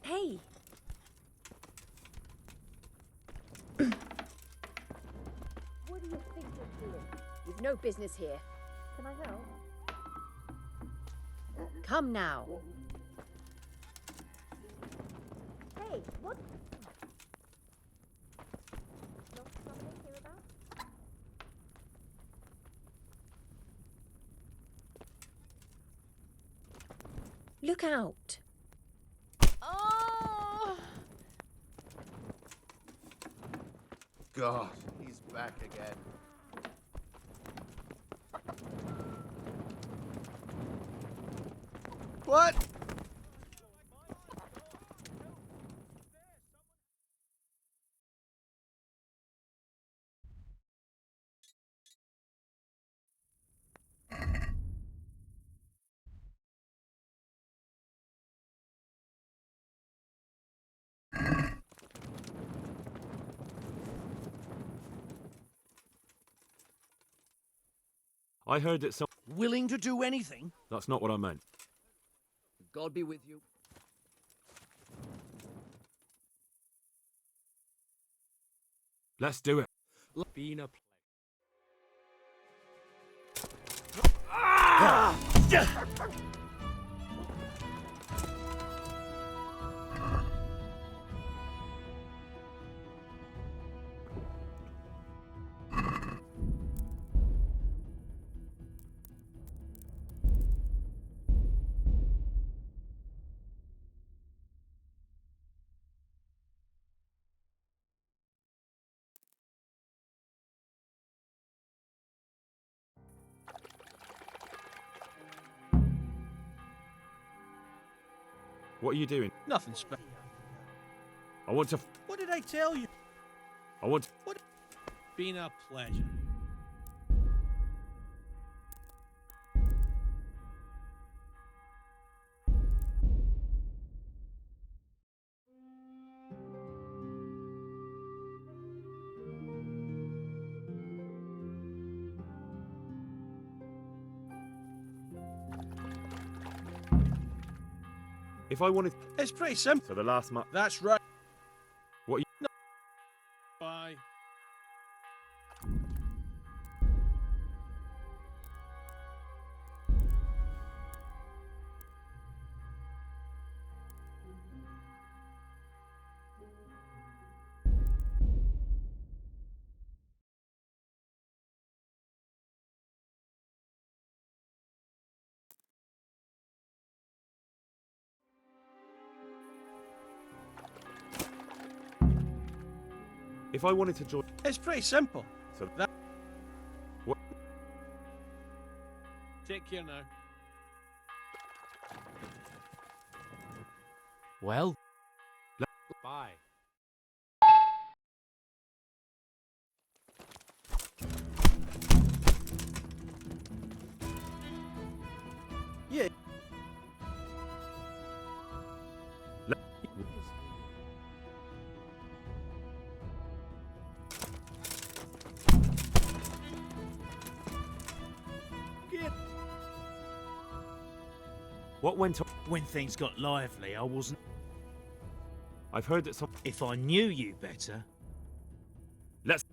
Hey! What do you think you're doing? You've no business here. Can I help? Come now. Hey, what? Not something here about? Look out. Oh! God, he's back again. What? I heard that some. Willing to do anything? That's not what I meant. God be with you. Let's do it. Been a play. What are you doing? Nothing special. I want to. What did I tell you? I want. What? Been a pleasure. If I wanted. It's pretty simple. So the last month. That's right. What? You... No. Bye. If I wanted to join... It's pretty simple. So That. What? Take care now. Well, bye. Yeah. What went on? When things got lively, I wasn't. I've heard that some... If I knew you better. Let's...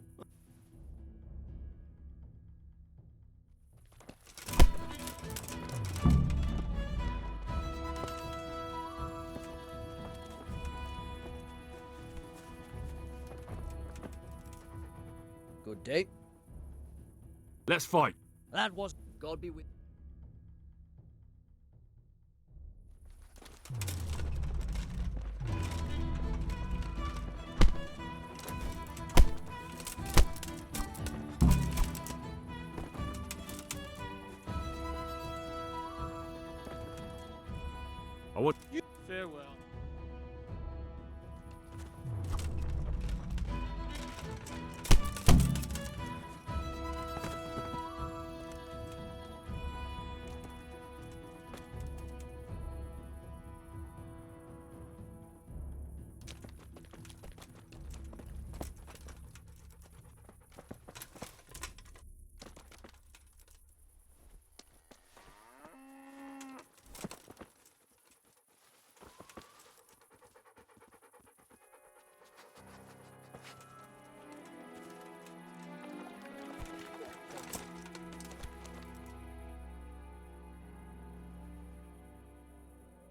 Good day. Let's fight. That was. God be with. I want... Farewell.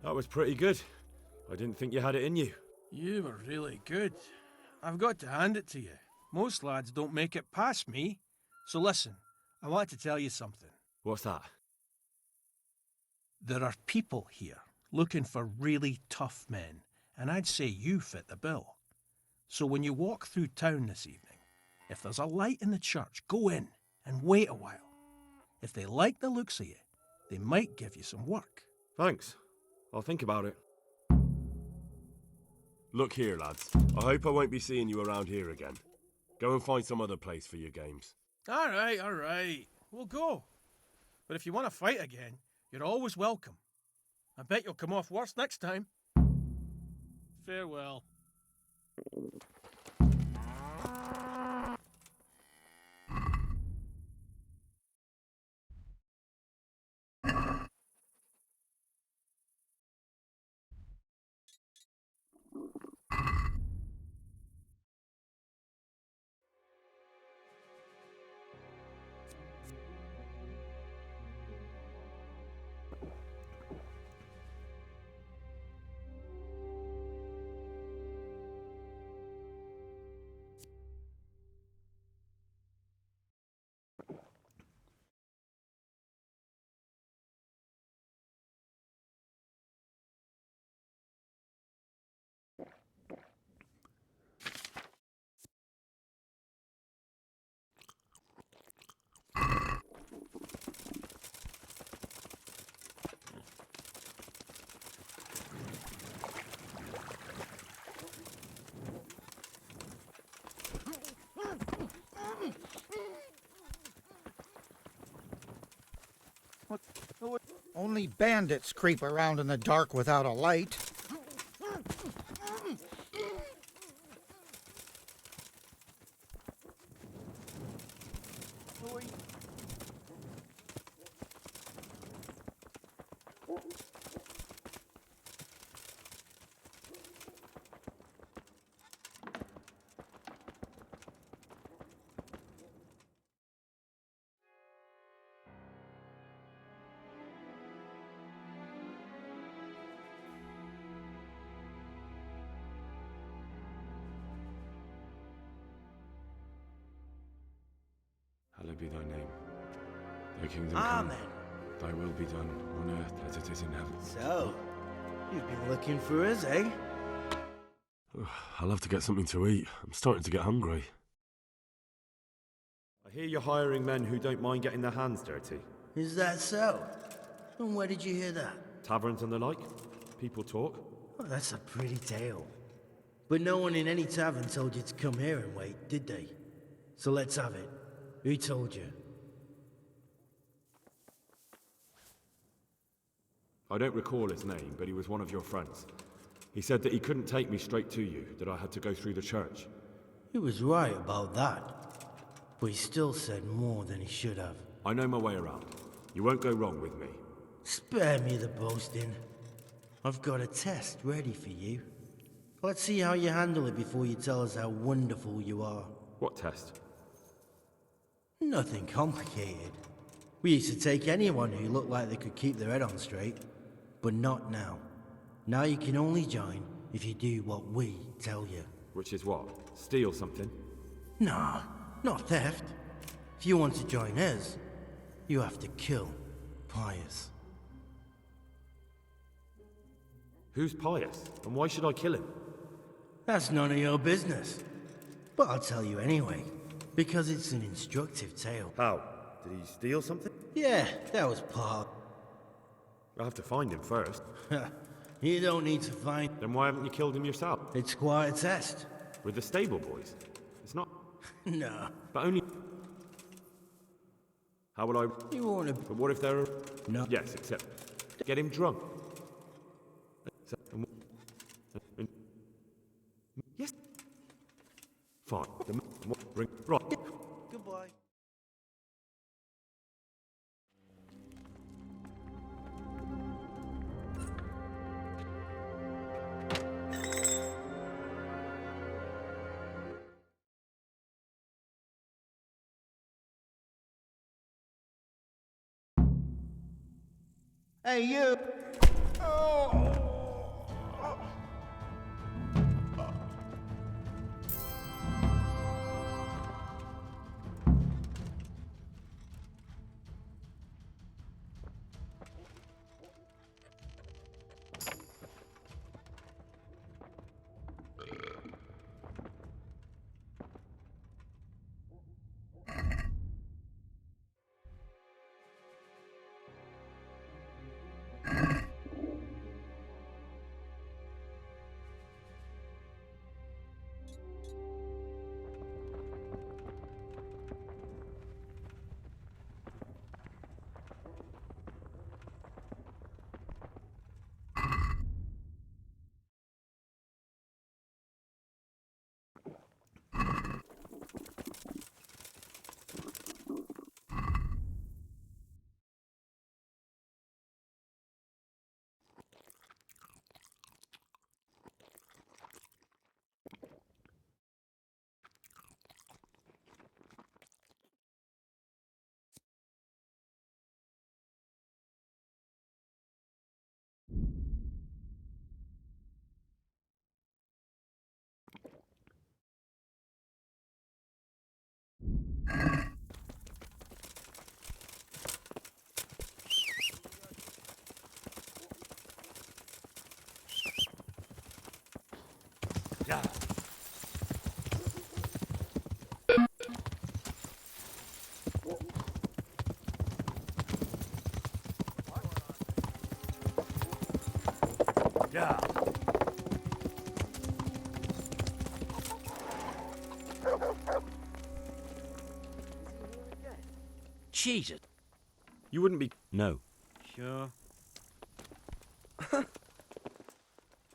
That was pretty good. I didn't think you had it in you. You were really good. I've got to hand it to you. Most lads don't make it past me. So listen, I want to tell you something. What's that? There are people here looking for really tough men, and I'd say you fit the bill. So when you walk through town this evening, if there's a light in the church, go in and wait a while. If they like the looks of you, they might give you some work. Thanks. I'll think about it. Look here, lads. I hope I won't be seeing you around here again. Go and find some other place for your games. All right. We'll go. But if you want to fight again, you're always welcome. I bet you'll come off worse next time. Farewell. Only bandits creep around in the dark without a light. Hallowed be thy name. Thy kingdom Amen. come. Thy will be done on earth as it is in heaven. So, you've been looking for us, eh? I'll have to get something to eat. I'm starting to get hungry. I hear you're hiring men who don't mind getting their hands dirty. Is that so? And where did you hear that? Taverns and the like. People talk. Well, that's a pretty tale. But no one in any tavern told you to come here and wait, did they? So let's have it. Who told you? I don't recall his name, but he was one of your friends. He said that he couldn't take me straight to you, that I had to go through the church. He was right about that. But he still said more than he should have. I know my way around. You won't go wrong with me. Spare me the boasting. I've got a test ready for you. Let's see how you handle it before you tell us how wonderful you are. What test? Nothing complicated. We used to take anyone who looked like they could keep their head on straight. But not now. Now you can only join if you do what we tell you. Which is what? Steal something? Nah, not theft. If you want to join us, you have to kill Pius. Who's Pius? And why should I kill him? That's none of your business. But I'll tell you anyway, because it's an instructive tale. How? Did he steal something? Yeah, that was part. I have to find him first. You don't need to find... Then why haven't you killed him yourself? It's quite a test. With the stable boys? It's not... No. But only... How will I... You want to... But what if they're... No. Yes, except... Get him drunk. Yes. Fine. Ring. Right. Goodbye. Hey, you! Yeah. Yeah. Jesus. You wouldn't be... No. Sure.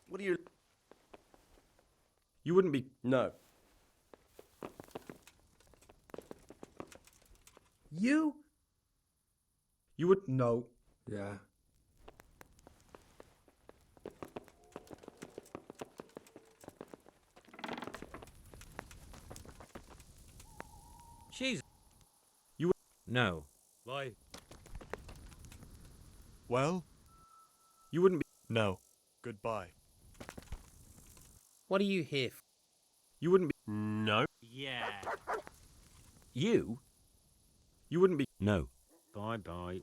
What do you... You wouldn't be... No. You? You would... No. Yeah. Jesus. You would... No. Why? Well? You wouldn't be... No. Goodbye. What are you here for? You wouldn't be... No. Yeah. You? You wouldn't be... No. Bye-bye.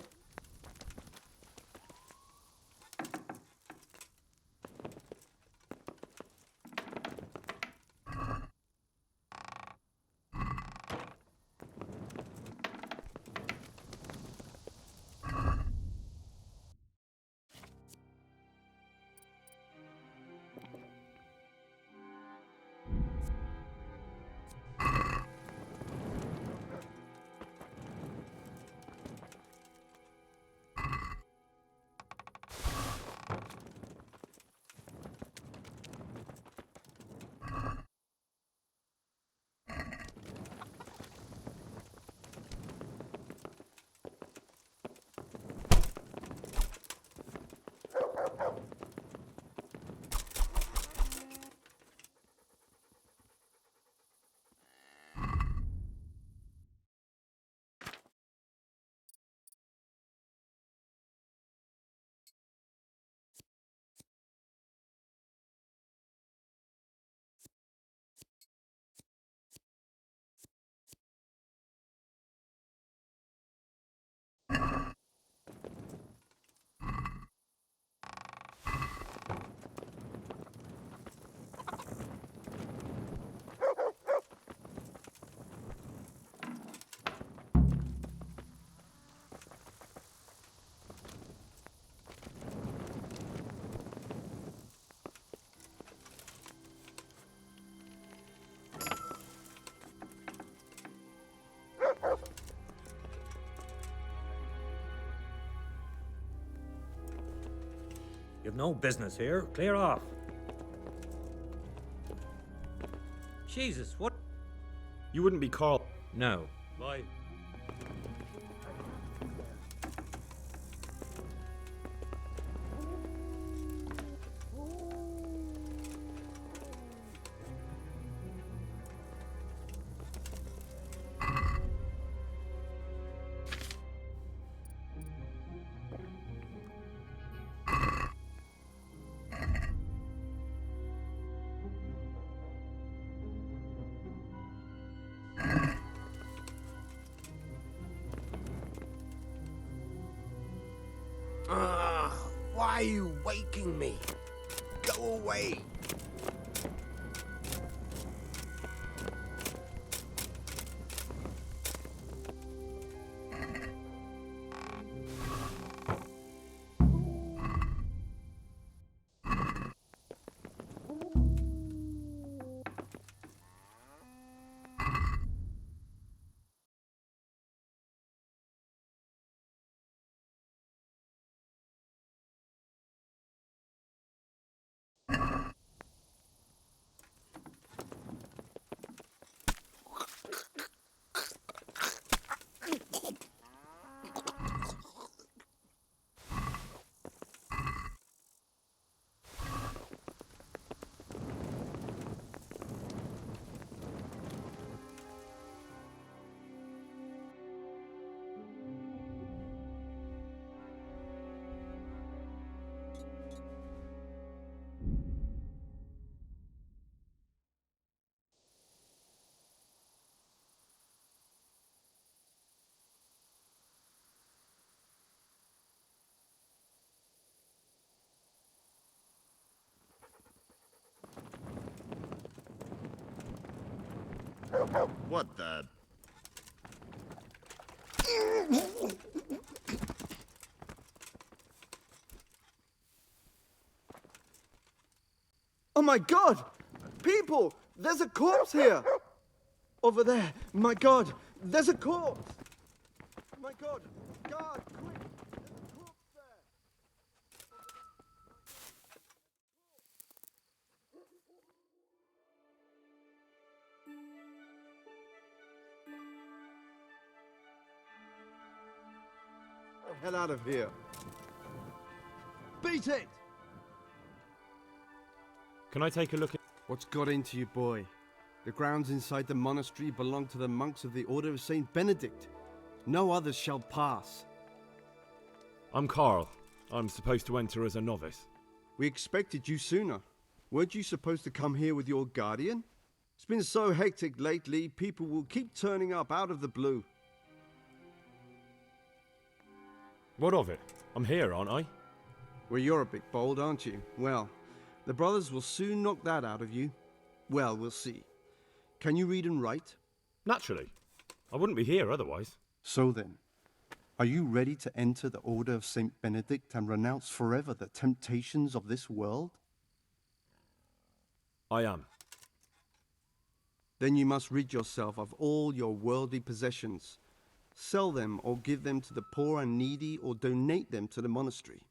no business here. Clear off. Jesus, what? You wouldn't be Carl. No. Why? Why are you waking me? Go away. What the? Oh my god! People! There's a corpse here! Over there! My god! There's a corpse! My god! Guard, quick! There's a corpse there! Hell out of here. Beat it! Can I take a look at... What's got into you, boy? The grounds inside the monastery belong to the monks of the Order of Saint Benedict. No others shall pass. I'm Carl. I'm supposed to enter as a novice. We expected you sooner. Weren't you supposed to come here with your guardian? It's been so hectic lately, people will keep turning up out of the blue. What of it? I'm here, aren't I? Well, you're a bit bold, aren't you? Well, the brothers will soon knock that out of you. Well, we'll see. Can you read and write? Naturally. I wouldn't be here otherwise. So then, are you ready to enter the Order of Saint Benedict and renounce forever the temptations of this world? I am. Then you must rid yourself of all your worldly possessions. Sell them or give them to the poor and needy or donate them to the monastery.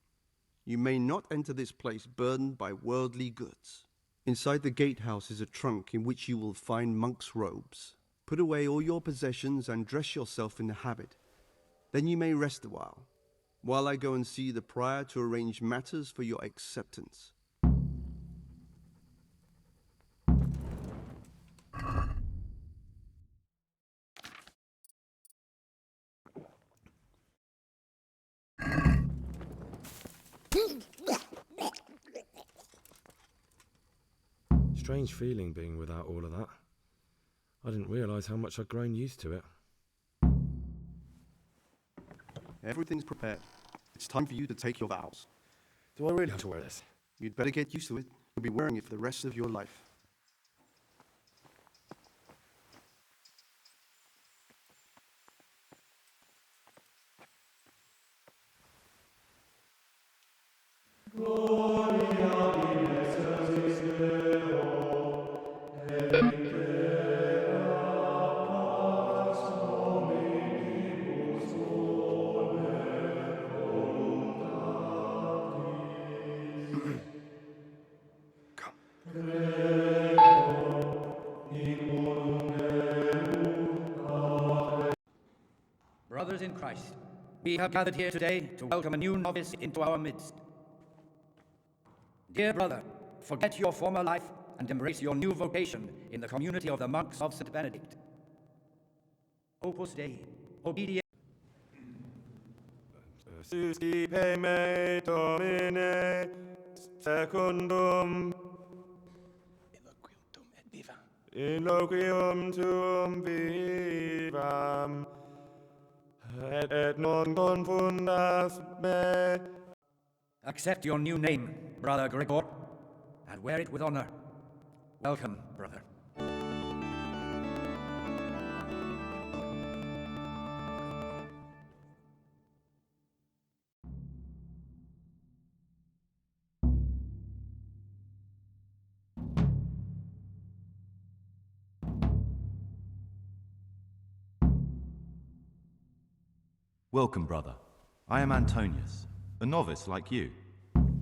You may not enter this place burdened by worldly goods. Inside the gatehouse is a trunk in which you will find monk's robes. Put away all your possessions and dress yourself in the habit. Then you may rest a while I go and see the prior to arrange matters for your acceptance. Strange feeling being without all of that. I didn't realise how much I'd grown used to it. Everything's prepared. It's time for you to take your vows. Do I really have to wear this? You'd better get used to it. You'll be wearing it for the rest of your life. Christ, we have gathered here today to welcome a new novice into our midst. Dear brother, forget your former life and embrace your new vocation in the community of the monks of St. Benedict. Opus Dei, obedience. Suscipe me, Domine, secundum Eloquium tuum vivam, et non confundas me. Accept your new name, Brother Gregor, and wear it with honor. Welcome, brother. Welcome, brother. I am Antonius, a novice like you.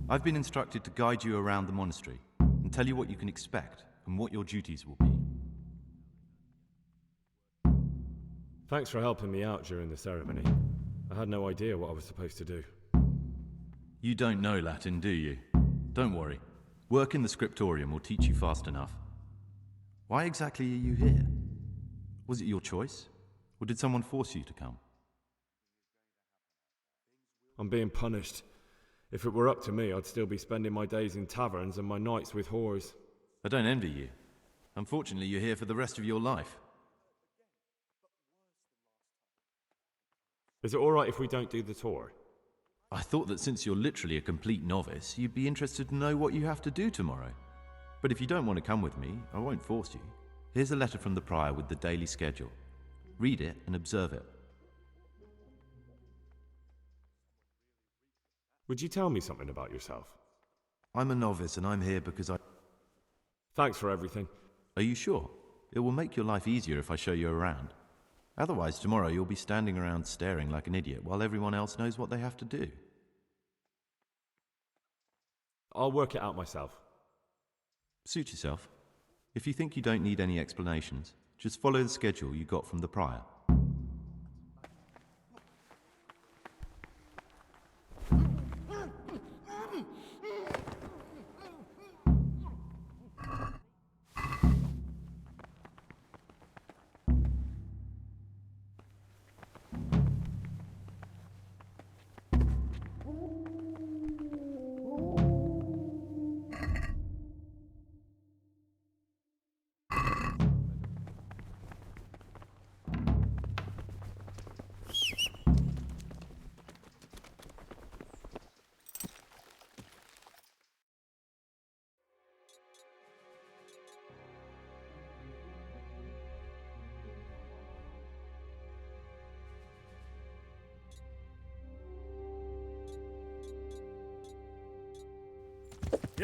I've been instructed to guide you around the monastery and tell you what you can expect and what your duties will be. Thanks for helping me out during the ceremony. I had no idea what I was supposed to do. You don't know Latin, do you? Don't worry. Work in the scriptorium will teach you fast enough. Why exactly are you here? Was it your choice? Or did someone force you to come? I'm being punished. If it were up to me, I'd still be spending my days in taverns and my nights with whores. I don't envy you. Unfortunately, you're here for the rest of your life. Is it alright if we don't do the tour? I thought that since you're literally a complete novice, you'd be interested to know what you have to do tomorrow. But if you don't want to come with me, I won't force you. Here's a letter from the prior with the daily schedule. Read it and observe it. Would you tell me something about yourself? I'm a novice and I'm here because I... Thanks for everything. Are you sure? It will make your life easier if I show you around. Otherwise, tomorrow you'll be standing around staring like an idiot while everyone else knows what they have to do. I'll work it out myself. Suit yourself. If you think you don't need any explanations, just follow the schedule you got from the prior.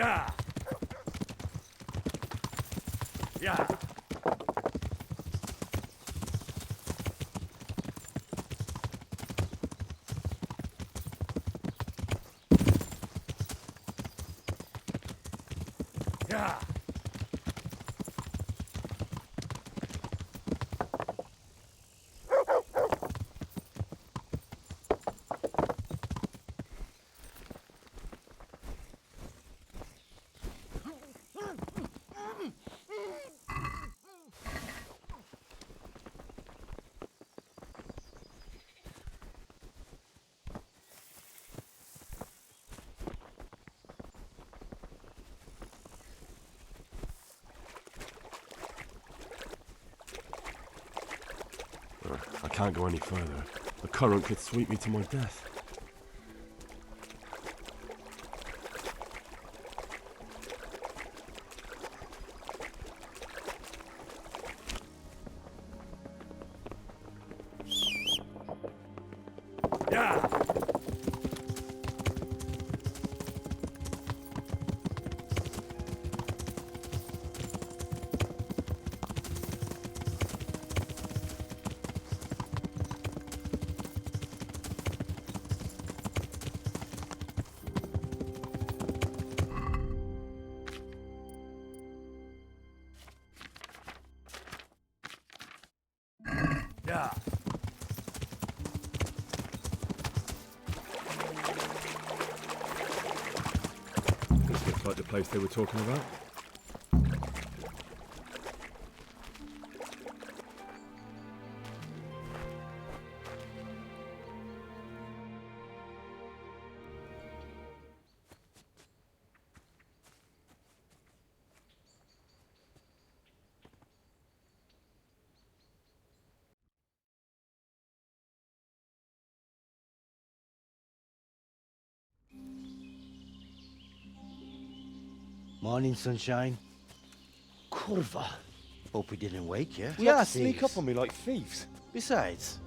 Yeah. Yeah. Yeah. I can't go any further. The current could sweep me to my death. Yeah. the place they were talking about? Morning, sunshine. Curva. Hope we didn't wake you. You had to sneak up on me like thieves. Besides,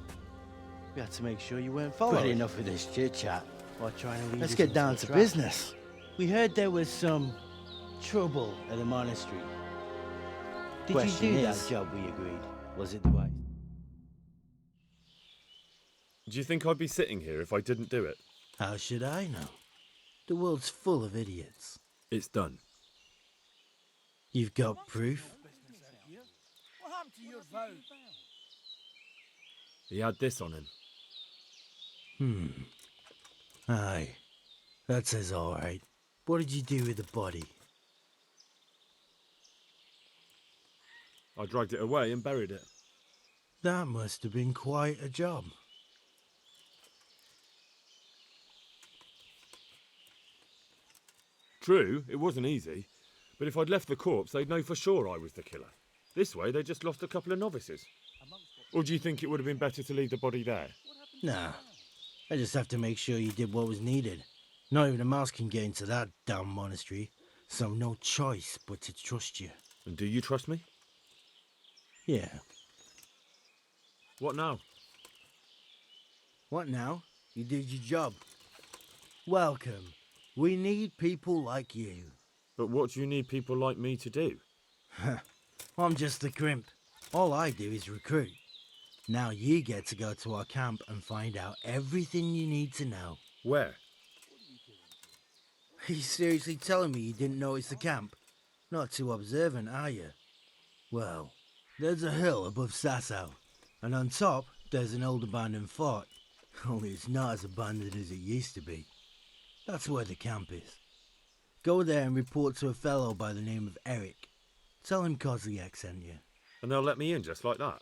we had to make sure you weren't followed. But enough of this chit-chat. Or trying to lead Let's us get into down a to trap. business. We heard there was some trouble at the monastery. Did Question you do is- that job we agreed? Was it the right? Do you think I'd be sitting here if I didn't do it? How should I know? The world's full of idiots. It's done. You've got proof? What happened to your vow? He had this on him. Aye. That says all right. What did you do with the body? I dragged it away and buried it. That must have been quite a job. True, it wasn't easy, but if I'd left the corpse, they'd know for sure I was the killer. This way, they just lost a couple of novices. Or do you think it would have been better to leave the body there? Nah. I just have to make sure you did what was needed. Not even a mouse can get into that damn monastery, so no choice but to trust you. And do you trust me? Yeah. What now? What now? You did your job. Welcome. We need people like you. But what do you need people like me to do? I'm just the crimp. All I do is recruit. Now you get to go to our camp and find out everything you need to know. Where? Are you seriously telling me you didn't notice the camp? Not too observant, are you? Well, there's a hill above Sasau, and on top there's an old abandoned fort. Only it's not as abandoned as it used to be. That's where the camp is. Go there and report to a fellow by the name of Eric. Tell him Kozliak sent you. And they'll let me in just like that?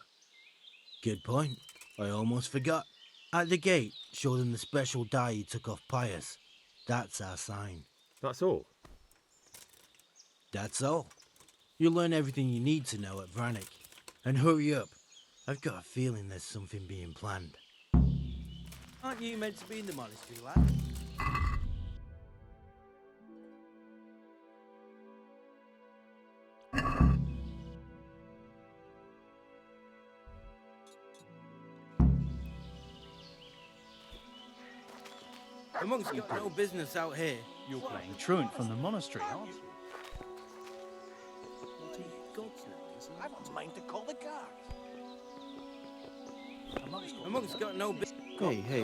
Good point. I almost forgot. At the gate, show them the special dye you took off Pius. That's our sign. That's all? That's all. You'll learn everything you need to know at Vranik. And hurry up. I've got a feeling there's something being planned. Aren't you meant to be in the monastery, lad? The monk's got no business out here. You're playing truant from the monastery, aren't you? I want mine to call the guards. The monk's got no business. Hey,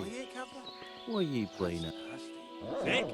what are you playing at? Vic?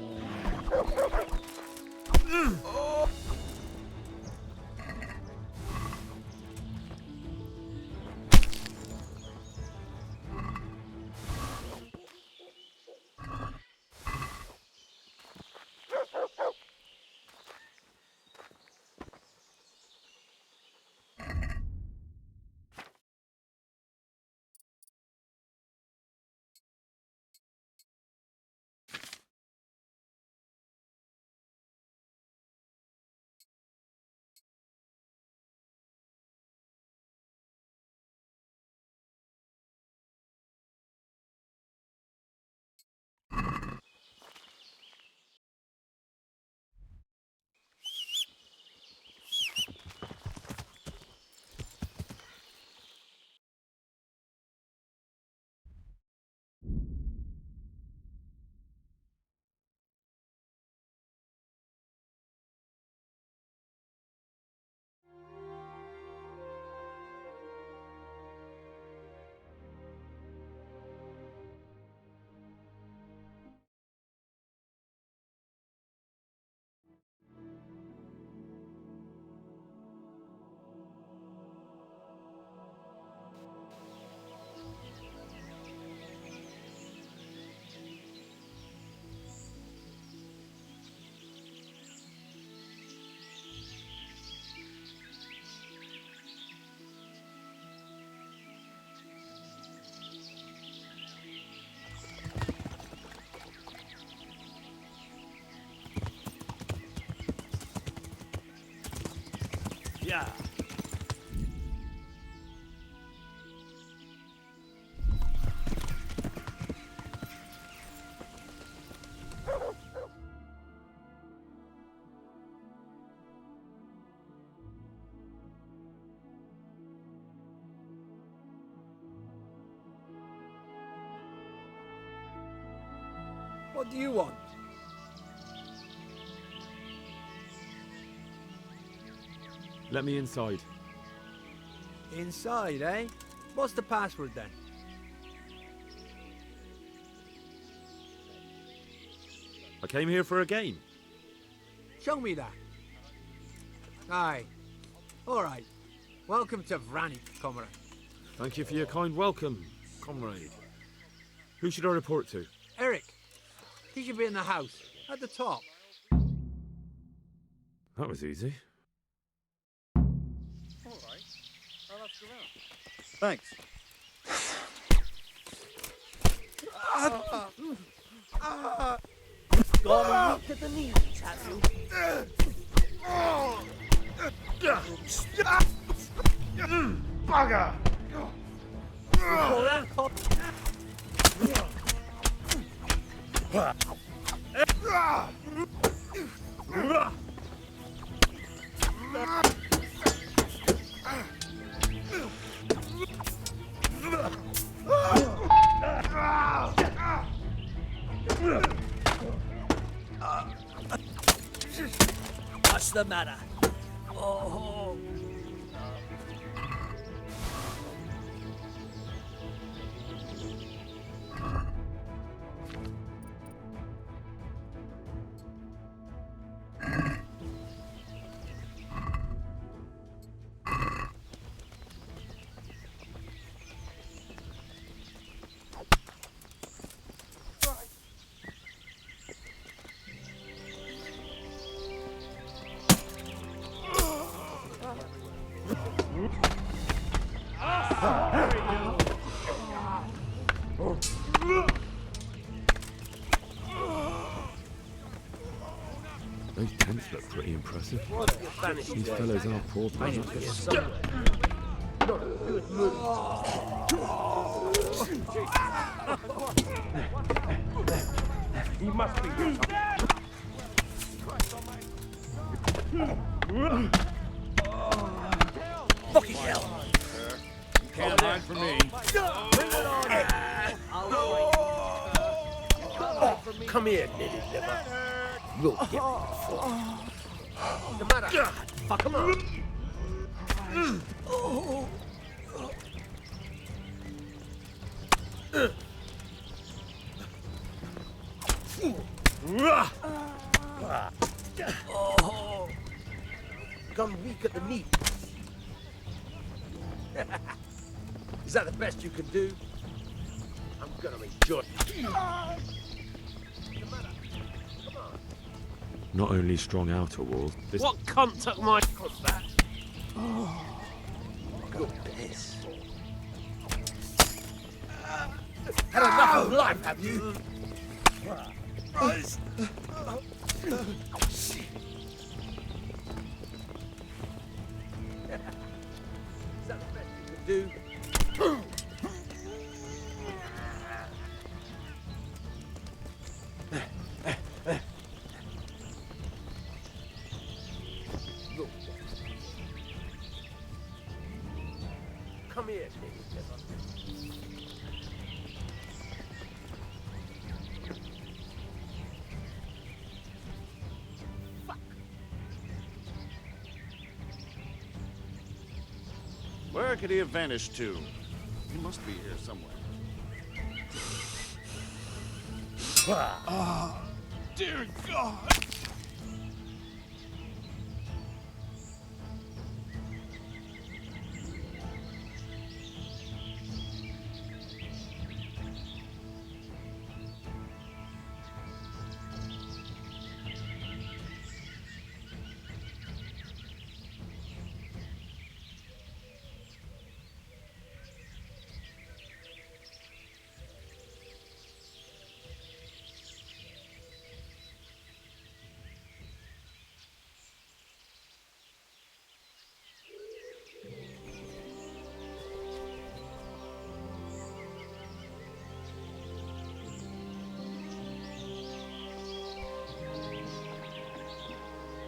Yeah. What do you want? Let me inside. Inside, eh? What's the password then? I came here for a game. Show me that. Aye. Alright. Welcome to Vranik, comrade. Thank you for your kind welcome, comrade. Who should I report to? Eric. He should be in the house, at the top. That was easy. Alright. I'll ask around. Thanks. Gone weak at the knees, have you? Bugger! What's the matter? Oh. Those tents look pretty impressive. These fellows are poor planners. He must be here. Fucking hell! You can't hide from me. Bring it on! Come here, nitty liver. We'll get you before. The matter? Fuck, come on. Oh. Gone weak at the knee. Is that the best you can do? I'm gonna enjoy it. Not only strong outer walls, this... What cunt took my... What's that? Good piss. Had enough of life, have you? Is that the best you can do? Come here, nigga. Where could he have vanished to? He must be here somewhere. Oh, dear God.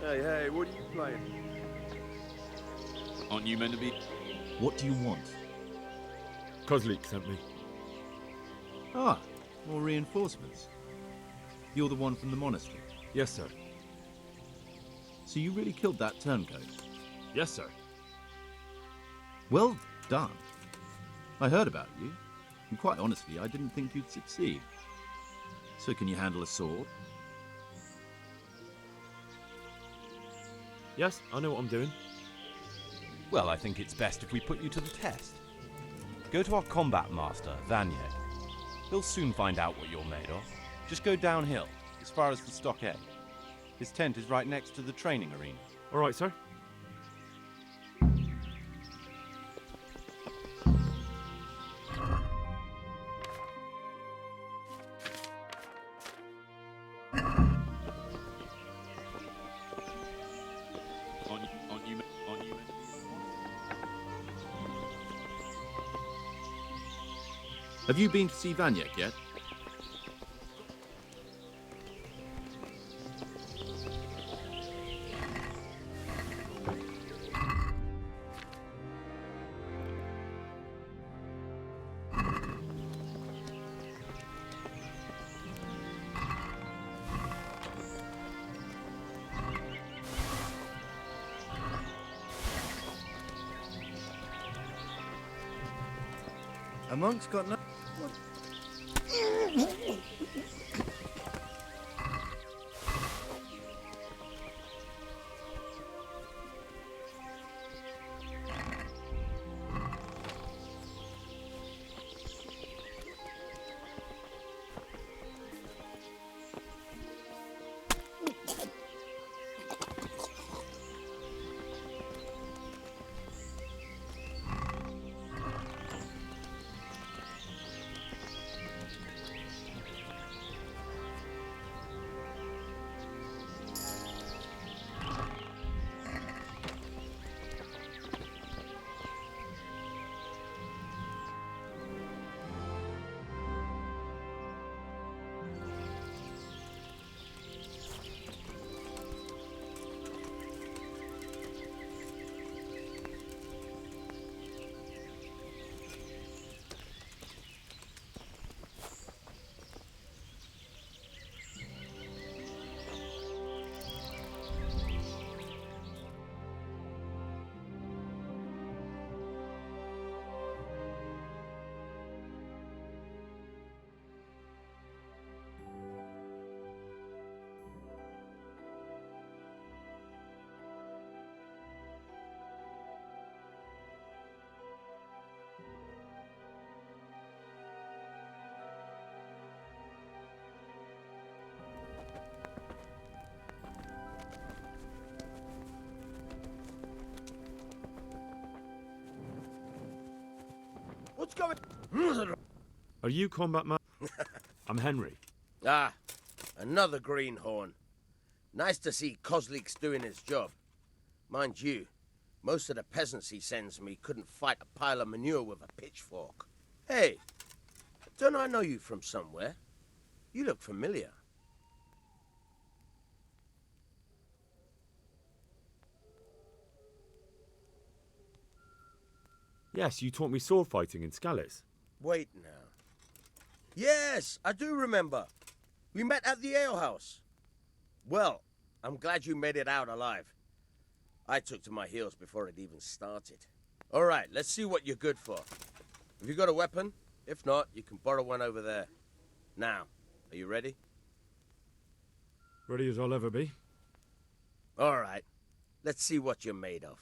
Hey, hey, what are you playing? Aren't you meant to be? What do you want? Kozlik sent me. Ah, more reinforcements. You're the one from the monastery? Yes, sir. So you really killed that turncoat? Yes, sir. Well done. I heard about you, and quite honestly, I didn't think you'd succeed. So can you handle a sword? Yes, I know what I'm doing. Well, I think it's best if we put you to the test. Go to our combat master, Vanyek. He'll soon find out what you're made of. Just go downhill, as far as the stockade. His tent is right next to the training arena. All right, sir. Have you been to see Vanyek yet? A monk's got no... What's going? Are you combat man? I'm Henry. Ah, another greenhorn. Nice to see Kozlik's doing his job. Mind you, most of the peasants he sends me couldn't fight a pile of manure with a pitchfork. Hey, don't I know you from somewhere? You look familiar. Yes, you taught me sword fighting in Skalitz. Wait now. Yes, I do remember. We met at the alehouse. Well, I'm glad you made it out alive. I took to my heels before it even started. All right, let's see what you're good for. Have you got a weapon? If not, you can borrow one over there. Now, are you ready? Ready as I'll ever be. All right, let's see what you're made of.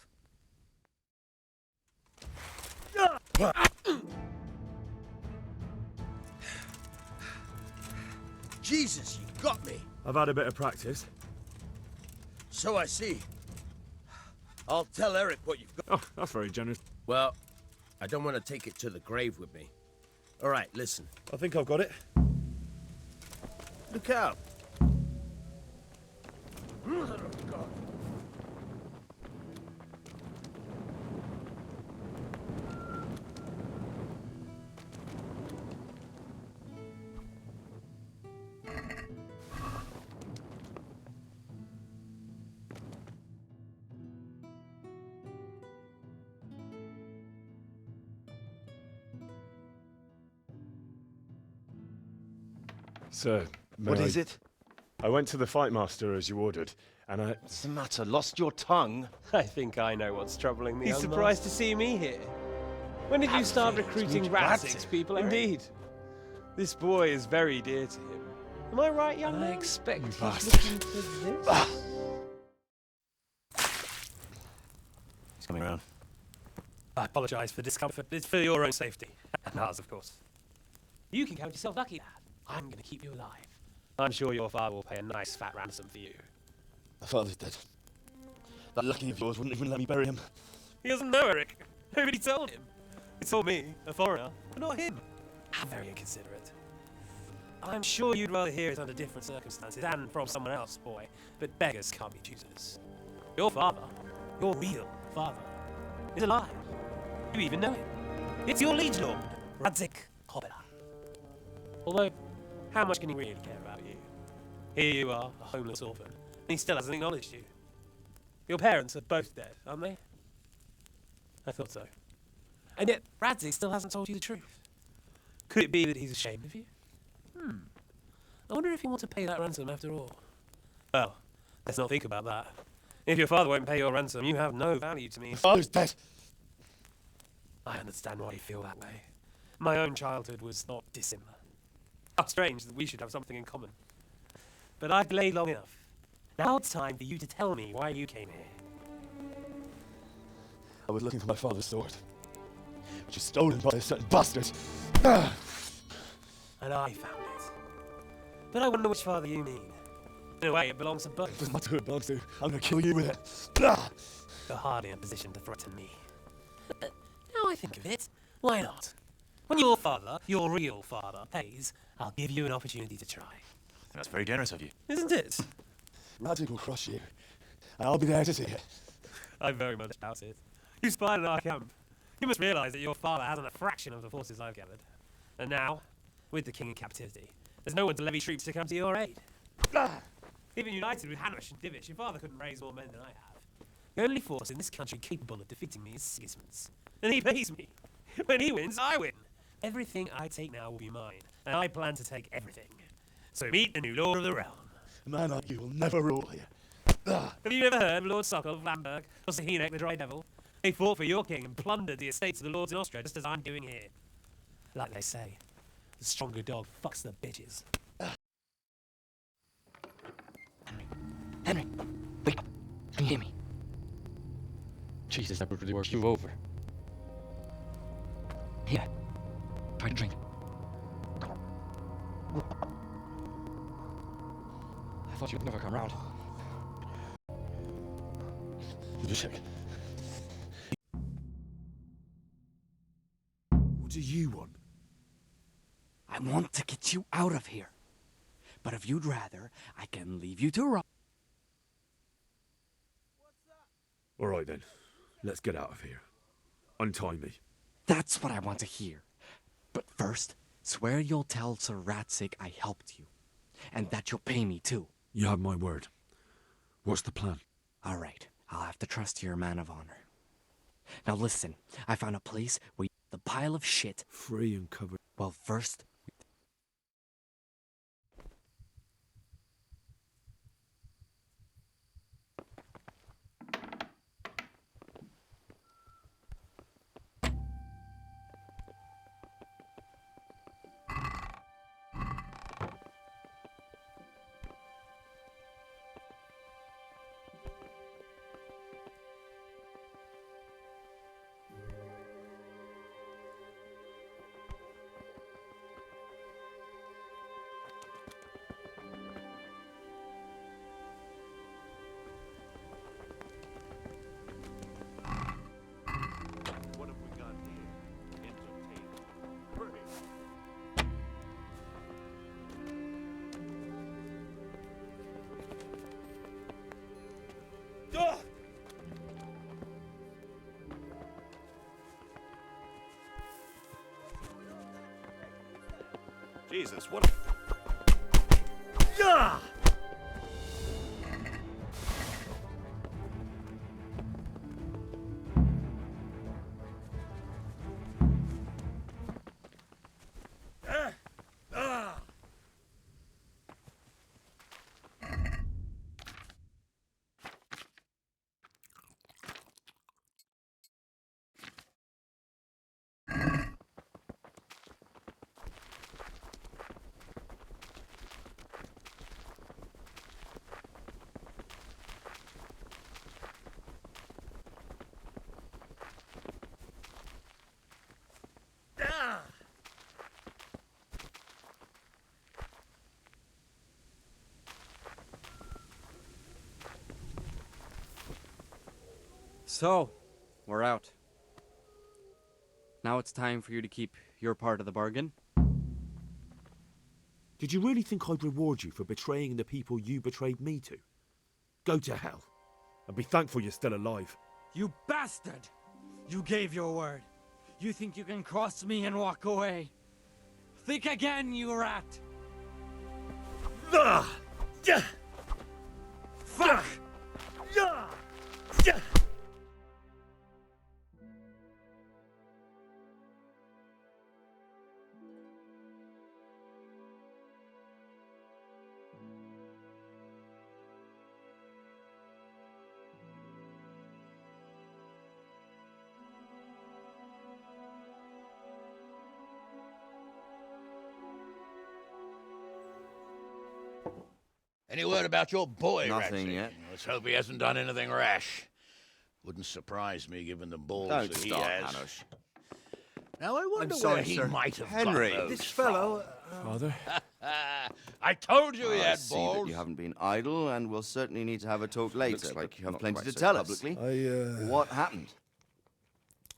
Jesus, you got me. I've had a bit of practice. So I see. I'll tell Eric what you've got. Oh, that's very generous. Well, I don't want to take it to the grave with me. All right, listen. I think I've got it. Look out. Sir, What is it? I went to the fight master as you ordered, and I... What's the matter? Lost your tongue? I think I know what's troubling the He's young surprised to see me here. When did you start recruiting Ratzig's people, Indeed. This boy is very dear to him. Am I right, young man? I expect he's looking for this. He's coming around. I apologise for discomfort. It's for your own safety. And ours, of course. You can count yourself lucky, lad. I'm going to keep you alive. I'm sure your father will pay a nice fat ransom for you. My father's dead. That lucky of yours wouldn't even let me bury him. He doesn't know, Eric. Nobody told him. He told me, a foreigner, but not him. How very inconsiderate. I'm sure you'd rather hear it under different circumstances and from someone else, boy. But beggars can't be choosers. Your father, your real father, is alive. You even know him. It's your liege lord, Radzik Hobbela. Although, how much can he really care about you? Here you are, a homeless orphan, and he still hasn't acknowledged you. Your parents are both dead, aren't they? I thought so. And yet, Radzik still hasn't told you the truth. Could it be that he's ashamed of you? I wonder if you want to pay that ransom after all. Well, let's not think about that. If your father won't pay your ransom, you have no value to me. My father's dead. I understand why you feel that way. My own childhood was not dissimilar. How strange that we should have something in common. But I've delayed long enough. Now it's time for you to tell me why you came here. I was looking for my father's sword, which was stolen by a certain bastard. And I found it. But I wonder which father you mean. In a way, it belongs to both. It doesn't matter who it belongs to. I'm gonna kill you with it. You're hardly in a position to threaten me. Now I think of it, why not? When your father, your real father, pays, I'll give you an opportunity to try. That's very generous of you. Isn't it? Radzik will crush you, and I'll be there to see it. I very much doubt it. You spied on our camp. You must realise that your father hasn't a fraction of the forces I've gathered. And now, with the king in captivity, there's no one to levy troops to come to your aid. Even united with Hanush and Divish, your father couldn't raise more men than I have. The only force in this country capable of defeating me is Sigismund's. And he pays me. When he wins, I win. Everything I take now will be mine, and I plan to take everything. So meet the new lord of the realm. A man like you will never rule here. Have you never heard of Lord Sokol of Lamberg, or Sahinek the Dry Devil? They fought for your king and plundered the estates of the lords in Austria, just as I'm doing here. Like they say, the stronger dog fucks the bitches. Henry, wait, can you hear me? Jesus, that would really work you over. Here, try to drink. I thought you'd never come around. Just check. What do you want? I want to get you out of here. But if you'd rather, I can leave you to rot. All right then, let's get out of here. Untie me. That's what I want to hear. But first, swear you'll tell Sir Radzik I helped you. And that you'll pay me too. You have my word. What's the plan? All right, I'll have to trust you're a man of honor. Now listen, I found a place where the pile of shit... Free and covered. Well, first... What have we got here? Entertainment. Hurry. Jesus, what a... Yeah! So, we're out. Now it's time for you to keep your part of the bargain. Did you really think I'd reward you for betraying the people you betrayed me to? Go to hell. And be thankful you're still alive. You bastard! You gave your word. You think you can cross me and walk away? Think again, you rat! Fuck! Any word about your boy, Nothing Ratsy? yet. Let's hope he hasn't done anything rash. Wouldn't surprise me given the balls Don't that he start, has. Hanush. Now I wonder sorry, where he sir. might have Henry, got those this from. fellow, Father? I told you he I had see balls. that you haven't been idle, and we'll certainly need to have a talk later. Looks but like you have not plenty quite to so tell us. publicly. What happened?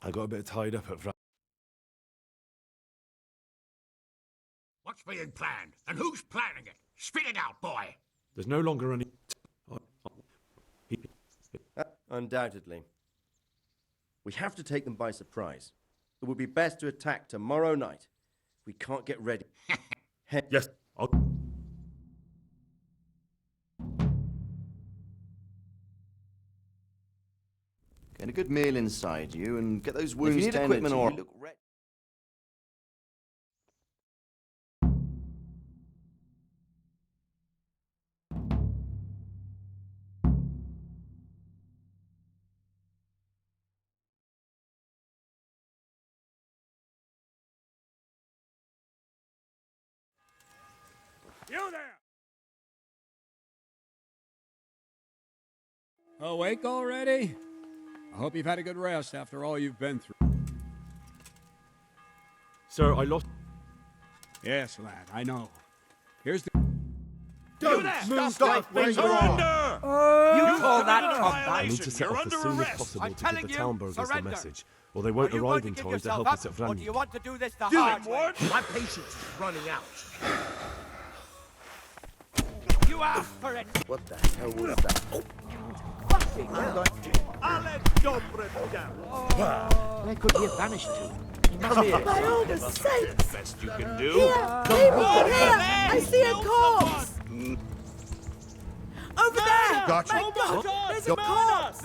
I got a bit tied up at What's being planned? And who's planning it? Spit it out, boy. There's no longer any... Undoubtedly. We have to take them by surprise. It would be best to attack tomorrow night. We can't get ready. Yes, I'll... Get a good meal inside you, and get those If wounds you need tended equipment to. or- You look You there! Awake already? I hope you've had a good rest after all you've been through. Sir, I lost... Yes, lad, I know. Here's the... Don't stop where you are. You call that I need to set off as soon as possible to give the town burghers the message, or they won't arrive in time to help us at Vranje. you want to do this the Do hard it, way? Ward. My patience is running out. You asked for it. What the hell was that? Fucking hell. I'll let Dobro down. Where could he have vanished to? Come here. By all the saints! Best you can do. Here! People, here! I see a corpse! Over there! Gotcha. My God! There's a corpse!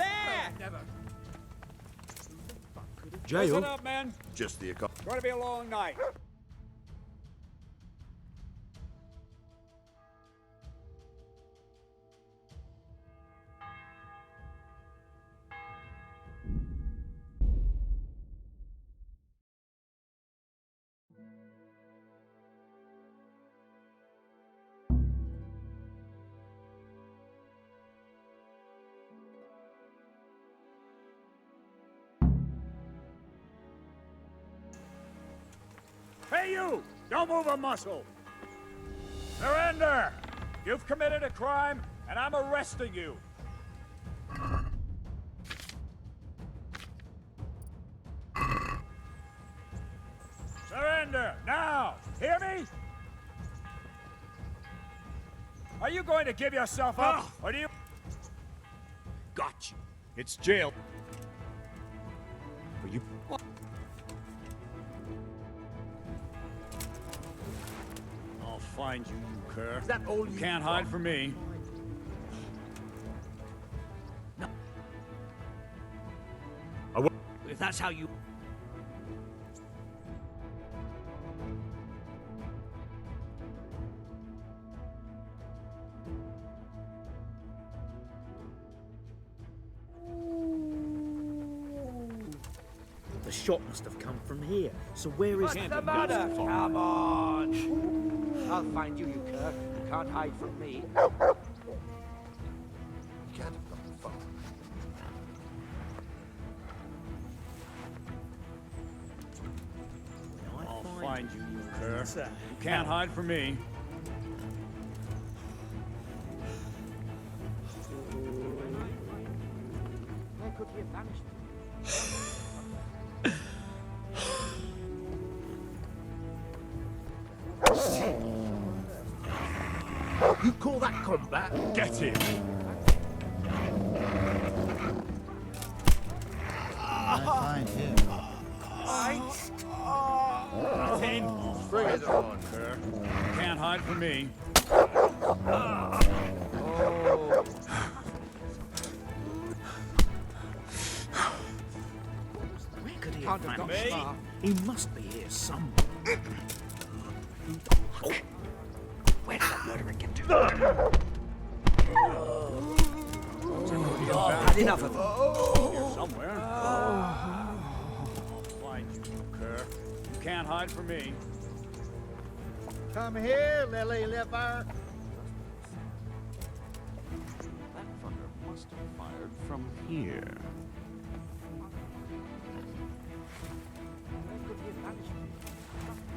Jail? Listen up, men. Just the It's going to be a long night. Hey, you! Don't move a muscle! Surrender! You've committed a crime, and I'm arresting you. Surrender, now! Hear me? Are you going to give yourself up, or do you... Got you. It's jail. Are you... I'll find you, you cur. Is that all you Can't hide from me. If that's how you... The shot must have come from here. So where is What's the matter? Come on. I'll find you, you cur. You can't hide from me. You can't have got the phone. I'll find you, you cur. You can't hide from me. Where could he have vanished? combat. Get him. I find him. That's in. Bring it on, Kerr. Can't hide from me. Where could he Can't have have vanished? got He must be here somewhere. Where did that murderer get to? Had enough of it. Here somewhere. Find you, Kerr. You can't hide from me. Come here, lily liver. That fucker must have fired from here.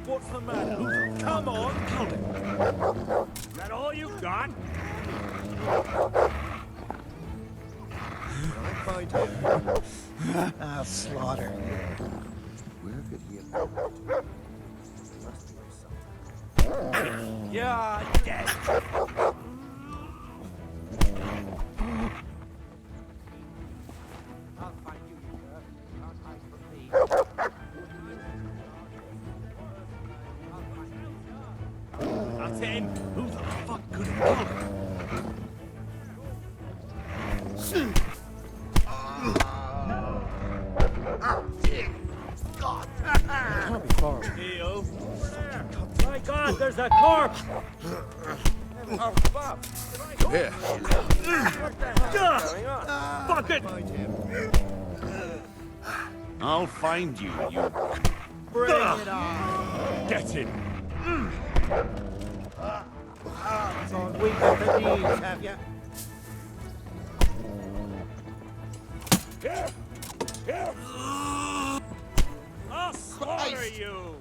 What's the matter? Come on, kill him. Is that all you got? Find him. I'll slaughter you. Where could he have You're dead. I'll find you, you cur. Can't hide from me. That's in. Who the fuck could have killed him? Can't be far away. Theo. My God, there's a corpse! Oh, Bob! Here. Fuck it! I'll find you, you. Bring it on! Get him. weak at the knees, have you? I'll slaughter you!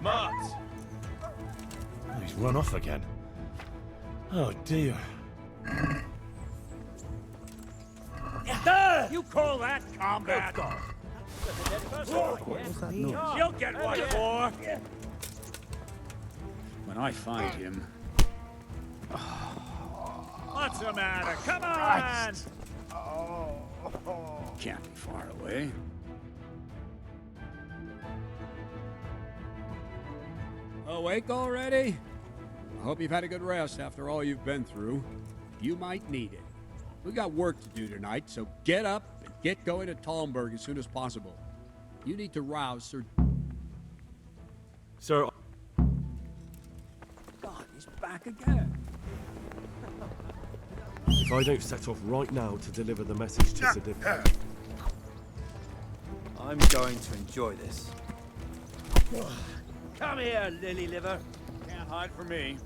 Mart! Oh, he's run off again. Oh dear. You call that combat? What was that noise? You'll get what for! When I find him... What's the matter? Come on! Can't be far away. Awake already? I hope you've had a good rest after all you've been through. You might need it. We got work to do tonight, so get up and get going to Talmberg as soon as possible. You need to rouse Sir... Sir, God, he's back again. if I don't set off right now to deliver the message to Sir Dip... I'm going to enjoy this. Come here, lily liver. Can't hide from me.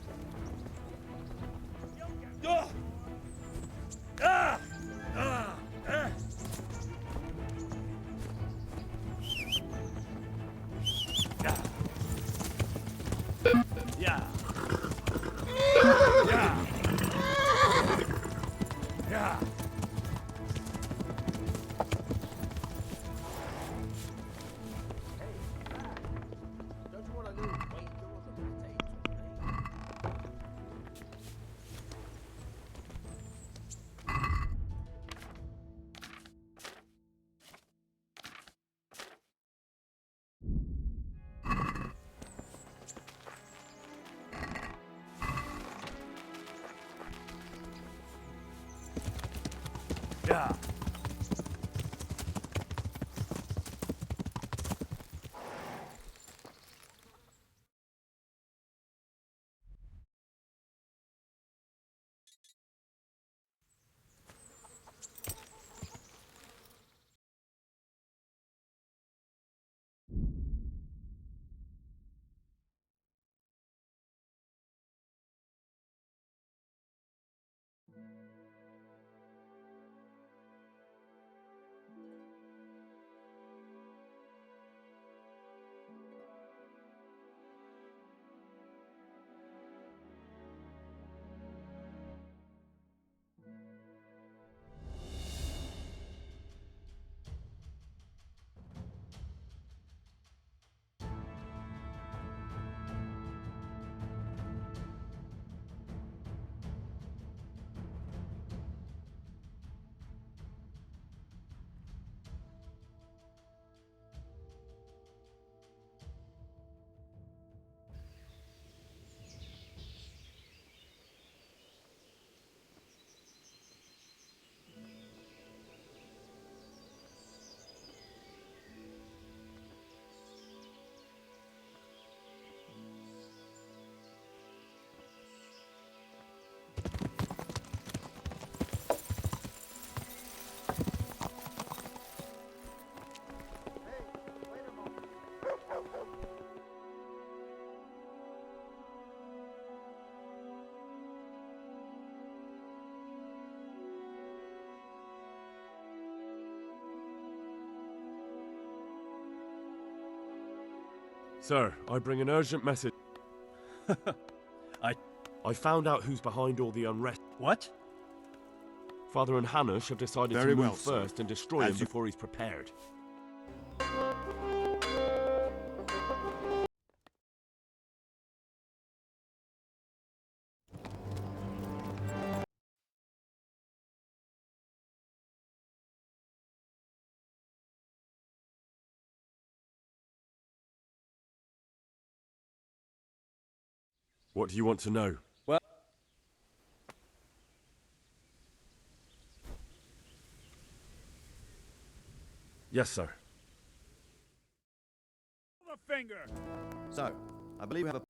Yeah. Yeah. Yeah. Sir, I bring an urgent message. I found out who's behind all the unrest. What? Father and Hanush have decided Very to move well, sir. first and destroy him before he's prepared. What do you want to know? Well, Yes, sir. The finger. so, I believe we have a...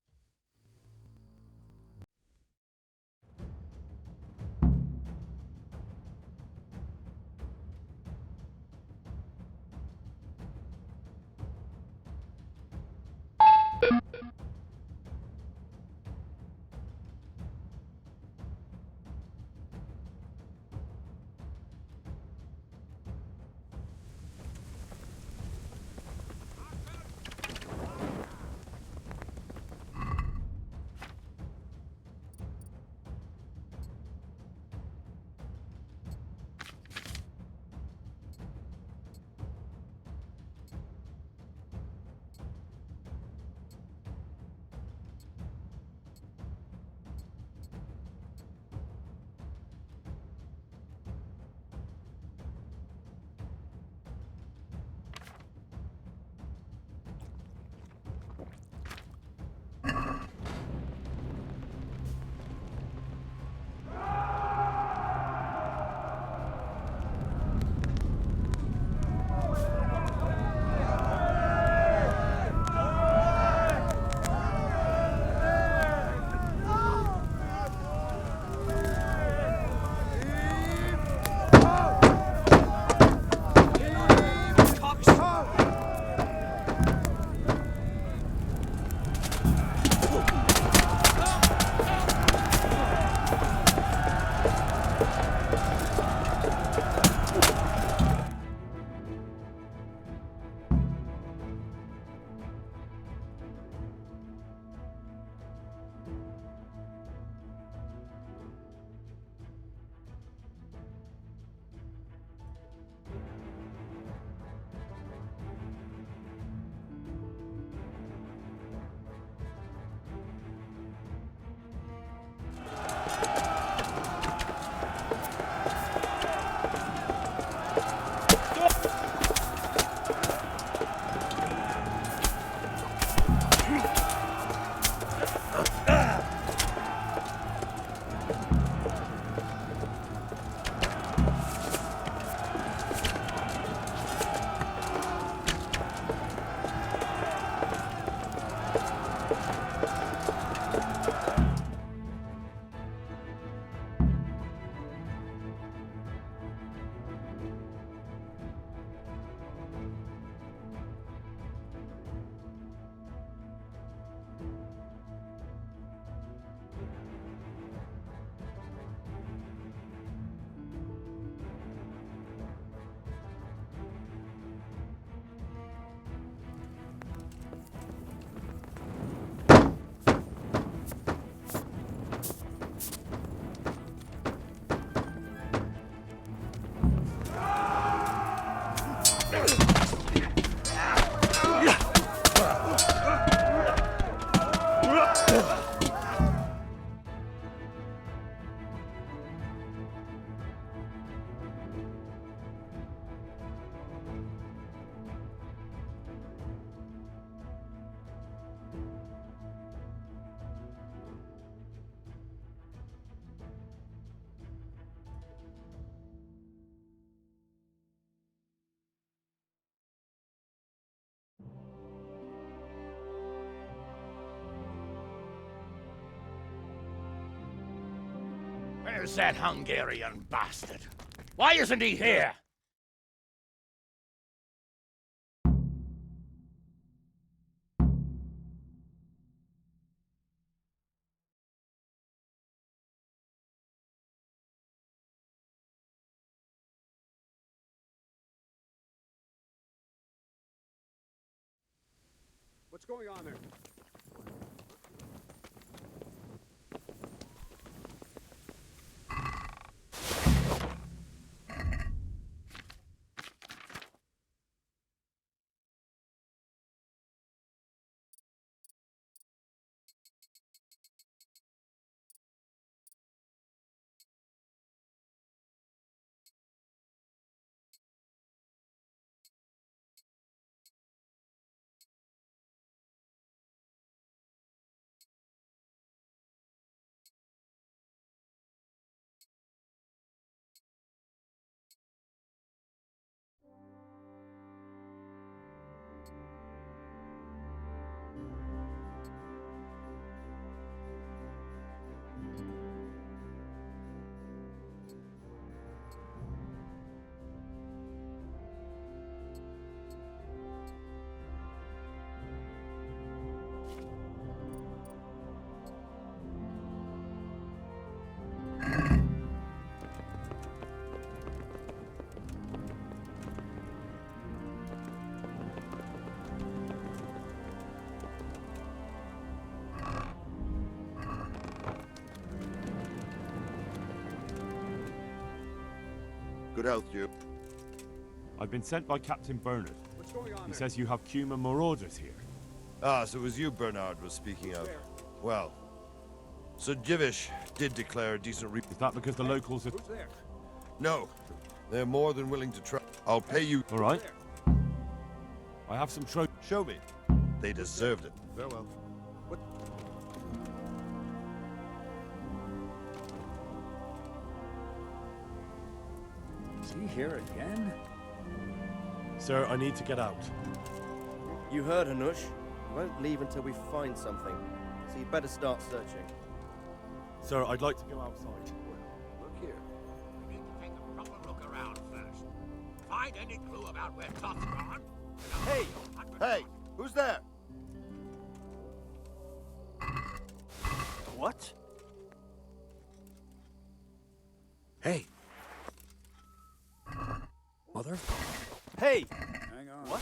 Where's that Hungarian bastard? Why isn't he here? What's going on there? Good health, you. I've been sent by Captain Bernard. What's going on He there? says you have human marauders here. Ah, so it was you Bernard was speaking of. Well, Sir Jivish did declare a decent Is that because the locals are... Who's there? No, they're more than willing to try. I'll pay you. All right. I have some trophies. Show me. They deserved it. Farewell. Is he here again? Sir, I need to get out. You heard, Hanush. We won't leave until we find something. So you'd better start searching. Sir, I'd like to go outside. Look here. We need to take a proper look around first. Find any clue about where Toth's gone? Hey! Hey! Who's there? What? Hey. Mother? Hey! Hang on. What?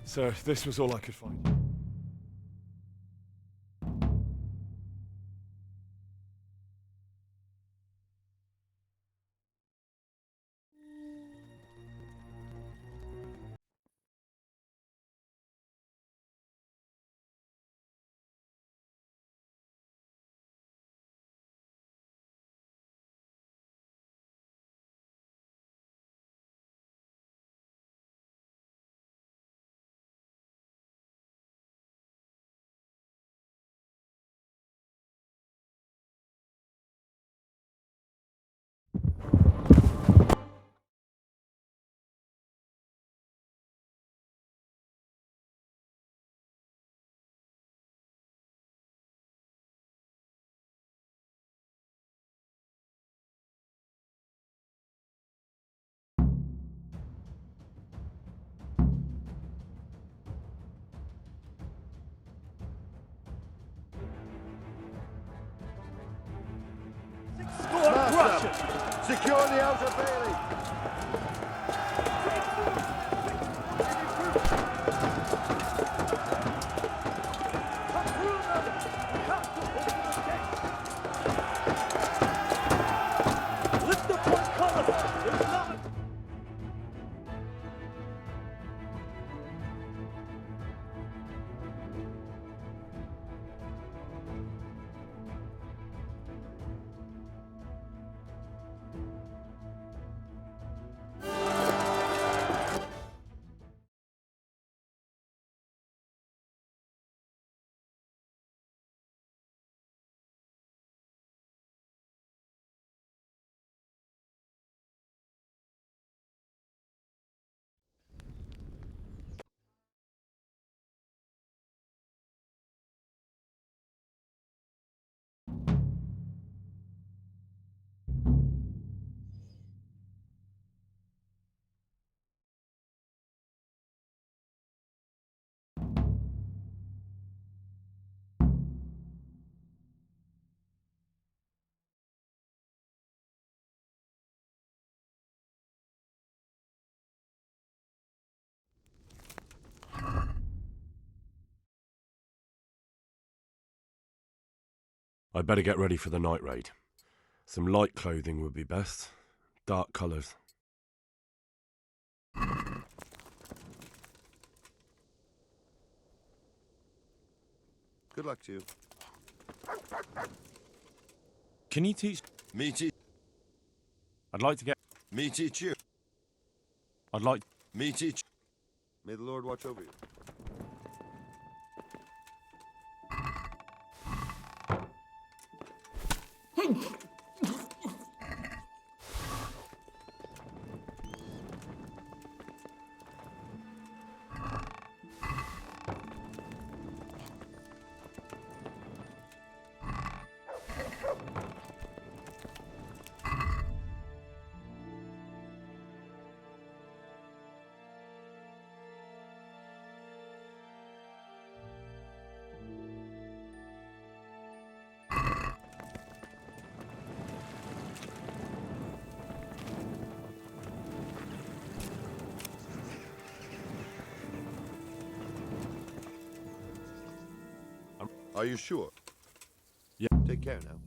Sir, this was all I could find. Secure the outer bailey! Come through them! Come! I'd better get ready for the night raid. Some light clothing would be best. Dark colours. Good luck to you. Can you teach... Me teach... I'd like to get... Me teach you. I'd like... Me teach... May the Lord watch over you. Are you sure? Yeah. Take care now.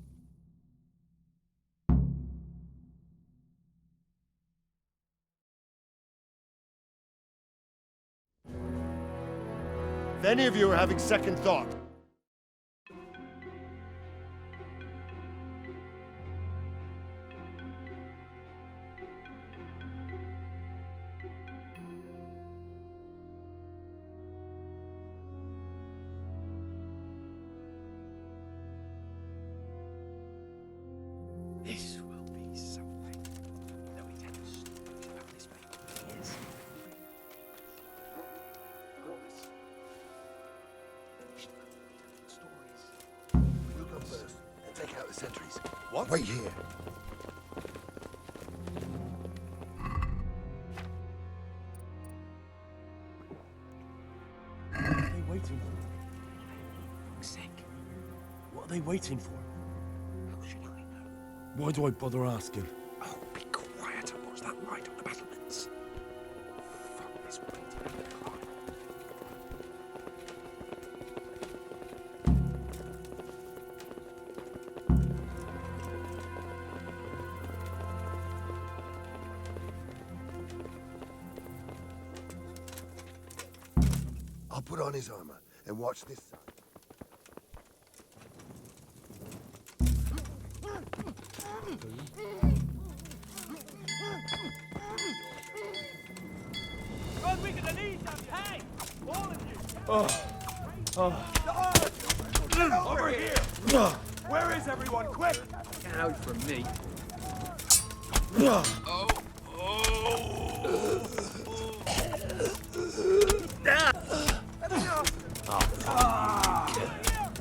If any of you are having second thought, This will be something. Though we tend to snooze about this for years. You go first and take out the sentries. What? Wait here. What are they waiting for? Sick. What are they waiting for? How should I know? Why do I bother asking? Oh, be quiet and watch that light on the battlements. Fuck this waiting in the clock. I'll put on his armor and watch this side. God, we could need some. Hey, all of you. Over here! Where is everyone? Quick! Get out from me.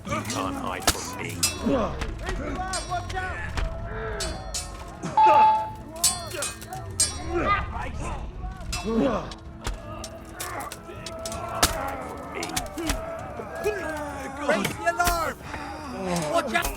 You can't hide from me. Watch out! Raise the alarm! Watch out!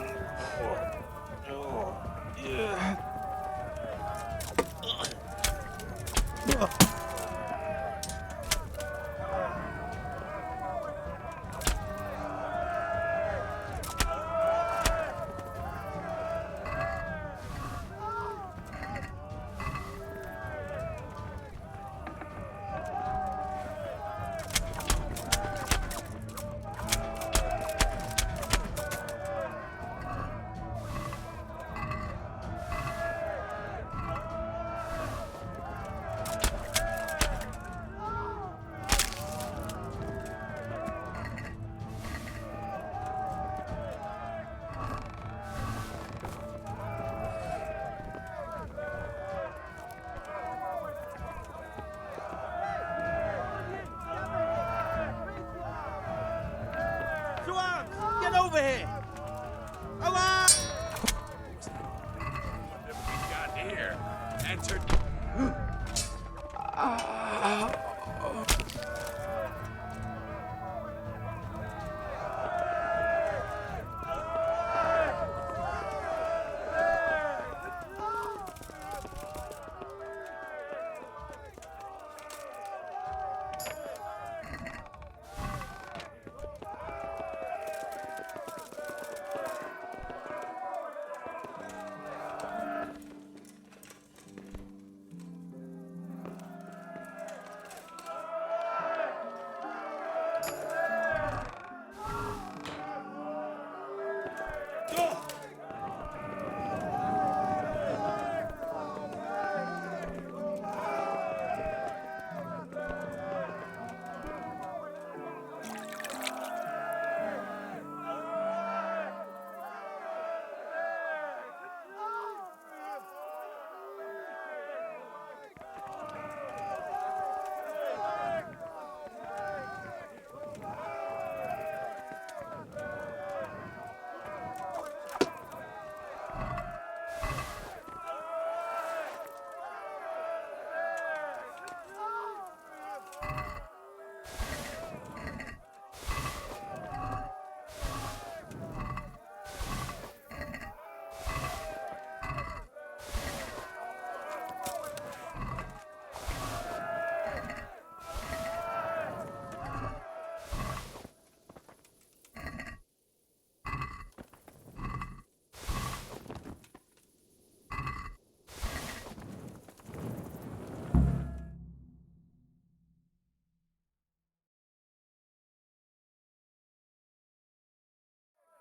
Get over here! Come on! Got here. Entered.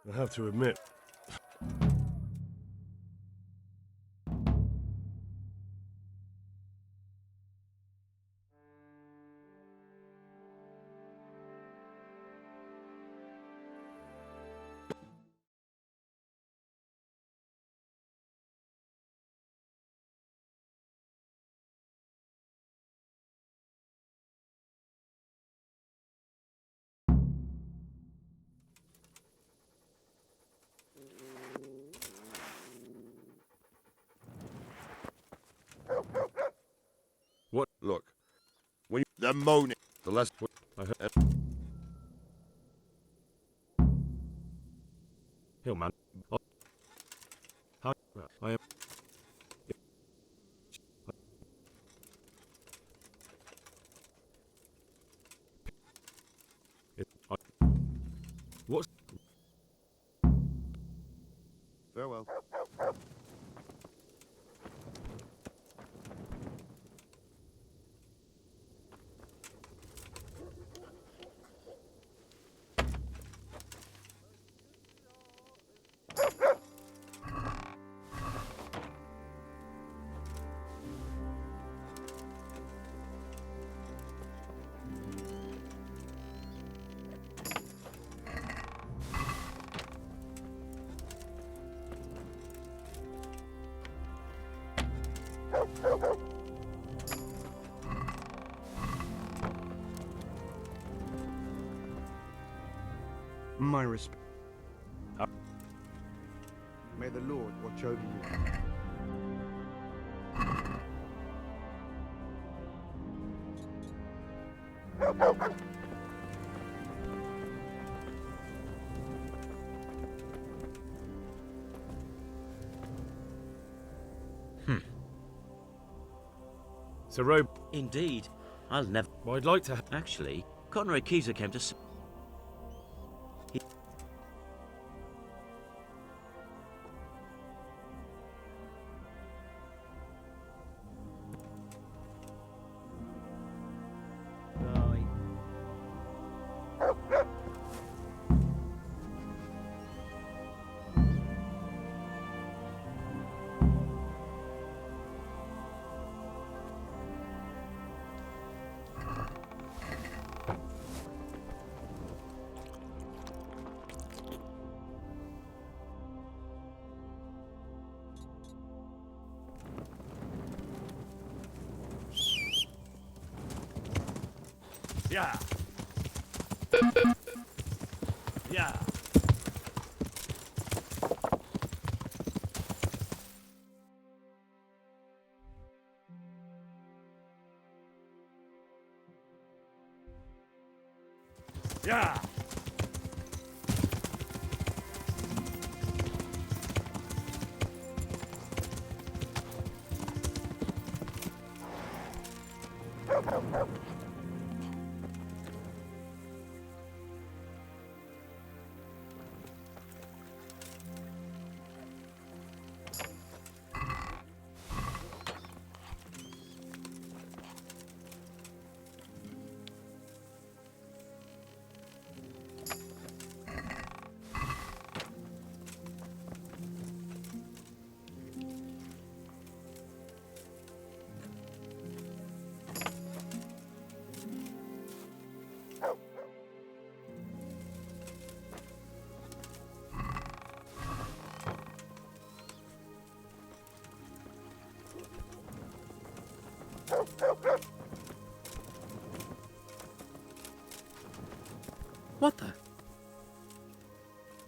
I have to admit. What? Look, when they're moaning, the less I heard. Hill man. Oh. How? I am. What's? Farewell. My respect. May the Lord watch over you. So, Robe. Indeed. I'll never. Well, I'd like to. Actually, Conrad Keezer came to. Yeah. Yeah. Yeah. What the?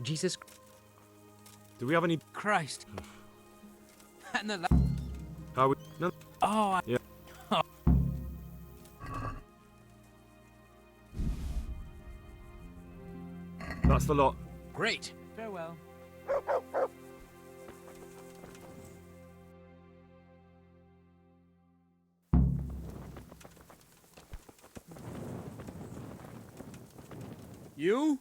Jesus. Do we have any? Christ. And the. How we? No. Oh. Yeah. That's the lot. Great. Farewell. You?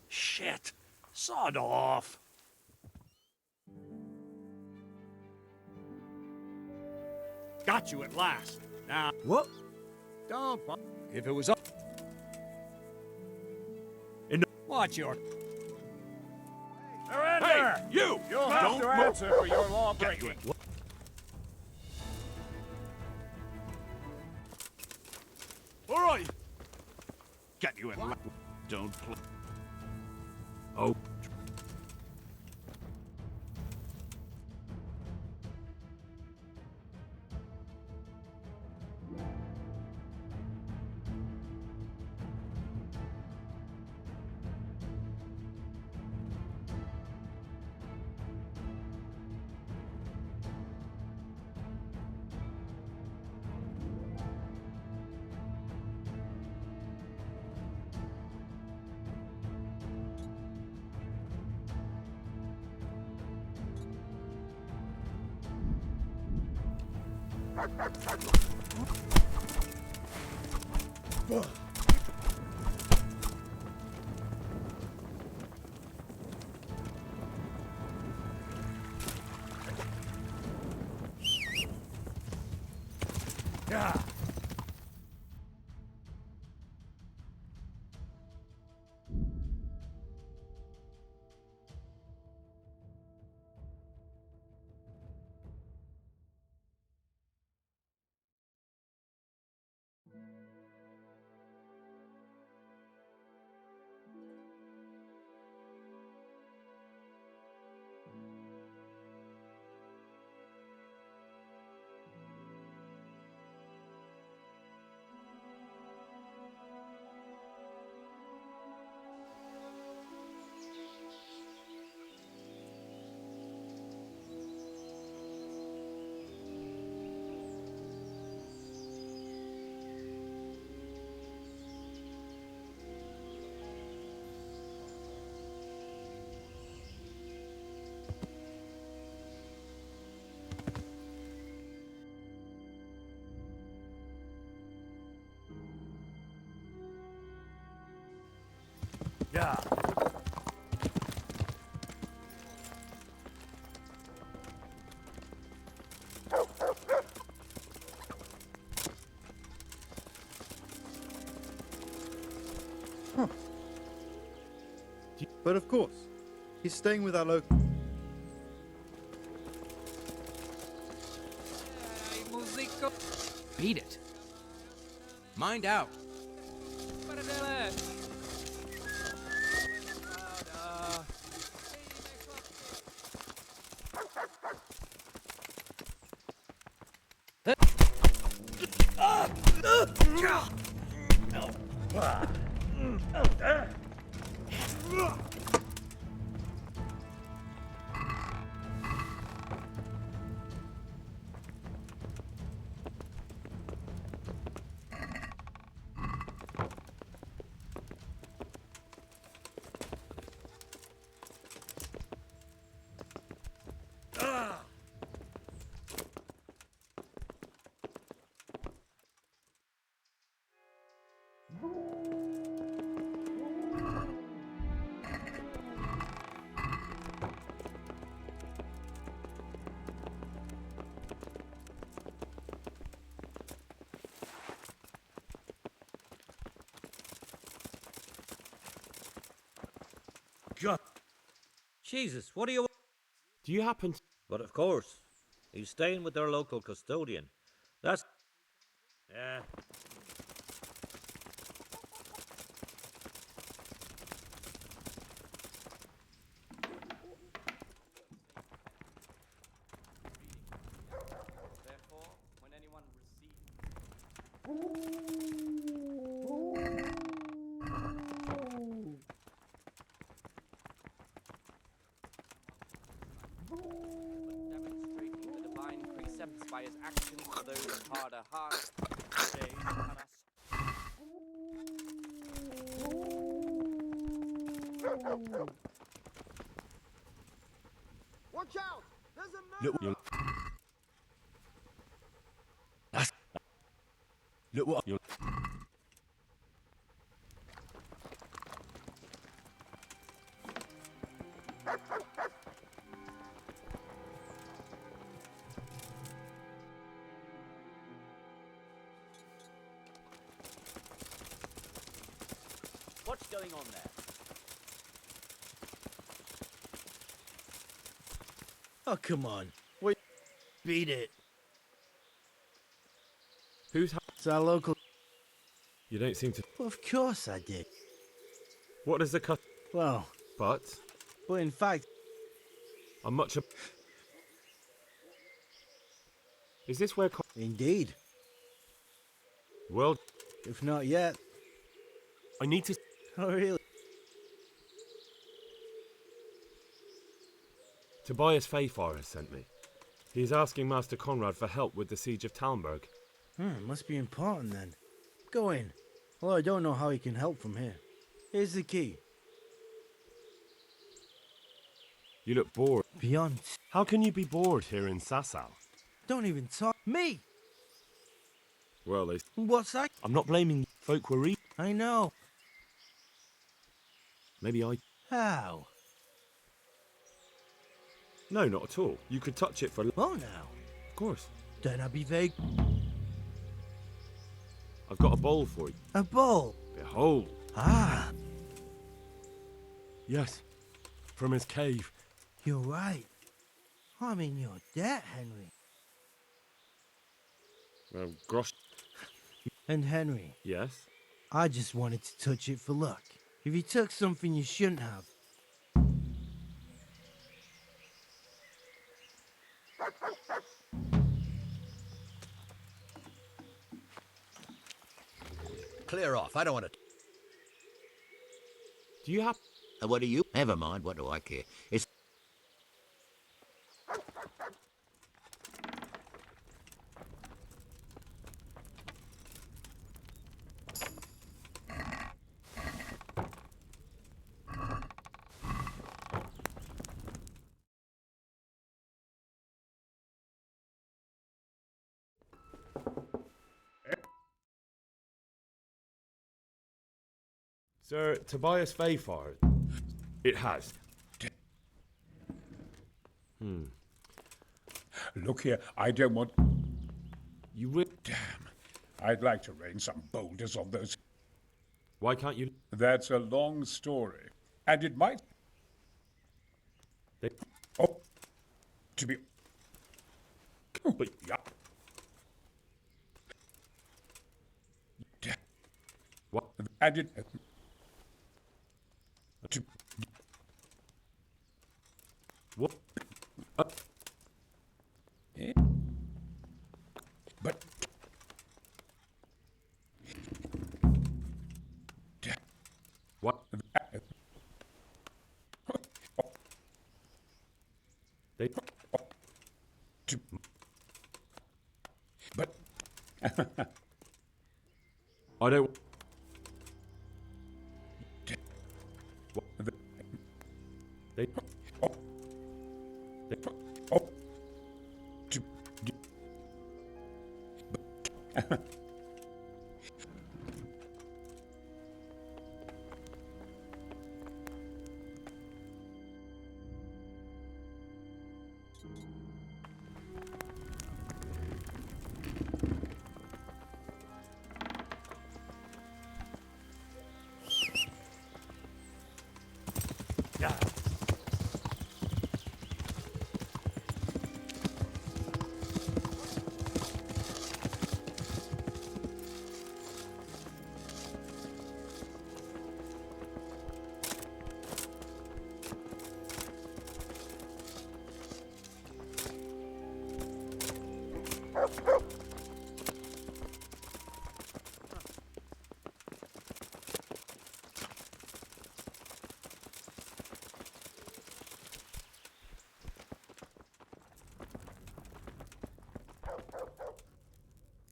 Shit. Sod off. Got you at last. Now. What? Don't. If it was up. Watch your... Surrender! You! You'll have don't to move. answer for your law breaking. All right. Get you in. Don't play. Oh. Yeah. Yeah. But of course, he's staying with our local. Beat it. Mind out. God. Jesus, what do you... Do you happen to... But of course, he's staying with their local custodian. That's... Yeah. Therefore, when anyone demonstrating the divine precepts by his actions for those of harder heart, days upon us. Watch out! There's a man! Look, look what you're... What's going on there? Oh, come on. Wait. Beat it. Who's... It's our local... You don't seem to... Well, of course I did. What is the cut? Well... But in fact... I'm much... Is this where... Indeed. Well... If not yet. I need to... Oh, really? Tobias Fayfar has sent me. He is asking Master Conrad for help with the siege of Talmberg. Must be important then. Go in. Well, I don't know how he can help from here. Here's the key. You look bored. Beyond. How can you be bored here in Sasau? Don't even talk. Me! Well, they... What's that? I'm not blaming you. Folk were I know. Maybe I... How? No, not at all. You could touch it for... Well, now. Of course. Don't I be vague? I've got a bowl for you. A bowl? Behold. Ah. Yes. From his cave. You're right. I'm in your debt, Henry. Well, Grosh... And Henry. Yes? I just wanted to touch it for luck. If you took something you shouldn't have... Clear off. I don't want to... Do you have... What do you... Never mind. What do I care? It's... Sir Tobias Fayfar. It has. Look here, I don't want... You Damn. I'd like to rain some boulders on those... Why can't you... That's a long story. And it might... Oh. To be... But... Yeah. What? And it... To... What? But... What? They... To... But... I don't... What? They... Oh. They... Oh. To... But...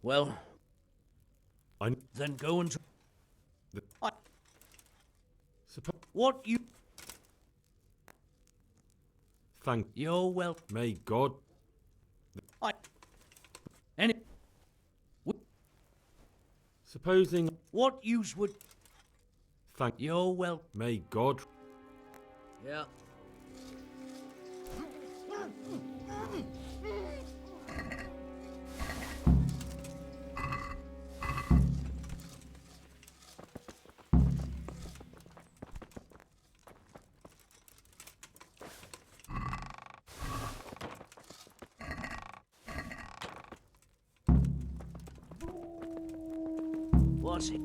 Well, I... then go and... What you... Thank... You're well... May God... Any... Supposing... What use would... Thank... You're well... May God... Yeah. What's it?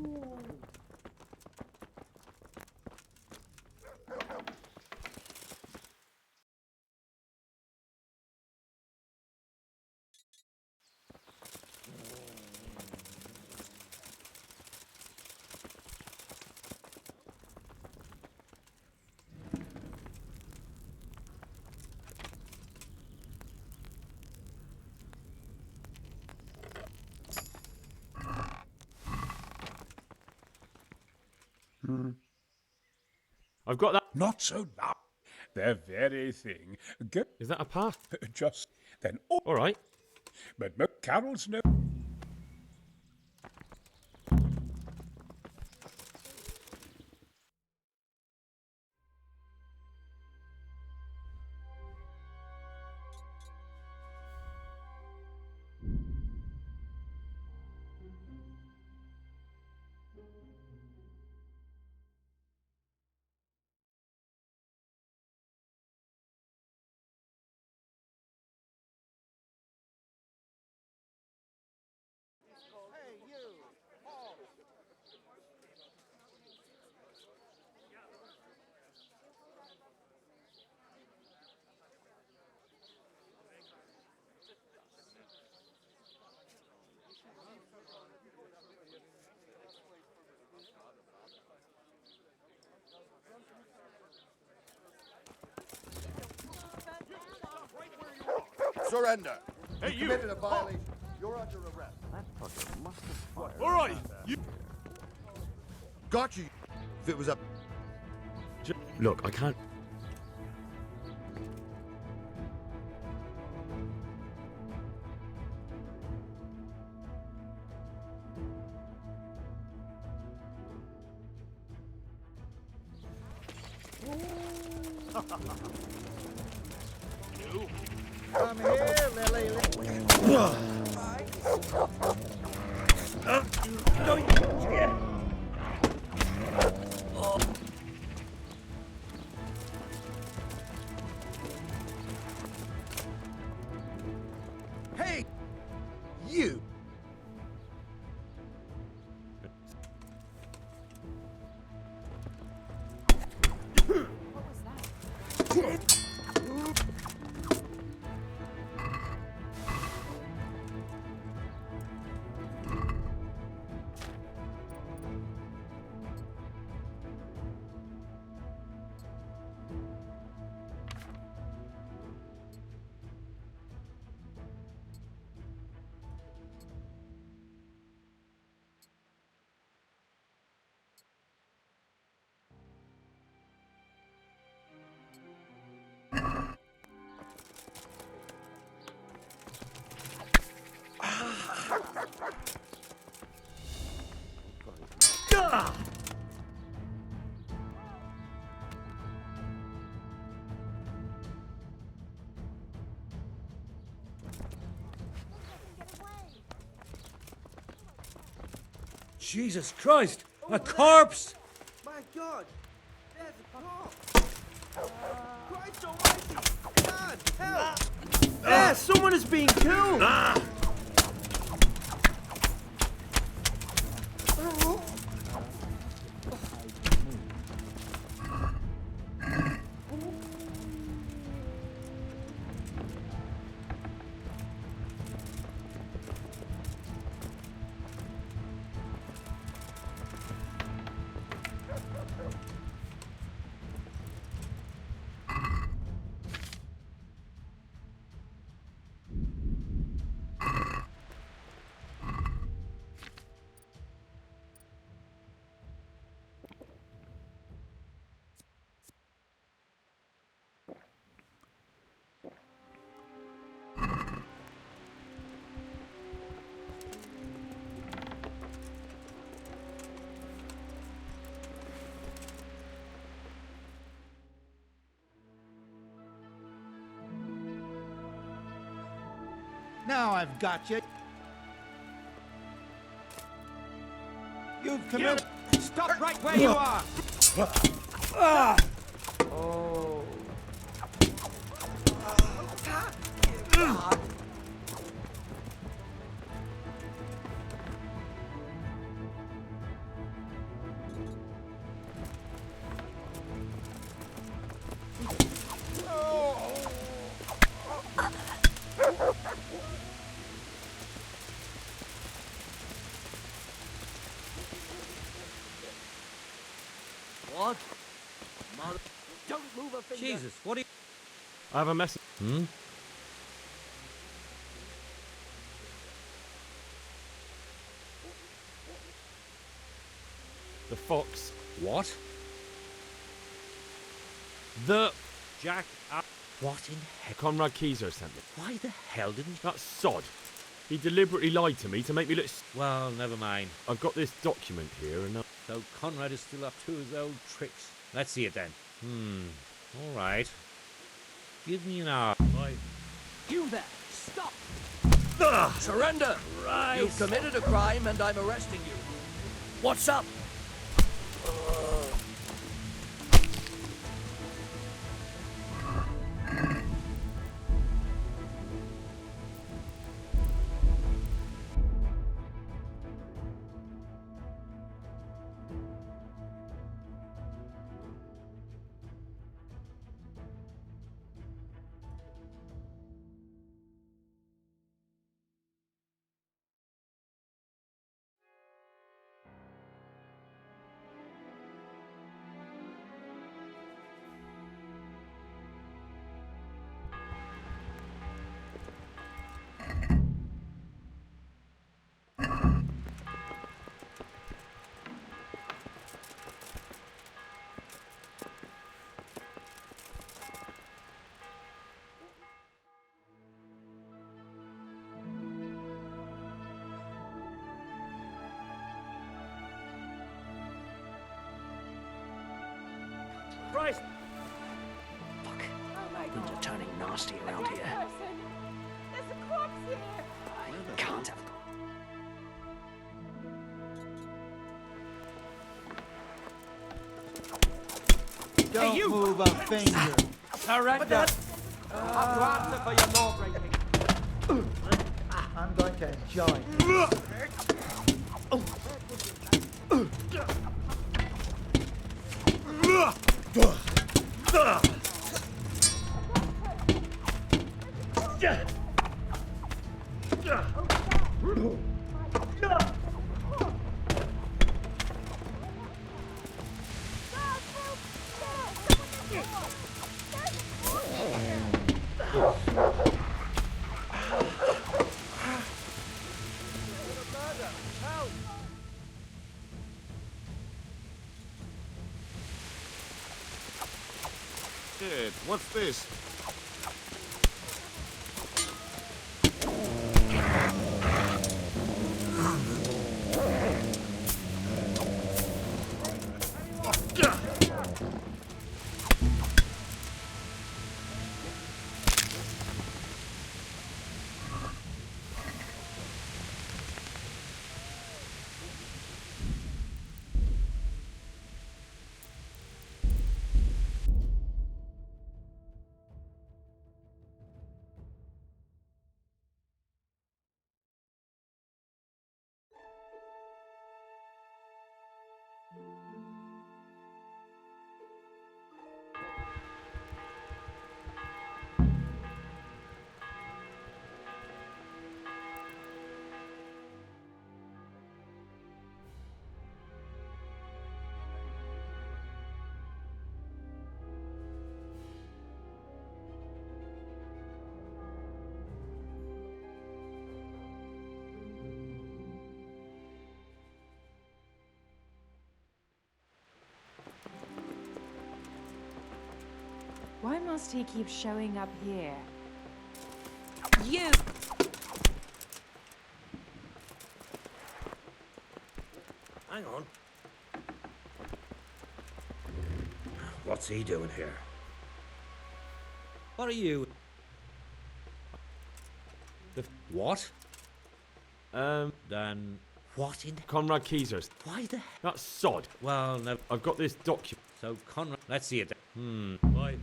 I've got that. Not so loud. The very thing. Is that a path? Just then. All right. But McCarroll's no. Surrender. Hey, you! Committed a violation. You're under arrest. That fucker must have fired. All right, you. Got you. If it was a... Look, I can't. Come here, Lily. Hey, you. Jesus Christ! A corpse! My God! There's a corpse! Christ almighty! God, help! Ah, someone is being killed! Now I've got you. You've committed. Stop right where you are. Oh. What? Mother... Don't move a finger. Jesus, what are you... I have a message. Hmm? The fox. What? The... Jack... What in hell? Conrad Keyser sent me. Why the hell didn't... That sod. He deliberately lied to me to make me look... Well, never mind. I've got this document here and... So Conrad is still up to his old tricks. Let's see it then. All right. Give me an hour. You there! Stop! Surrender! Right! You've committed a crime and I'm arresting you. What's up? Christ! Fuck. Things are turning nasty around here. There's a corpse here! I can't have them. Don't move a finger. Surrender! Have to answer for your law breaking. I'm going to enjoy. Shit, what's this? Why must he keep showing up here? You! Hang on. What's he doing here? What are you? The what? Then what in? Conrad Keyser. Why the? That sod. Well, no. I've got this document. So Conrad. Let's see it. Why?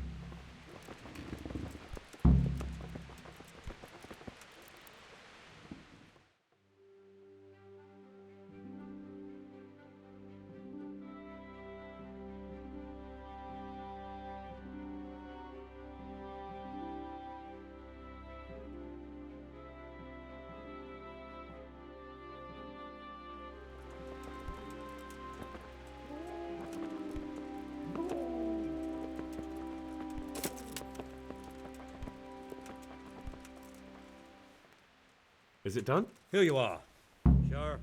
Is it done? Here you are. Sure.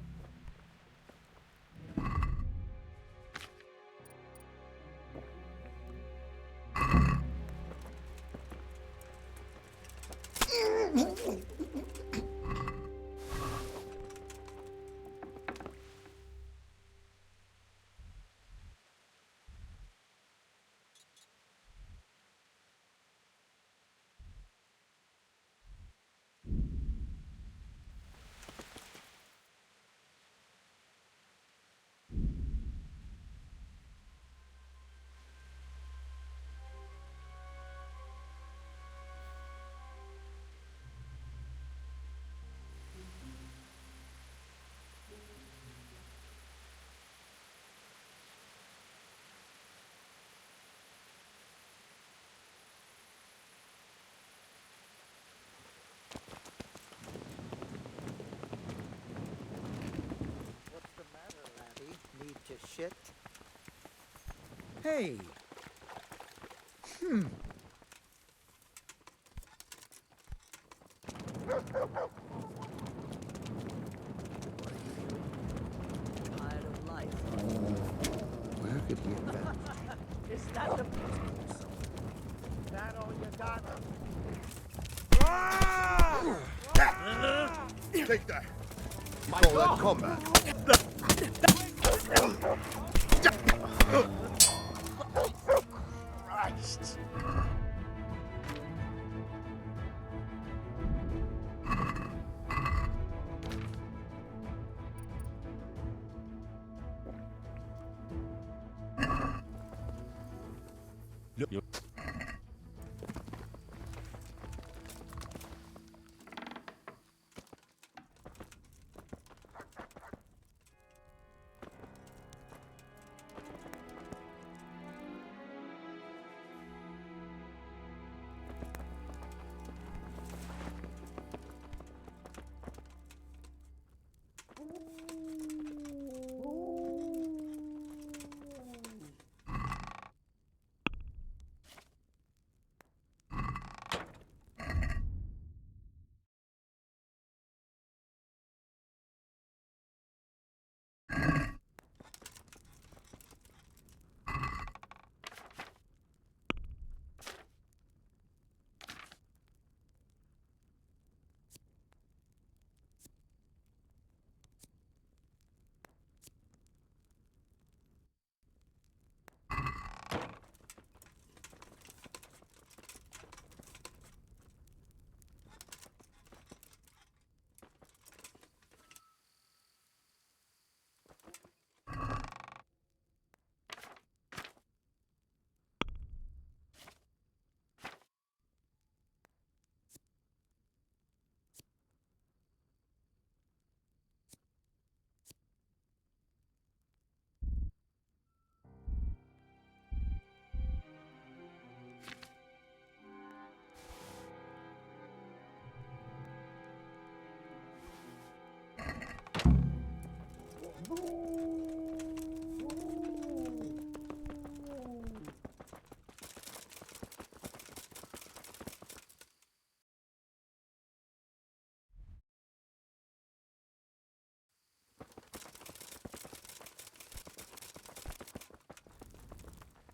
Need to shit? Hey. Tired of life. Where could he have been? Is that the... That all you got? Take that. My Call that God. combat. Christ.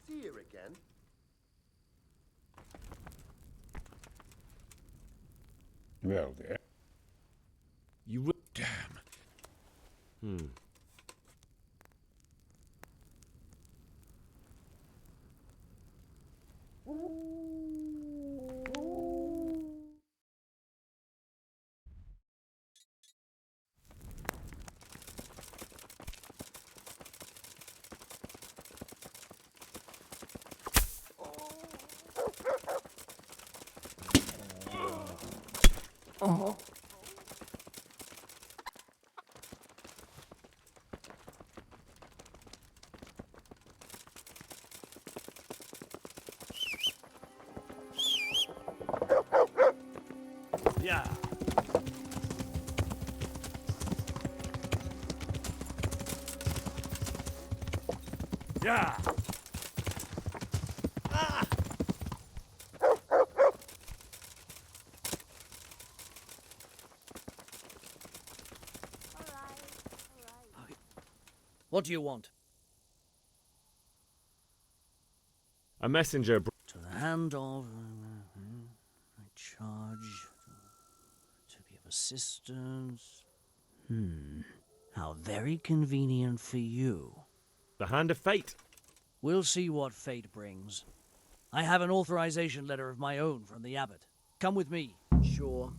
See you again. Well, there. You damn. Oh. Yeah. Yeah. Ah. What do you want? A messenger. To the hand of... I charge... to be of assistance... How very convenient for you. The hand of fate. We'll see what fate brings. I have an authorization letter of my own from the abbot. Come with me. Sure.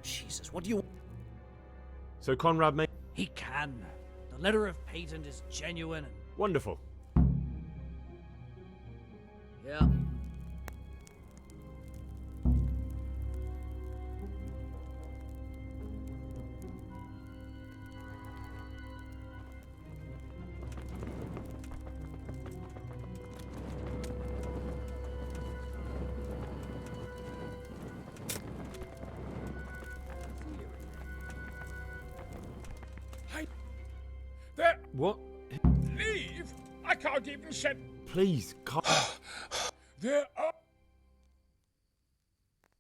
Jesus, what do you... So Conrad may... He can. The letter of patent is genuine and... Wonderful. Yeah. There. What? Leave? I can't even send. Please, There are.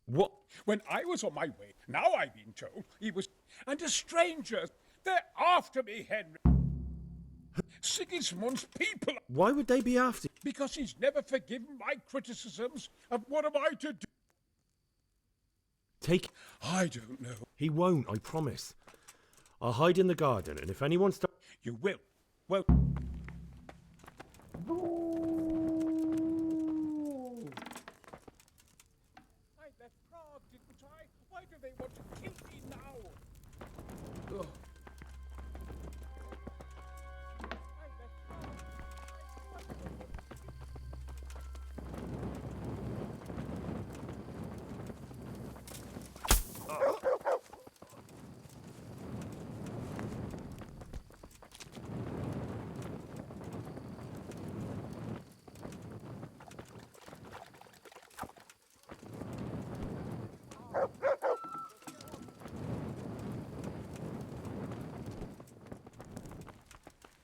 What? When I was on my way, now I've been told he was. And a stranger. They're after me, Henry. Sigismund's people. Why would they be after? Because he's never forgiven my criticisms of what am I to do. Take. I don't know. He won't, I promise. I'll hide in the garden, and if anyone starts... You will. Well... I left Prague, didn't I? Why do they want to kill me now? Ugh.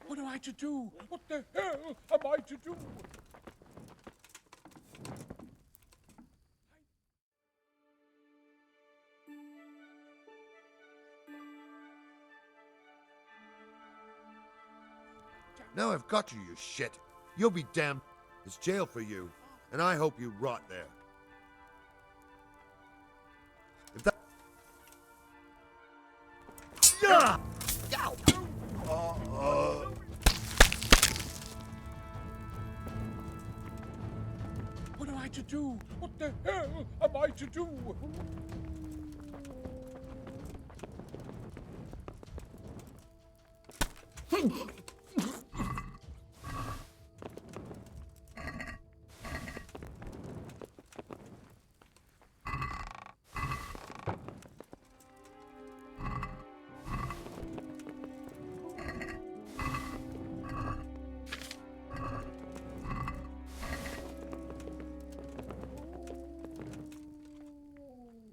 What am I to do? What the hell am I to do? Now I've got you, you shit. You'll be damned. It's jail for you, and I hope you rot there. If that... Yeah! What am I to do? What the hell am I to do?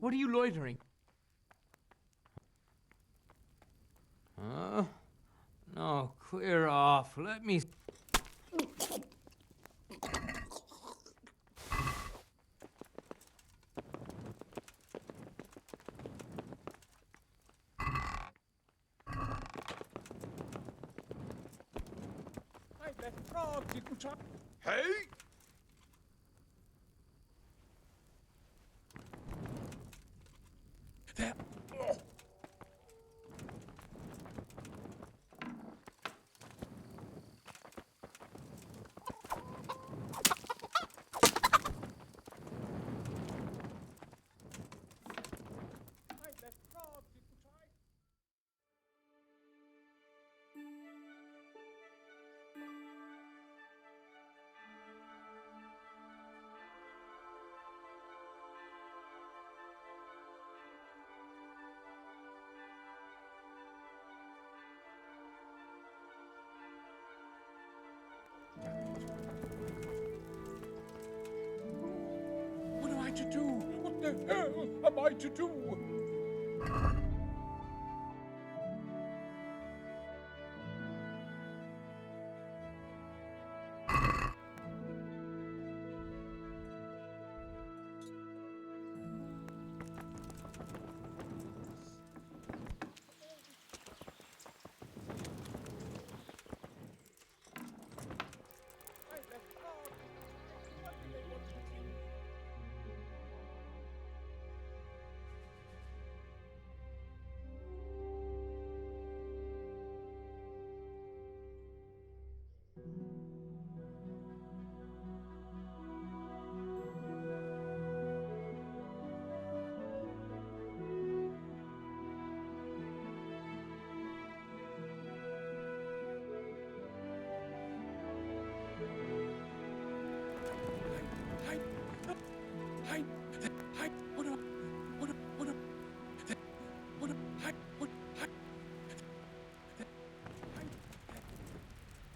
What are you loitering? No, clear off. Let me... I left Prague, didn't I? Hey! There. Oh. to do? What the hell am I to do?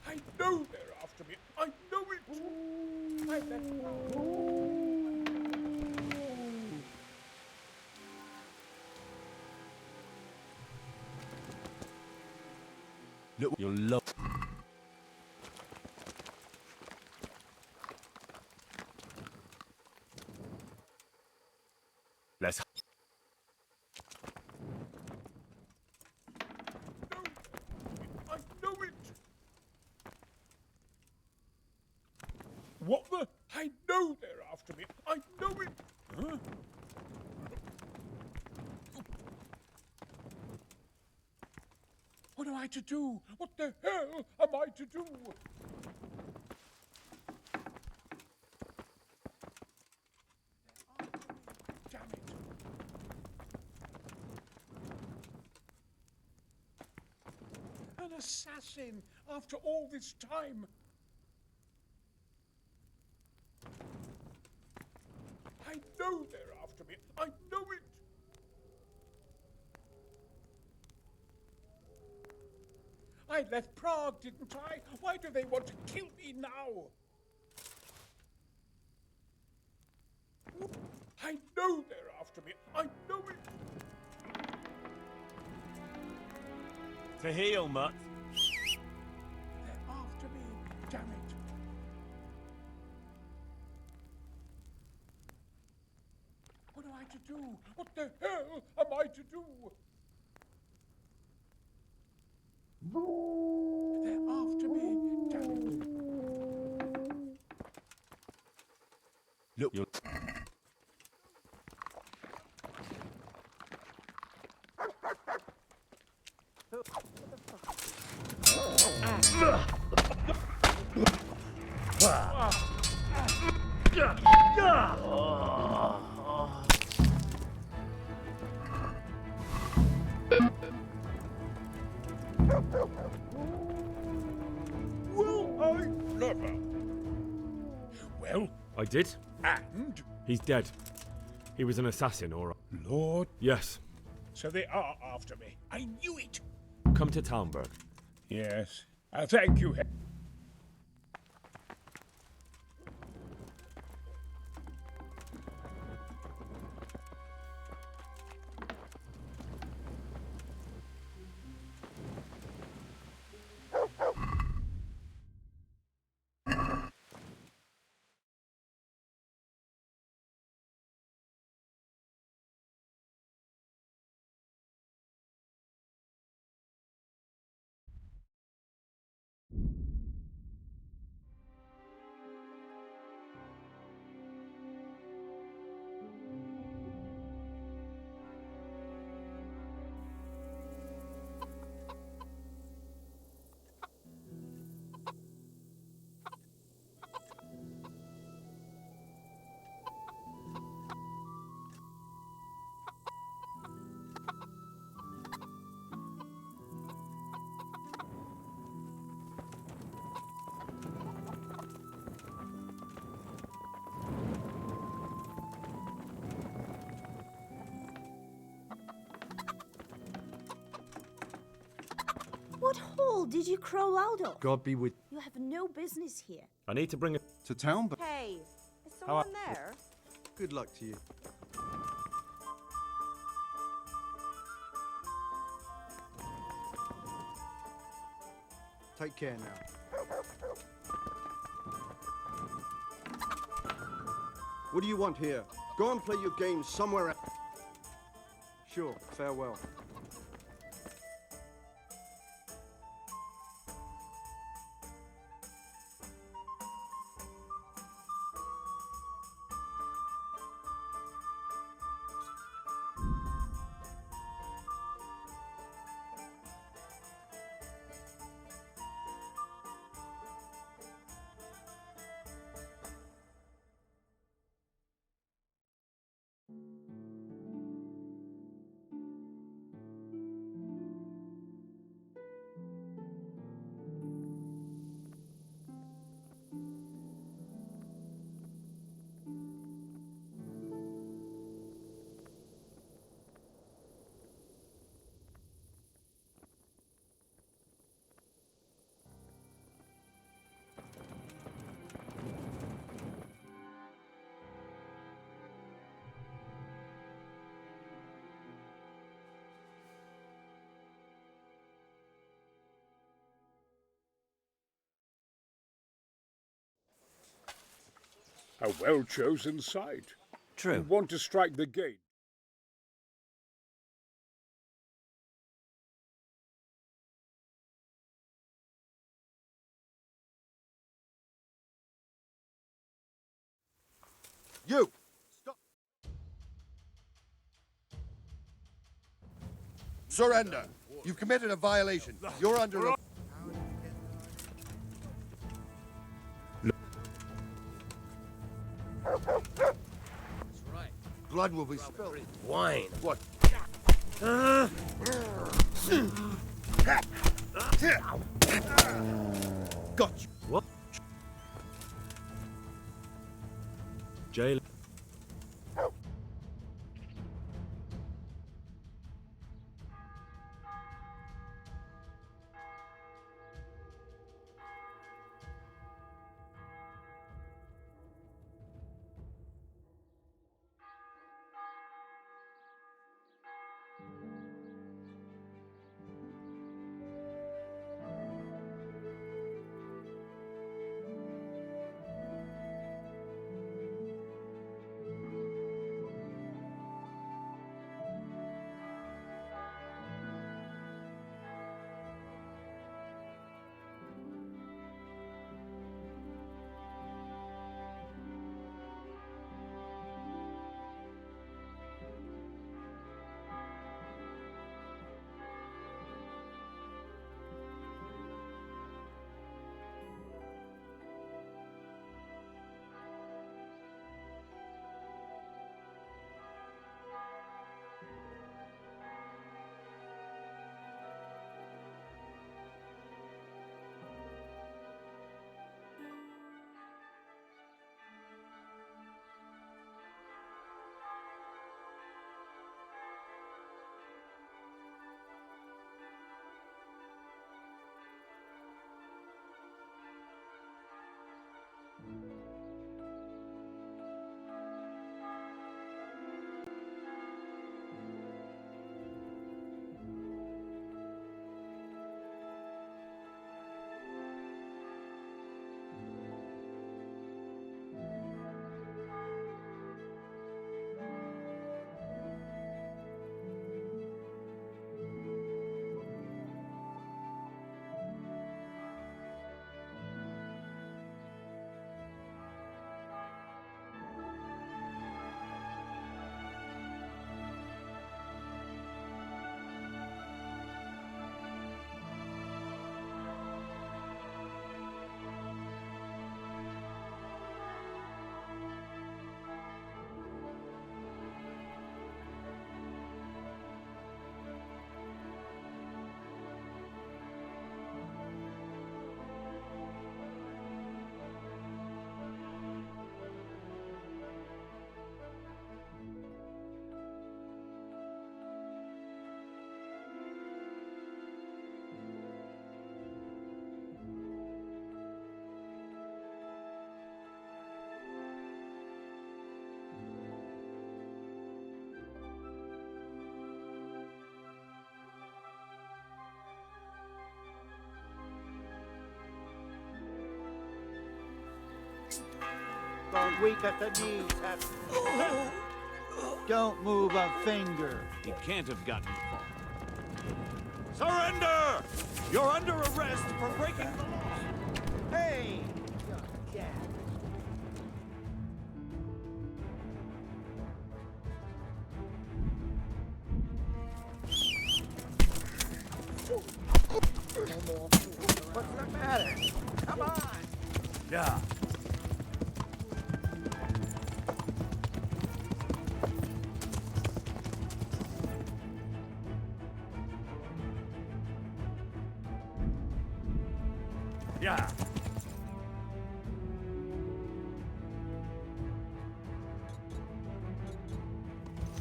I know they're after me. I know it. I let Look, you're low. Let's. I know it. What the? I know they're after me. I know it. Huh? What am I to do? What the hell am I to do? Damn it. An assassin after all this time. I know they're after me. I know it. I left Prague, didn't I? Why do they want to kill me now? I know they're after me. I know it. To heal, Mutt. They're after me. Damn it. What am I to do? What the hell am I to do? They're after me. Damn it. Look, you're. Will I never? Well, I did. and? He's dead. He was an assassin, all right. Lord. Yes. So they are after me. I knew it. Come to Talmberg. Yes. Thank you. What hole did you crawl out of? God be with. You have no business here. I need to bring it to town, but. Hey, is someone there? Good luck to you. Take care now. What do you want here? Go and play your game somewhere else. Sure, farewell. A well-chosen site. True. You want to strike the gate. You! Stop! Surrender! You've committed a violation. You're under arrest. Blood will be spilled. Wine. What? Got you. What? Jail. Gone weak at the knees, Don't move a finger. He can't have gotten far. Surrender! You're under arrest for breaking the law. Hey! Yeah. What's the matter? Come on! Yeah. Yeah.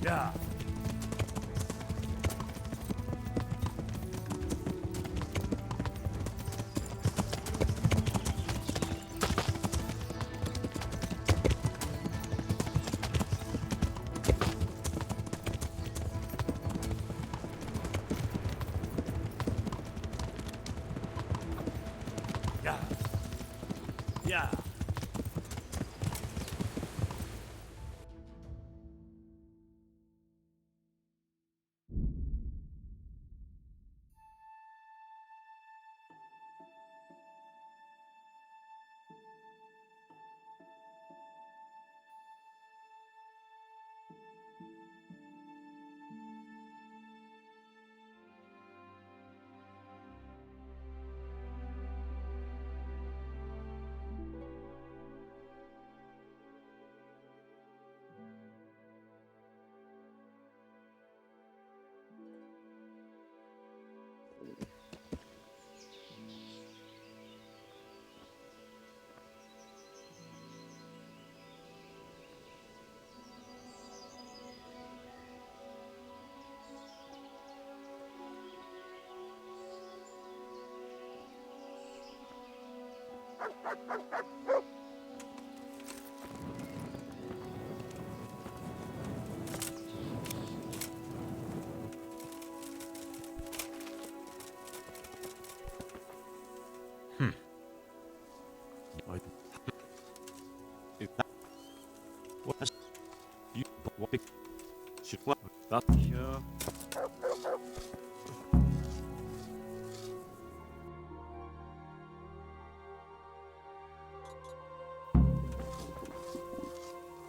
Yeah. Yeah.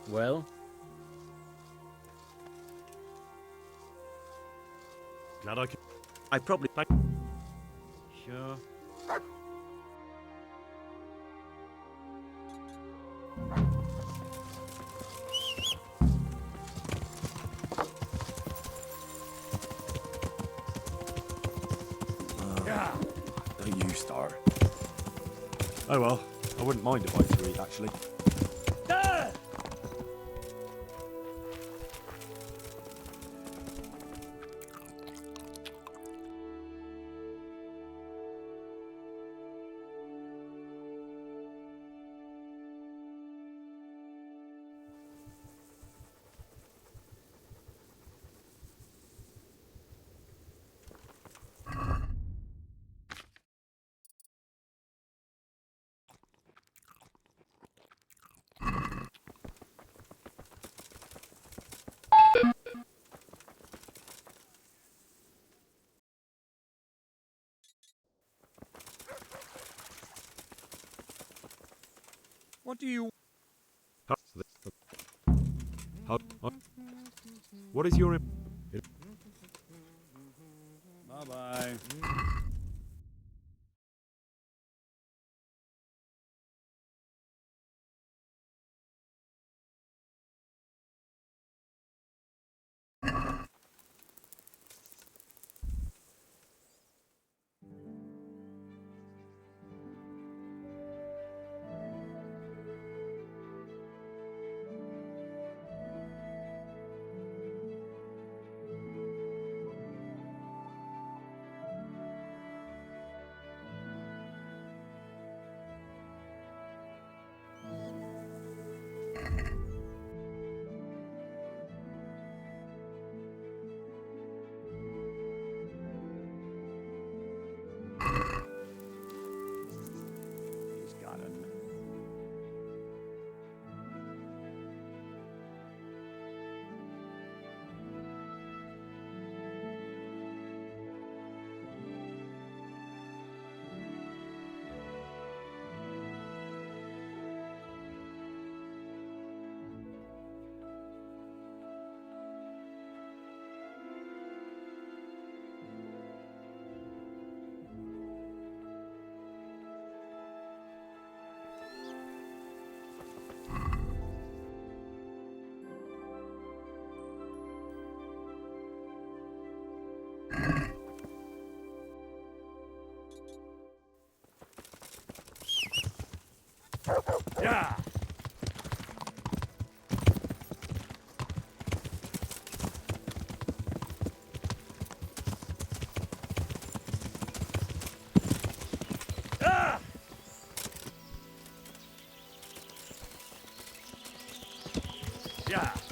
Well? Glad I could. I probably. Sure. Yeah. Don't you start. Oh well, I wouldn't mind if I threw it actually. What do you... What is your... Bye-bye. Yeah. Yeah.